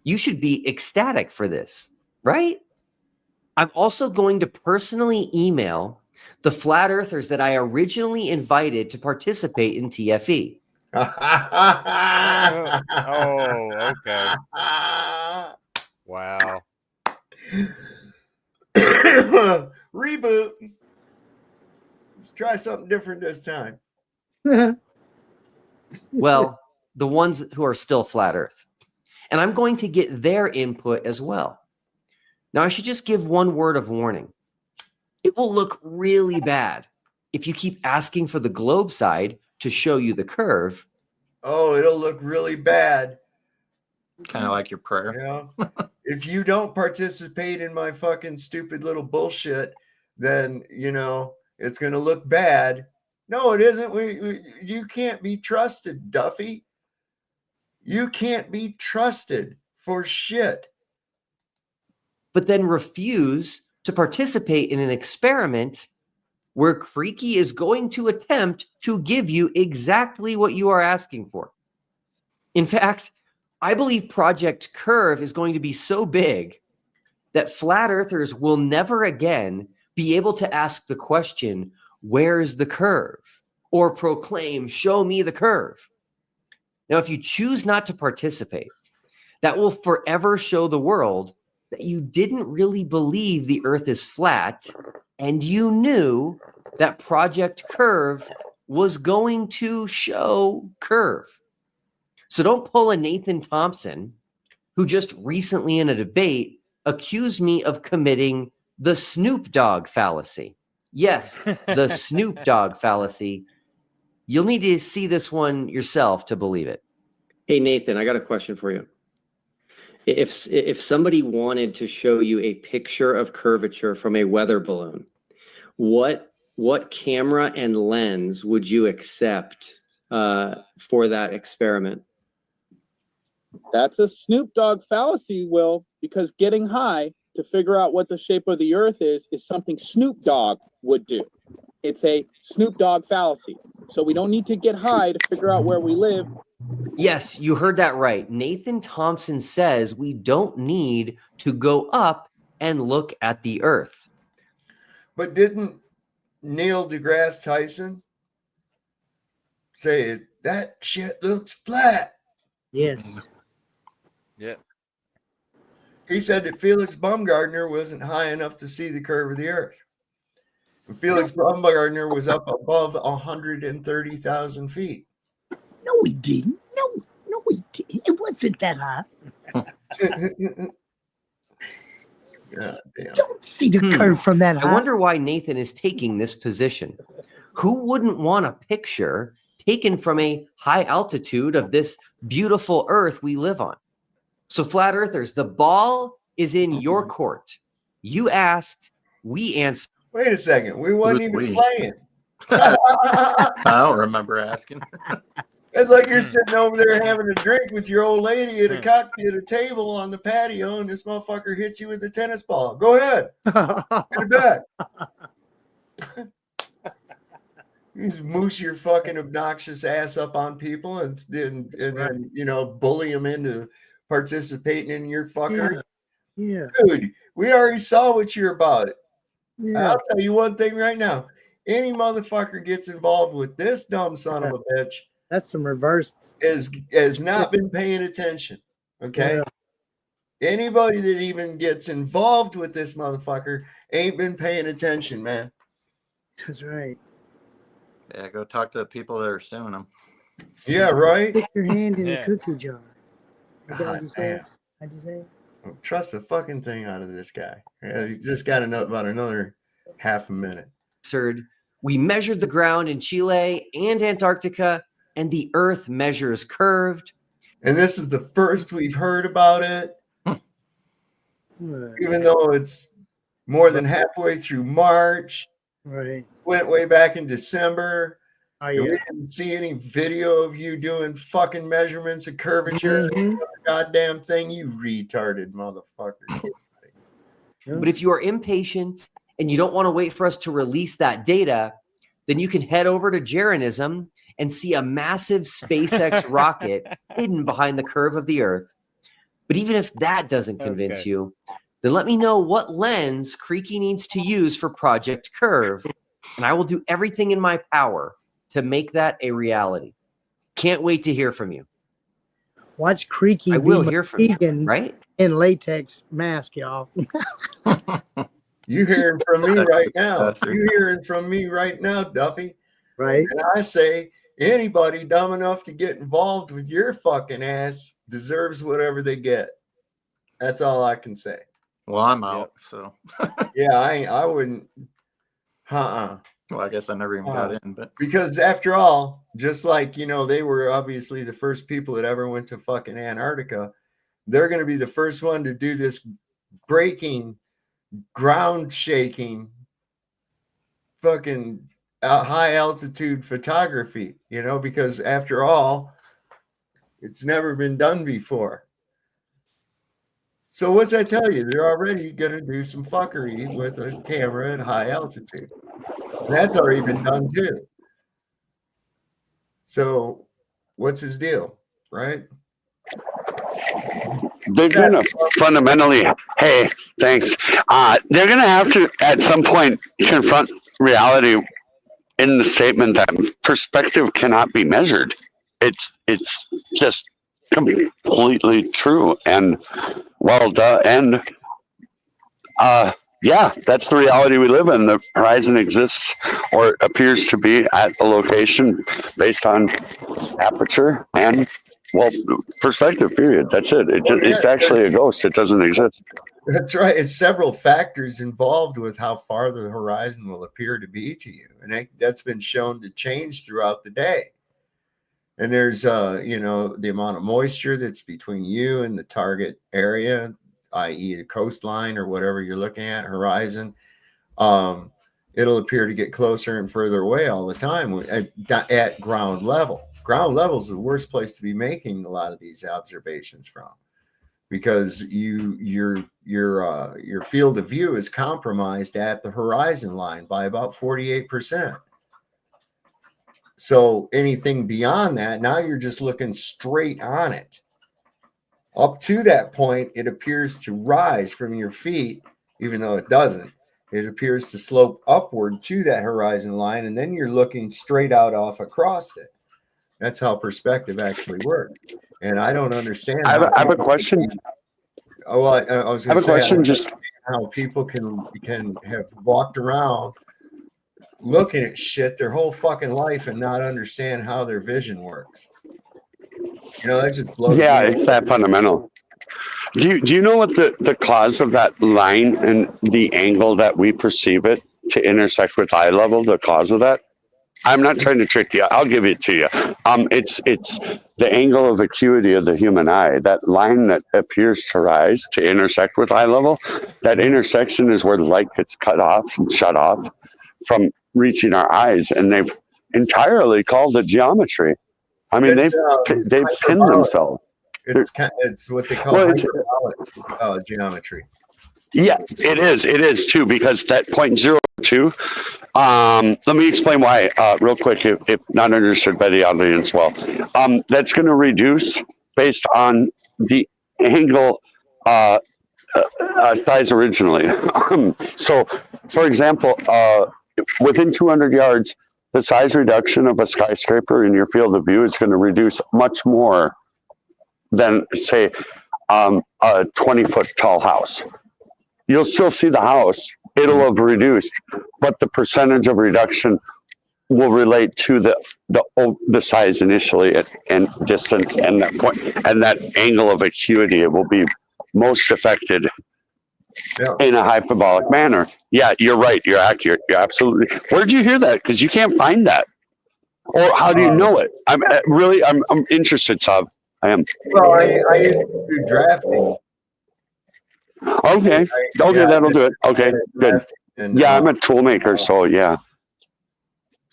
You should be ecstatic for this, right? I'm also going to personally email the flat earthers that I originally invited to participate in TFE. Oh, okay. Wow. Reboot. Let's try something different this time. Well, the ones who are still flat earth. And I'm going to get their input as well. Now, I should just give one word of warning. It will look really bad if you keep asking for the globe side to show you the curve. Oh, it'll look really bad. Kind of like your prayer. Yeah. If you don't participate in my fucking stupid little bullshit, then, you know, it's going to look bad. No, it isn't. You can't be trusted, Duffy. You can't be trusted for shit. But then refuse to participate in an experiment where Creaky is going to attempt to give you exactly what you are asking for. In fact, I believe Project Curve is going to be so big that flat earthers will never again be able to ask the question, where's the curve? Or proclaim, show me the curve. Now, if you choose not to participate, that will forever show the world that you didn't really believe the earth is flat, and you knew that Project Curve was going to show curve. So don't pull a Nathan Thompson, who just recently in a debate accused me of committing the Snoop Dogg fallacy. Yes, the Snoop Dogg fallacy. You'll need to see this one yourself to believe it. Hey, Nathan, I got a question for you. If somebody wanted to show you a picture of curvature from a weather balloon, what camera and lens would you accept for that experiment? That's a Snoop Dogg fallacy, Will, because getting high to figure out what the shape of the earth is something Snoop Dogg would do. It's a Snoop Dogg fallacy. So we don't need to get high to figure out where we live. Yes, you heard that right. Nathan Thompson says we don't need to go up and look at the earth. But didn't Neil deGrasse Tyson say that shit looks flat? Yes. Yeah. He said that Felix Baumgartner wasn't high enough to see the curve of the earth. And Felix Baumgartner was up above 130,000 feet. No, we didn't. No, we didn't. It wasn't that high. God damn. Don't see the curve from that high. I wonder why Nathan is taking this position. Who wouldn't want a picture taken from a high altitude of this beautiful earth we live on? So, flat earthers, the ball is in your court. You asked, we answered. Wait a second. We wasn't even playing. I don't remember asking. It's like you're sitting over there having a drink with your old lady at a table on the patio, and this motherfucker hits you with a tennis ball. Go ahead. Get it back. You just moose your fucking obnoxious ass up on people and then bully them into participating in your fuckery. Yeah. Dude, we already saw what you're about. Yeah. I'll tell you one thing right now. Any motherfucker gets involved with this dumb son of a bitch. That's some reversed. Has not been paying attention. Okay. Yeah. Anybody that even gets involved with this motherfucker ain't been paying attention, man. That's right. Yeah, go talk to the people that are suing them. Yeah, right. Stick your hand in Yeah. the cookie jar. God damn. How'd you say? Don't trust the fucking thing out of this guy. Yeah, you just got to know about another half a minute. We measured the ground in Chile and Antarctica, and the earth measures curved. And this is the first we've heard about it. Even though it's more than halfway through March. Right. Went way back in December. Oh, and yeah. we didn't see any video of you doing fucking measurements of curvature. Goddamn thing, you retarded motherfucker. But if you are impatient and you don't want to wait for us to release that data, then you can head over to Jeranism and see a massive SpaceX rocket hidden behind the curve of the earth. But even if that doesn't convince you, then let me know what lens Creaky needs to use for Project Curve, and I will do everything in my power to make that a reality. Can't wait to hear from you. Watch Creaky I will hear from you, vegan right? in latex mask, y'all. You hearing from me right now. You hearing from me right now, Duffy. Right. And I say anybody dumb enough to get involved with your fucking ass deserves whatever they get. That's all I can say. Well, I'm out, so. Yeah, I wouldn't. Well, I guess I never even got in, but because after all, just like, they were obviously the first people that ever went to fucking Antarctica, they're going to be the first one to do this breaking, ground shaking, fucking high altitude photography, because after all, it's never been done before. So what's that tell you? They're already going to do some fuckery with a camera at high altitude. That's already been done too. So what's his deal, right? They're going to fundamentally, hey, thanks. They're going to have to, at some point, confront reality in the statement that perspective cannot be measured. It's just completely true. And yeah, that's the reality we live in. The horizon exists or appears to be at the location based on aperture and, perspective, period. That's it. It's actually a ghost. It doesn't exist. That's right. It's several factors involved with how far the horizon will appear to be to you. And that's been shown to change throughout the day. And there's, the amount of moisture that's between you and the target area, i.e. the coastline or whatever you're looking at, horizon. It'll appear to get closer and further away all the time at ground level. Ground level is the worst place to be making a lot of these observations from, because your field of view is compromised at the horizon line by about 48%. So anything beyond that, now you're just looking straight on it. Up to that point, it appears to rise from your feet, even though it doesn't. It appears to slope upward to that horizon line, and then you're looking straight out off across it. That's how perspective actually works. And I don't understand. I have a question. Oh, I was going to say, I don't understand how people can have walked around looking at shit their whole fucking life and not understand how their vision works. You know, that just blows me away. It's that fundamental. Do you know what the cause of that line and the angle that we perceive it to intersect with eye level, the cause of that? I'm not trying to trick you. I'll give it to you. It's the angle of acuity of the human eye. That line that appears to rise to intersect with eye level, that intersection is where the light gets cut off and shut off from reaching our eyes, and they've entirely called it geometry. I mean, they've pinned themselves. It's what they call hyperbolic geometry. Yeah, it is too, because that 0.02. Let me explain why real quick, if not understood by the audience well. That's going to reduce based on the angle size originally. So, for example, within 200 yards, the size reduction of a skyscraper in your field of view is going to reduce much more than, say, a 20-foot tall house. You'll still see the house. It'll have reduced, but the percentage of reduction will relate to the size initially and distance and that point and that angle of acuity. It will be most affected in a hyperbolic manner. Yeah, you're right. You're accurate. You're absolutely. Where'd you hear that? Because you can't find that. Or how do you know it? I'm interested, Sav. I am. Well, I used to do drafting. Okay, that'll do it. Okay, good. Yeah, I'm a tool maker, so yeah.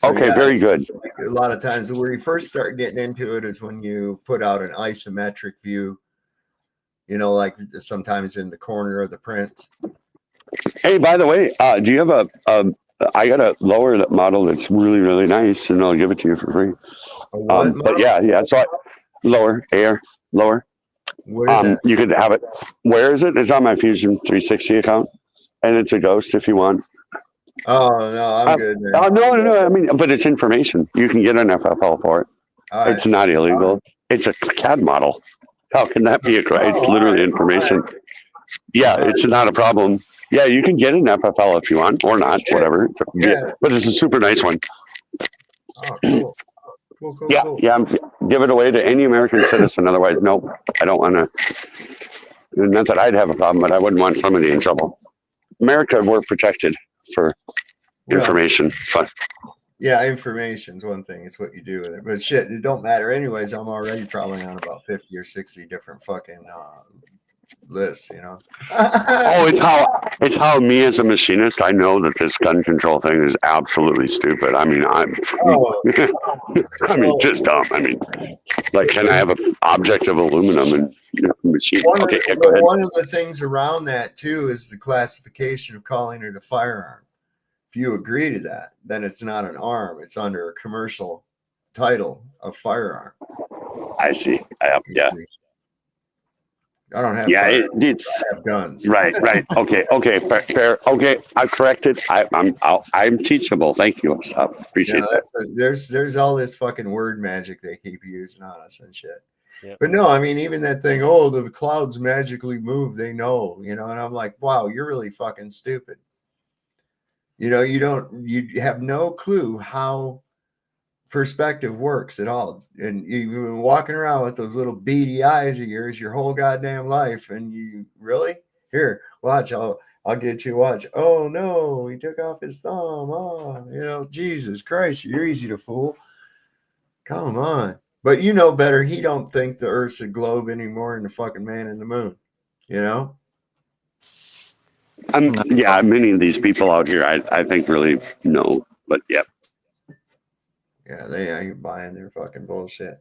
Okay, very good. A lot of times where you first start getting into it is when you put out an isometric view, you know, like sometimes in the corner of the print. Hey, by the way, do you have I got a lower model that's really, really nice, and I'll give it to you for free. But yeah, so lower. Where is it? You could have it. Where is it? It's on my Fusion 360 account, and it's a ghost if you want. Oh no, I'm good. Man. No. I mean, but it's information. You can get an FFL for it. It's not illegal. It's a CAD model. How can that be it's literally information. Yeah, it's not a problem. Yeah, you can get an FFL if you want, or not, whatever. Yeah. But it's a super nice one. Oh, cool. Cool. Yeah. Give it away to any American citizen. Otherwise, nope. I don't want to. Not that I'd have a problem, but I wouldn't want somebody in trouble. America, we're protected for information. Yeah, information's one thing. It's what you do with it. But shit, it don't matter. Anyways, I'm already probably on about 50 or 60 different fucking lists, you know. It's how me as a machinist, I know that this gun control thing is absolutely stupid. I mean, just dumb. I mean, like, can I have an object of aluminum and machine? One of the things around that too is the classification of calling it a firearm. If you agree to that, then it's not an arm. It's under a commercial title of firearm. I see. Yeah. I don't have. Yeah, I have guns. Right. Okay. Fair. Okay, I've corrected. I'm teachable. Thank you. I appreciate that. There's all this fucking word magic they keep using on us and shit. Yep. But no, I mean, even that thing. Oh, the clouds magically move. They know, you know. And I'm like, wow, you're really fucking stupid. You know, you have no clue how perspective works at all. And you've been walking around with those little beady eyes of yours your whole goddamn life. And you really? Here, watch, I'll get you, watch. Oh no, he took off his thumb. Oh, you know, Jesus Christ, you're easy to fool. Come on. But you know better. He don't think the Earth's a globe anymore than the fucking man in the moon, you know? Many of these people out here, I think really know, but yeah. Yeah, they ain't buying their fucking bullshit.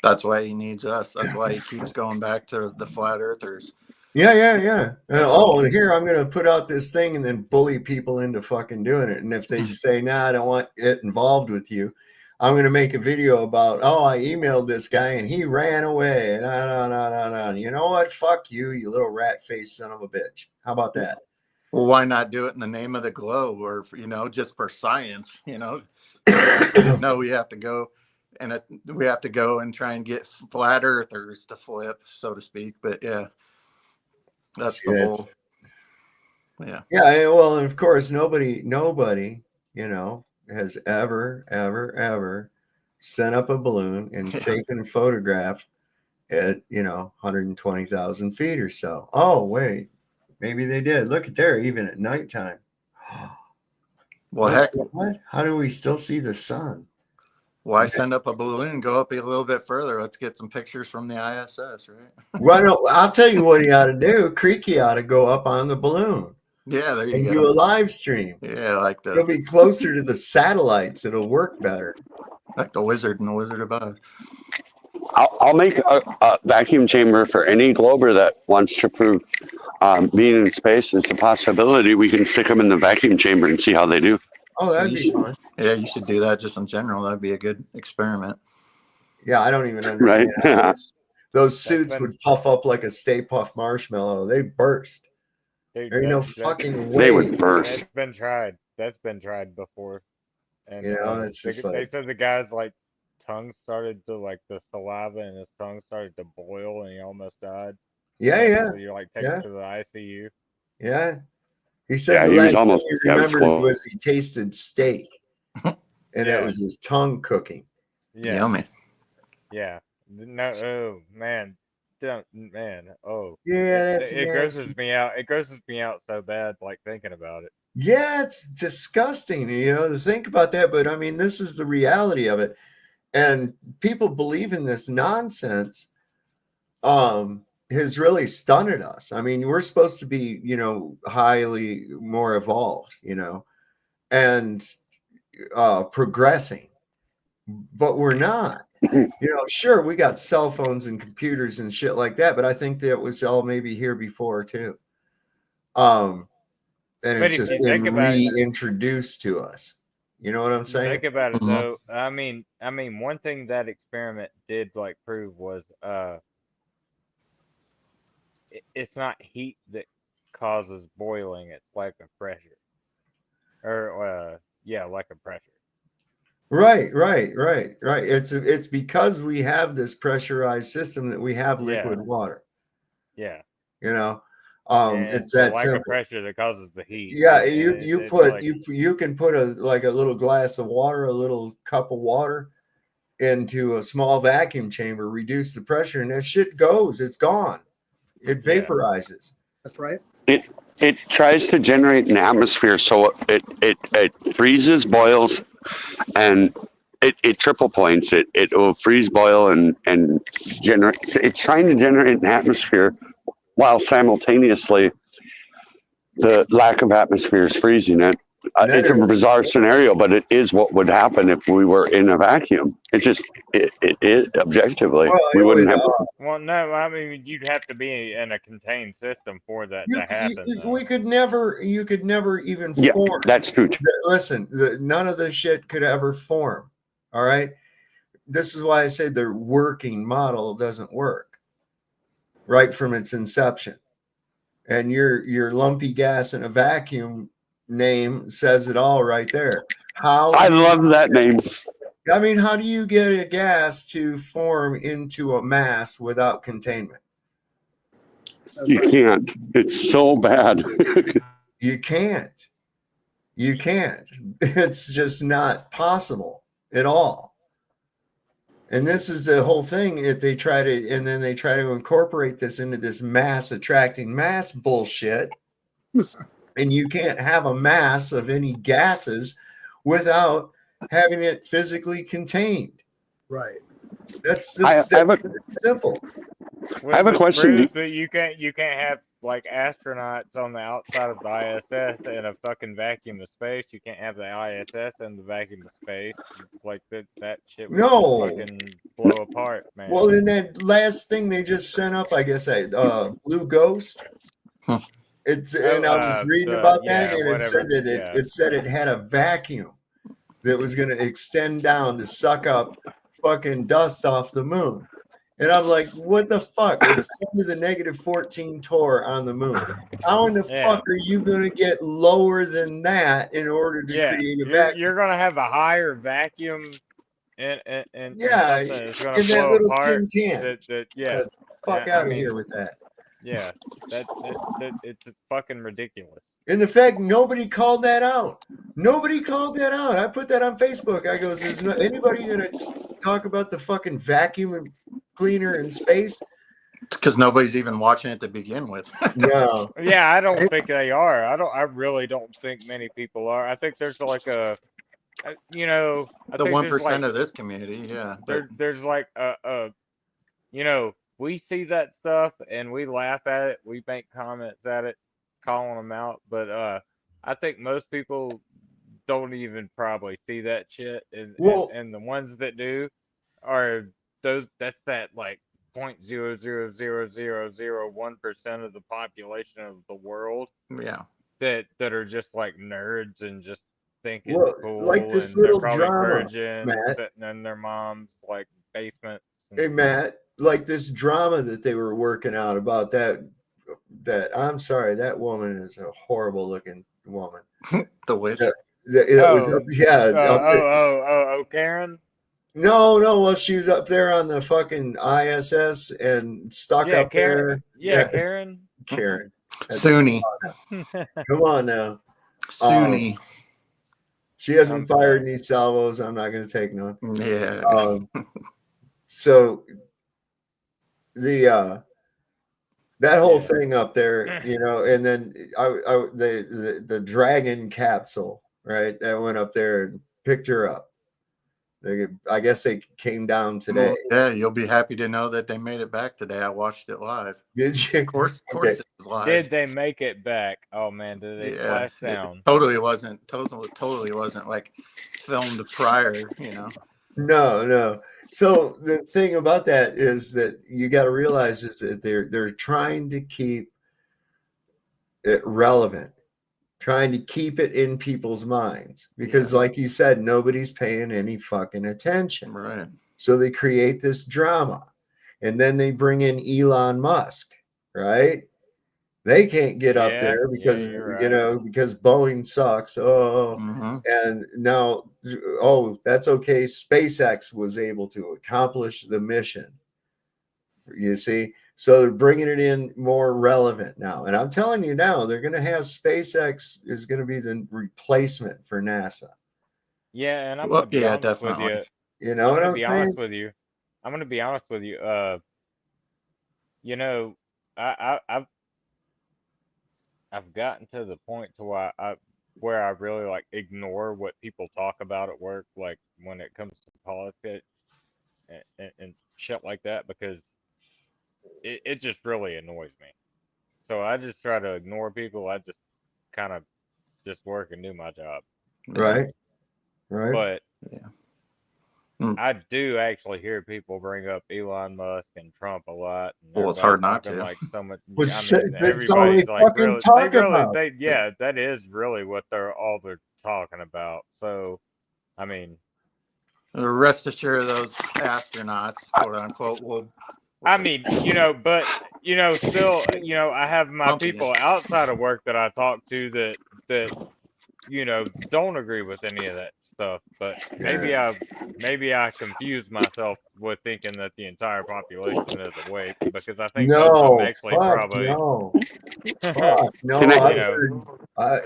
That's why he needs us. That's why he keeps going back to the flat earthers. Yeah. And here I'm going to put out this thing and then bully people into fucking doing it. And if they say, nah, I don't want it involved with you, I'm going to make a video about, I emailed this guy and he ran away. No. You know what? Fuck you, you little rat-faced son of a bitch. How about that? Well, why not do it in the name of the globe, or just for science? No, we have to go, and we have to go and try and get flat earthers to flip, so to speak. But yeah, that's the whole. Yeah. Yeah. Well, and of course, nobody, has ever sent up a balloon and taken a photograph at 120,000 feet or so. Oh wait. Maybe they did. Look at there, even at nighttime. Well, heck, what? How do we still see the sun? Why send up a balloon? Go up a little bit further. Let's get some pictures from the ISS, right? Well, no, I'll tell you what he ought to do. Creaky ought to go up on the balloon. Yeah, there you and go. do a live stream. Yeah, like the. It'll be closer to the satellites. It'll work better. Like the Wizard and the Wizard of Oz. I'll make a vacuum chamber for any glober that wants to prove being in space is a possibility. We can stick them in the vacuum chamber and see how they do. Oh, that'd be fun. Yeah, you should do that just in general. That'd be a good experiment. Yeah, I don't even understand. Right? Yeah. Those suits would puff up like a Stay Puft marshmallow. They burst. Dude, There's no fucking way. They would burst. That's been tried. That's been tried before. And it's just they said the guy's tongue started to the saliva and his tongue started to boil and he almost died. Yeah. So you're taken to the ICU. Yeah. He said the last thing he remembered was he tasted steak. And it was his tongue cooking. Yeah. Yummy. Yeah. No, oh man. Oh. Yeah, it grosses me out. It grosses me out so bad thinking about it. Yeah, it's disgusting, to think about that. But I mean, this is the reality of it. And people believe in this nonsense has really stunted us. I mean, we're supposed to be, highly more evolved, and progressing, but we're not. Sure, we got cell phones and computers and shit like that, but I think that was all maybe here before too. And it's just been reintroduced to us. You know what I'm saying? Think about it though. I mean, one thing that experiment did prove was it's not heat that causes boiling. It's like a pressure, or like a pressure. Right. It's because we have this pressurized system that we have liquid water. Yeah. It's that like simple. A pressure that causes the heat. Yeah, you can put a little glass of water, a little cup of water into a small vacuum chamber, reduce the pressure, and that shit goes. It's gone. It vaporizes. That's right. It tries to generate an atmosphere, so it freezes, boils, and it triple points. It will freeze, boil, and generate. It's trying to generate an atmosphere while simultaneously the lack of atmosphere is freezing it. It's a bizarre scenario, but it is what would happen if we were in a vacuum. It's just it objectively we wouldn't have. Well, no, I mean you'd have to be in a contained system for that to happen. You could never even form. Yeah, that's true. Listen, none of this shit could ever form. All right, this is why I say the working model doesn't work right from its inception, and your lumpy gas in a vacuum name says it all right there. I love that name. I mean, how do you get a gas to form into a mass without containment? You can't. It's so bad. You can't. It's just not possible at all. And this is the whole thing. If they try to incorporate this into this mass attracting mass bullshit. And you can't have a mass of any gases without having it physically contained. Right. That's simple. I have a question. You can't have like astronauts on the outside of the ISS in a fucking vacuum of space. You can't have the ISS in the vacuum of space. Like that shit would No. fucking blow apart, man. Well, in that last thing they just sent up, I guess, Blue Ghost. And I was reading about that, and it said that it said it had a vacuum that was going to extend down to suck up fucking dust off the moon. And I'm like, what the fuck? It's 10 to the negative 14 torr on the moon. How in the fuck are you going to get lower than that in order to create a vacuum? You're going to have a higher vacuum and in that little tin can. Fuck out of mean, here with that. Yeah, that it's fucking ridiculous. And the fact nobody called that out. Nobody called that out. I put that on Facebook. I goes, is anybody gonna talk about the fucking vacuum cleaner in space? It's because nobody's even watching it to begin with. No. Yeah, I don't think they are. I really don't think many people are. I think there's like the 1% of this community. Yeah, there's like we see that stuff and we laugh at it. We make comments at it, calling them out. But I think most people don't even probably see that shit. And the ones that do are those. That's that like 0.0000001% of the population of the world. Yeah. That are just like nerds and just think it's cool. Like this and little they're probably drama, virgins Matt. sitting in their mom's like basements. Hey Matt, like this drama that they were working out about that I'm sorry, that woman is a horrible looking woman. The witch. Karen. No, well, she was up there on the fucking ISS and stuck up Karen. there. Karen. Suni. Come on now. Suni. She hasn't fired any salvos. I'm not going to take none. Yeah. So the that whole thing up there, and then the dragon capsule, right? That went up there and picked her up. I guess they came down today. Yeah, you'll be happy to know that they made it back today. I watched it live. Did you? Of course it was live. Did they make it back? Oh man, did they flash down? Totally wasn't like filmed prior, No. So the thing about that is that you got to realize is that they're trying to keep it relevant, trying to keep it in people's minds because, like you said, nobody's paying any fucking attention. Right. So they create this drama, and then they bring in Elon Musk, right? They can't get up there because because Boeing sucks. And now that's okay. SpaceX was able to accomplish the mission. You see, so they're bringing it in more relevant now. And I'm telling you now, they're going to have SpaceX is going to be the replacement for NASA. Yeah, and I'm going to be honest with you. You know what I'm saying? I'm going to be honest with you. I've gotten to the point to where I really like ignore what people talk about at work, like when it comes to politics and shit like that, because it just really annoys me. So I just try to ignore people. I just kind of just work and do my job. Right. But I do actually hear people bring up Elon Musk and Trump a lot. Well, it's hard not to. Like so much. Everybody's like really, that is really what they're talking about. So, I mean, rest assured, those astronauts, quote unquote, will. I mean, but still, I have my people outside of work that I talk to that don't agree with any of that stuff, but maybe I confuse myself with thinking that the entire population is awake, because I think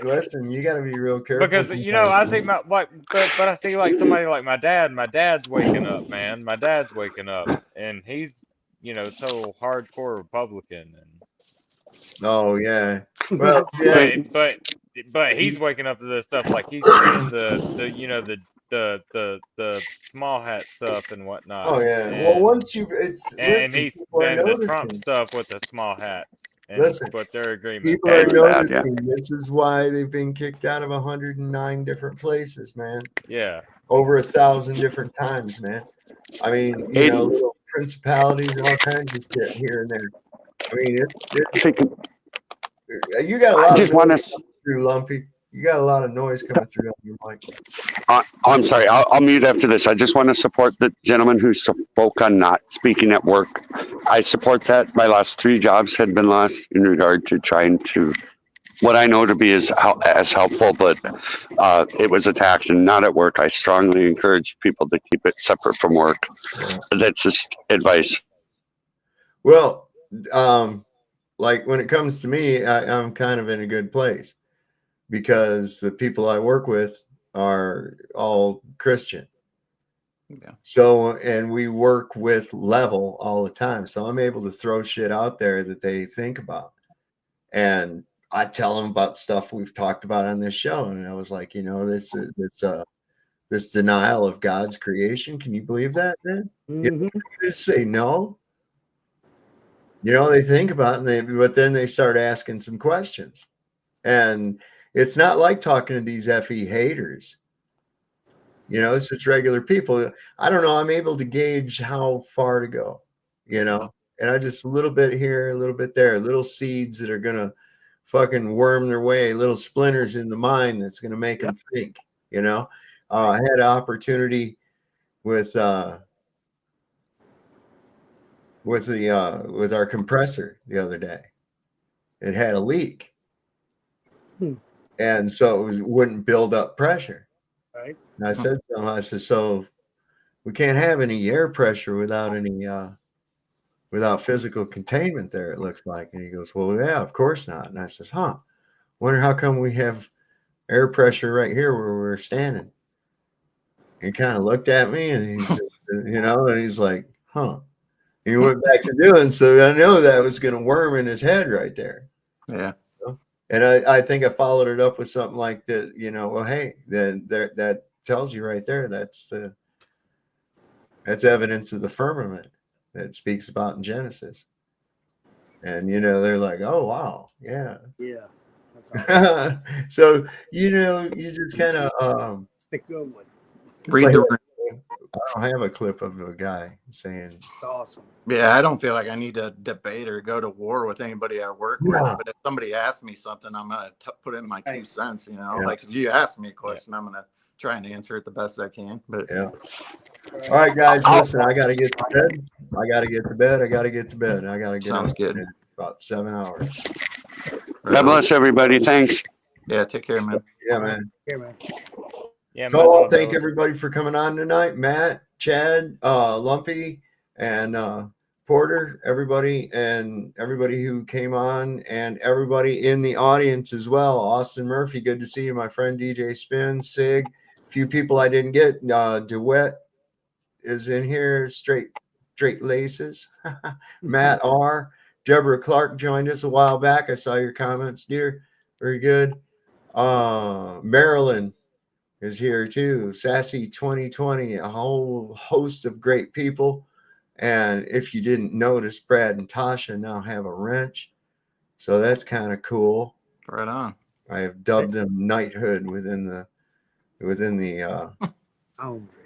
listen, you got to be real careful because I think but I see like somebody like my dad's waking up, man. My dad's waking up, and he's total hardcore Republican, and well, yeah. But he's waking up to this stuff, like he's seeing the small hat stuff and whatnot. Oh yeah. Well, once you and the Trump stuff with the small hats, And Listen, what their agreement. people are noticing. This is why they've been kicked out of 109 different places, man. Yeah. Over 1,000 different times, man. I mean, you know, little principalities and all kinds of shit here and there. I mean, you got a lot of noise coming through, Lumpy. You got a lot of noise coming through on your mic. I'm sorry. I'll mute after this. I just want to support the gentleman who spoke on not speaking at work. I support that. My last 3 jobs had been lost in regard to trying to, what I know to be as helpful, but it was attacked and not at work. I strongly encourage people to keep it separate from work. That's just advice. Well, like when it comes to me, I'm kind of in a good place because the people I work with are all Christian. Yeah. So, and we work with level all the time. So I'm able to throw shit out there that they think about. And I tell them about stuff we've talked about on this show. And I was like, you know, this denial of God's creation. Can you believe that, man? You know, just say no. You know, they think about it, but then they start asking some questions. And it's not like talking to these FE haters. You know, it's just regular people. I don't know. I'm able to gauge how far to go, you know, and I just a little bit here, a little bit there, little seeds that are going to fucking worm their way, little splinters in the mind that's going to make them think, you know. I had an opportunity with our compressor the other day. It had a leak. And so it wouldn't build up pressure. Right. And I said to him, I said, so we can't have any air pressure without any without physical containment there, it looks like. And he goes, well, yeah, of course not. And I says, wonder how come we have air pressure right here where we're standing. He kind of looked at me and he said, you know, and he's like, And he went back to doing, so I know that was going to worm in his head right there. Yeah. And I think I followed it up with something like that, you know, well, hey, that tells you right there, that's evidence of the firmament that speaks about in Genesis. And, you know, they're like, oh, wow. Yeah. Yeah. That's awesome. So, you know, you just kind of the good one. Read the I don't have a clip of a guy saying It's awesome. Yeah, I don't feel like I need to debate or go to war with anybody I work with. But if somebody asks me something, I'm going to put in my 2 cents, you know. Yeah. Like if you ask me a question, I'm going to try and answer it the best I can. But yeah. All right, guys, listen, I got to get to bed. I got to get to bed. I got to get Sounds up good. in about 7 hours. God bless everybody. Thanks. Yeah, take care, man. Yeah, man. Here, man. Yeah, So I'll thank everybody for coming on tonight. Matt, Chad, Lumpy, and Porter, everybody who came on, and everybody in the audience as well. Austin Murphy, good to see you, my friend. DJ Spin, Sig, a few people I didn't get. DeWitt is in here, straight laces. Matt R. Deborah Clark joined us a while back. I saw your comments, dear. Very good. Marilyn is here too. Sassy 2020, a whole host of great people. And if you didn't notice, Brad and Tasha now have a wrench. So that's kind of cool. Right on. I have dubbed them knighthood within the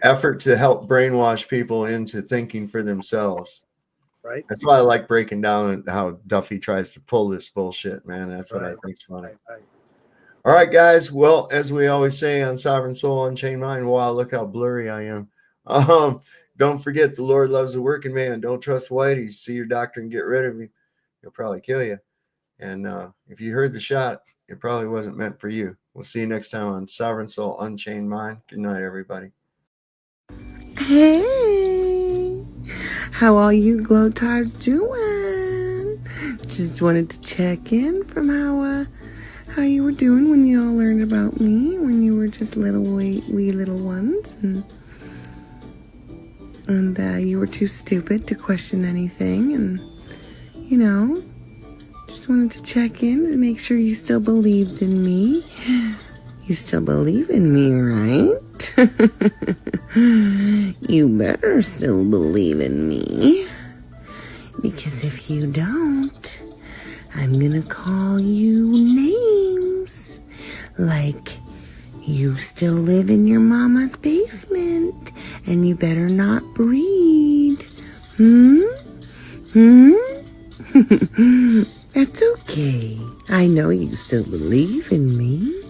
effort to help brainwash people into thinking for themselves. Right. That's why I like breaking down how Duffy tries to pull this bullshit, man. That's what I think's funny. Right. All right, guys. Well, as we always say on Sovereign Soul, Unchained Mind, wow, look how blurry I am. Don't forget, the Lord loves the working man. Don't trust Whitey. See your doctor and get rid of him. He'll probably kill you. And if you heard the shot, it probably wasn't meant for you. We'll see you next time on Sovereign Soul, Unchained Mind. Good night, everybody. Hey, how all you glow-tards doing? Just wanted to check in from how you were doing when you all learned about me, when you were just little wee little ones, and you were too stupid to question anything, and you know, just wanted to check in and make sure you still believed in me. You still believe in me, right? You better still believe in me, because if you don't, I'm I'm gonna call you names. Like, you still live in your mama's basement, and you better not breed. That's okay. I know you still believe in me.